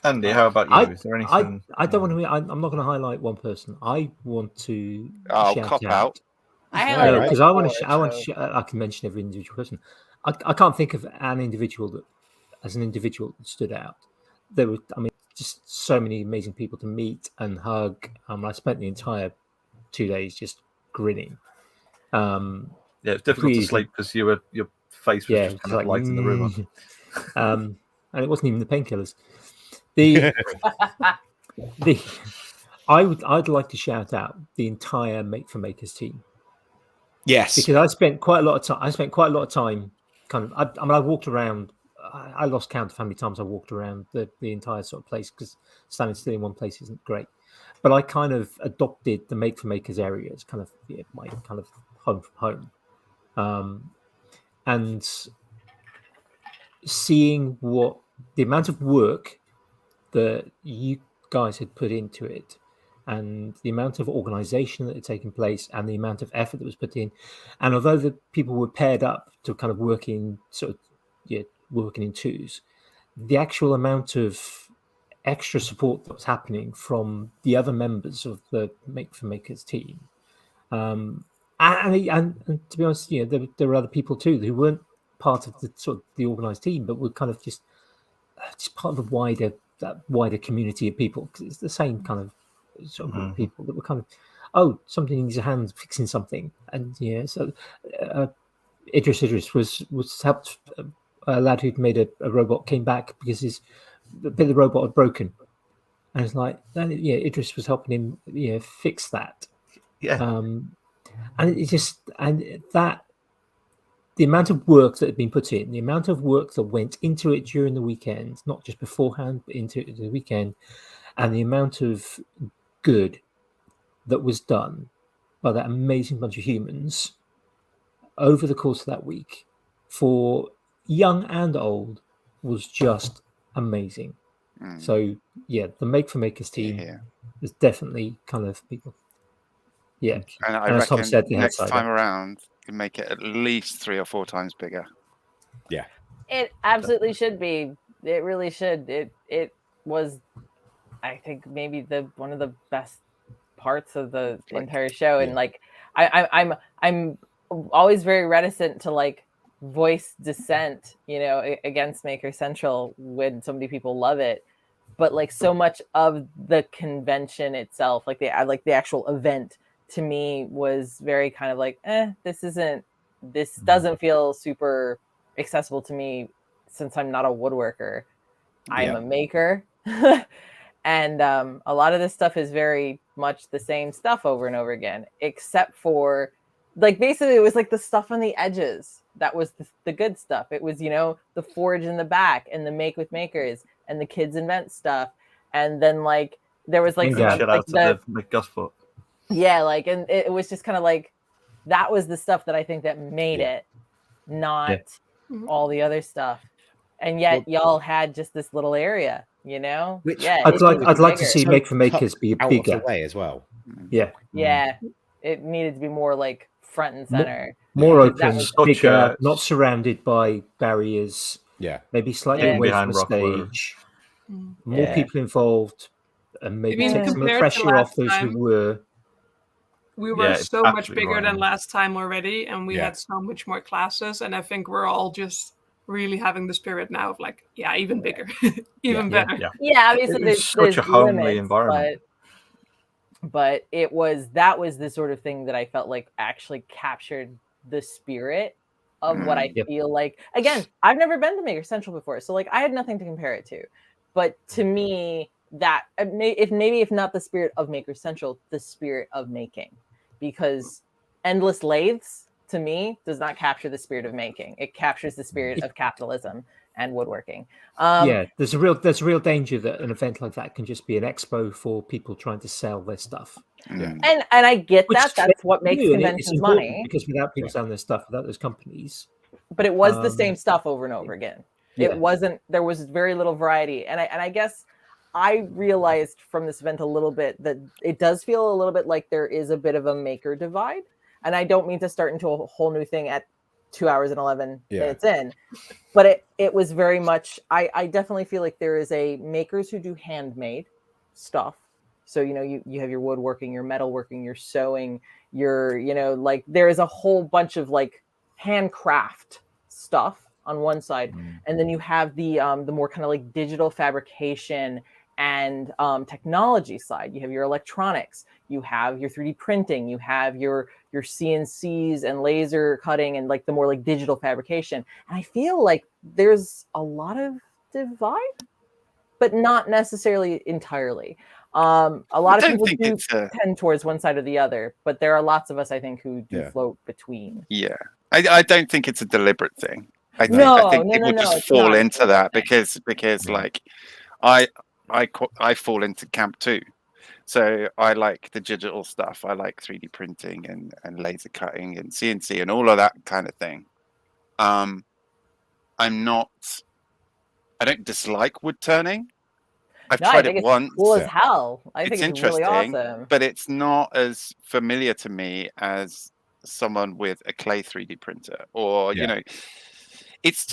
S3: Andy, how about you? Is there anything?
S2: I don't want to. I'm not going to highlight one person. I want to
S6: Oh,
S2: shout
S6: cop
S2: out.
S6: out.
S1: I
S5: No,
S1: highlighted
S2: because I want
S1: four,
S2: to. I want
S1: so-
S2: to. I can mention every individual person. I can't think of an individual that, as an individual, that stood out. There were, I mean, just so many amazing people to meet and hug. I spent the entire 2 days just grinning.
S3: Yeah, it's difficult to
S2: Really.
S3: sleep because your face was
S2: Yeah,
S3: just
S2: it's
S3: kind of
S2: like,
S3: lighting the room up.
S2: and it wasn't even the painkillers. I'd like to shout out the entire Make for Makers team,
S5: Yes.
S2: because I spent quite a lot of time. I walked around. I lost count of how many times I walked around the entire sort of place, because standing still in one place isn't great. But I kind of adopted the Make for Makers area as kind of my kind of home from home, and seeing what the amount of work that you guys had put into it, and the amount of organization that had taken place, and the amount of effort that was put in. And although the people were paired up to kind of working in twos, the actual amount of extra support that was happening from the other members of the Make for Makers team, and to be honest, there were other people too who weren't part of the sort of the organized team, but were kind of just part of the wider community of people, because it's the same kind of sort of group of people that were kind of, something needs a hand fixing something, and so Idris was helped. A lad who'd made a robot came back because the bit of the robot had broken, and it's like, Idris was helping him fix that.
S3: Yeah.
S2: And that the amount of work that had been put in, the amount of work that went into it during the weekend, not just beforehand, but into the weekend, and the amount of good that was done by that amazing bunch of humans over the course of that week, for young and old, was just amazing. So yeah, the Make for Makers team is definitely kind of people. Yeah,
S6: and I
S2: as Tom
S6: reckon
S2: said, the
S6: next
S2: outsider.
S6: time around, you can make it at least 3 or 4 times bigger.
S5: Yeah,
S1: it absolutely should be. It really should. It was, I think, maybe one of the best parts of the entire show, and like I'm always very reticent to like voice dissent, you know, against Maker Central when so many people love it, but like so much of the convention itself, like the actual event, to me was very kind of like, this doesn't feel super accessible to me since I'm not a woodworker. I'm a maker. And a lot of this stuff is very much the same stuff over and over again, except for like basically it was like the stuff on the edges that was the good stuff. It was, you know, the forge in the back and the make with makers and the kids invent stuff. And then like there was like,
S3: shit out of the McGusfoot.
S1: Yeah, like, and it was just kind of like that was the stuff that I think that made it, not all the other stuff. And yet y'all had just this little area, you know.
S2: I'd like to see Make for Makers be
S5: out
S2: bigger
S5: of the way as well.
S1: Yeah, it needed to be more like front and center,
S2: more open, bigger, not surrounded by barriers.
S5: Yeah,
S2: maybe slightly away from the stage. More people involved, and maybe take some of the pressure off those who were.
S4: We were so much bigger than last time already, and we had so much more classes. And I think we're all just really having the spirit now of like, even bigger, even better.
S1: Yeah, obviously there's
S3: such a homely
S1: limits,
S3: environment.
S1: But that was the sort of thing that I felt like actually captured the spirit of what I feel like. Again, I've never been to Maker Central before, so like I had nothing to compare it to. But to me, that if not the spirit of Maker Central, the spirit of making, because endless lathes to me does not capture the spirit of making. It captures the spirit of capitalism and woodworking.
S2: There's a real danger that an event like that can just be an expo for people trying to sell their stuff.
S1: And I get that. That's what makes conventions money.
S2: Because without people selling their stuff, without those companies.
S1: But it was the same stuff over and over again. It wasn't. There was very little variety, and I guess I realized from this event a little bit that it does feel a little bit like there is a bit of a maker divide. And I don't mean to start into a whole new thing at 2 hours and 11 minutes in, but it was very much, I definitely feel like there is a makers who do handmade stuff. So, you know, you have your woodworking, your metalworking, your sewing, your, you know, like there is a whole bunch of like handcraft stuff on one side. And then you have the more kind of like digital fabrication and technology side. You have your electronics, you have your 3D printing, you have your CNCs and laser cutting and like the more like digital fabrication. And I feel like there's a lot of divide, but not necessarily entirely. A lot of people do tend towards one side or the other, but there are lots of us, I think, who do float between.
S6: Yeah, I don't think it's a deliberate thing. I think people just fall into that because like I fall into camp too. So I like the digital stuff. I like 3D printing and laser cutting and CNC and all of that kind of thing. I don't dislike wood turning. I've tried it once.
S1: Cool as hell. I think it's really
S6: interesting,
S1: awesome.
S6: but it's not as familiar to me as someone with a clay 3D printer or you know, it's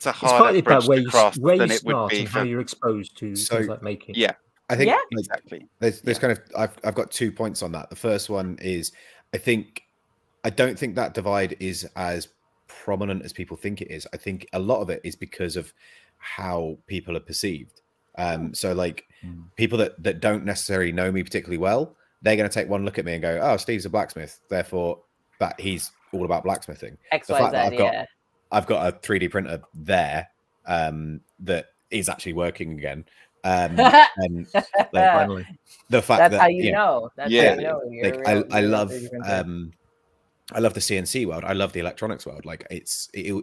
S6: a harder bridge to cross than it would be
S2: for how you're exposed to things like making.
S6: Yeah.
S5: I think
S6: exactly.
S5: There's kind of I've got 2 points on that. The first one is I don't think that divide is as prominent as people think it is. I think a lot of it is because of how people are perceived. So like people that don't necessarily know me particularly well, they're going to take one look at me and go, "Oh, Steve's a blacksmith, therefore that he's all about blacksmithing." I've got a 3D printer there that is actually working again. And like, finally, the fact
S1: that's
S5: that
S1: how you know. That's how you know.
S5: Like, I love the CNC world. I love the electronics world. Like it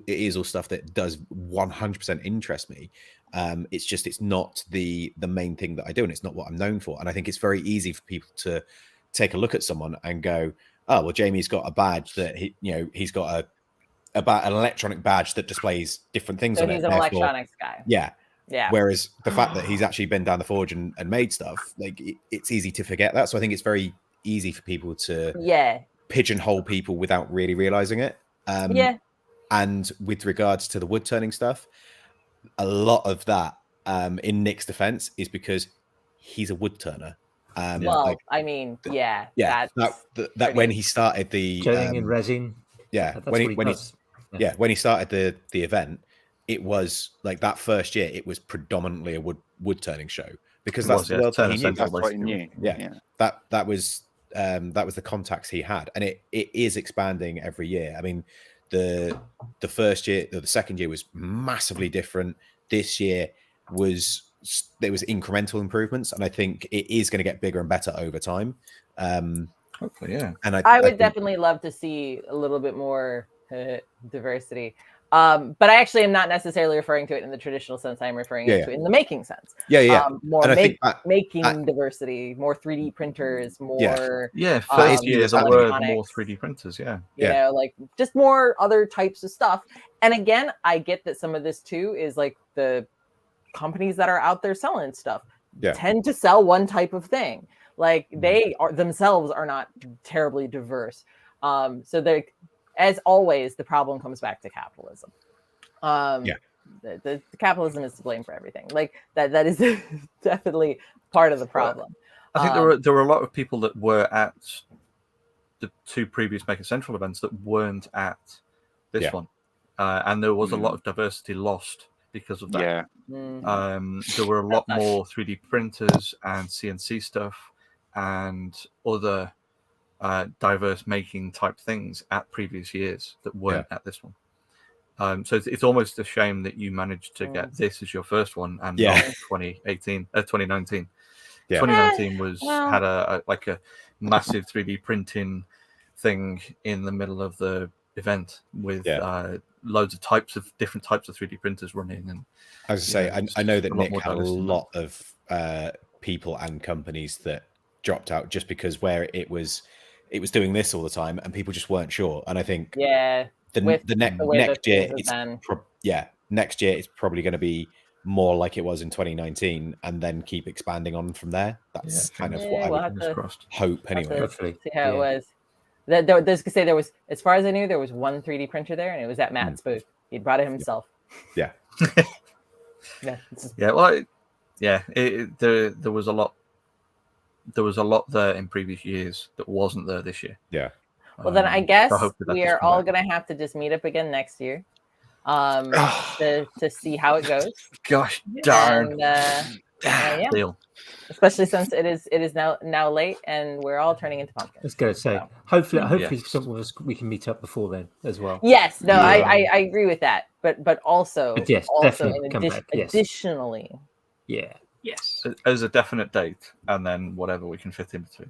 S5: is all stuff that does 100% interest me. It's not the main thing that I do, and it's not what I'm known for. And I think it's very easy for people to take a look at someone and go, "Oh, well, Jamie's got a badge that he's got an electronic badge that displays different things on it.
S1: He's an electronics guy."
S5: Yeah.
S1: Yeah.
S5: Whereas the fact that he's actually been down the forge and made stuff, like it's easy to forget that. So I think it's very easy for people to pigeonhole people without really realizing it. And with regards to the wood turning stuff, a lot of that, in Nick's defense, is because he's a wood turner.
S1: Well,
S5: like,
S1: I mean,
S5: that when he started the
S2: gelling and resin.
S5: When he started the event, it was like that first year. It was predominantly a wood turning show because that's the world he knew.
S6: That's what he knew.
S5: That was the contacts he had, and it is expanding every year. I mean, the first year, the second year was massively different. This year there was incremental improvements, and I think it is going to get bigger and better over time.
S3: Hopefully, yeah.
S1: And I would definitely love to see a little bit more diversity. But I actually am not necessarily referring to it in the traditional sense. I'm referring to it in the making sense. More making diversity, more 3D printers, more.
S3: First year there were more 3D printers. You
S1: know, like just more other types of stuff. And again, I get that some of this too is like the companies that are out there selling stuff tend to sell one type of thing. Like they themselves are not terribly diverse. So they, as always, the problem comes back to capitalism. The capitalism is to blame for everything. Like that is definitely part of the problem.
S3: I think there were a lot of people that were at the 2 previous Maker Central events that weren't at this one, and there was a lot of diversity lost because of that. There were a lot more 3D printers and CNC stuff and other diverse making type things at previous years that weren't at this one. So it's almost a shame that you managed to get this as your first one and not 2019. 2019 had a massive 3D printing thing in the middle of the event with loads of different types of 3D printers running. And
S5: I was to say, I know that Nick had a lot of people and companies that dropped out just because where it was doing this all the time and people just weren't sure. And I think next year it's probably going to be more like it was in 2019 and then keep expanding on from there. That's kind of what I would hope anyway.
S1: Hopefully. See how it was. There was, as far as I knew, there was one 3D printer there, and it was at Matt's booth. He brought it himself.
S5: Yeah.
S3: There was a lot. There was a lot there in previous years that wasn't there this year.
S5: Yeah.
S1: Well, then I guess we are all going to have to just meet up again next year, to see how it goes.
S3: Gosh darn.
S1: Deal. Especially since it is now late and we're all turning into pumpkins.
S2: I was going to say, hopefully some of us we can meet up before then as well.
S1: Yes, no, I agree with that, but also additionally,
S3: yes, as a definite date, and then whatever we can fit in between.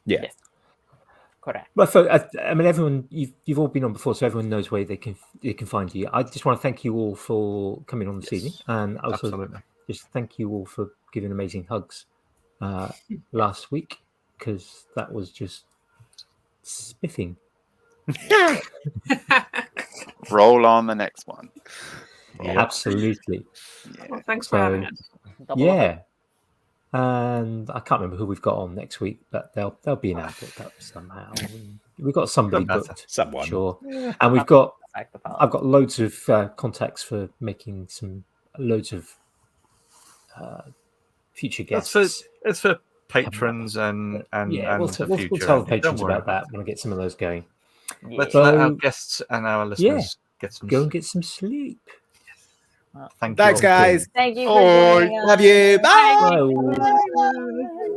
S1: Yes. Correct.
S2: Well, I mean, everyone you've all been on before, so everyone knows where they can find you. I just want to thank you all for coming on this evening, and also just thank you all for giving amazing hugs last week, because that was just spiffing.
S6: Roll on the next one.
S2: Absolutely.
S4: Well, thanks for having us.
S2: And I can't remember who we've got on next week, but they'll be announced up somehow. We've got somebody booked,
S5: someone,
S2: sure. And I've got loads of contacts for making loads of future guests.
S3: It's for patrons and
S2: we'll tell the patrons about that when I get some of those going.
S3: Let's let our guests and our listeners
S2: go and get some sleep.
S5: Thanks, guys.
S1: Thank you. For joining us.
S5: Love you. Bye.
S2: Bye.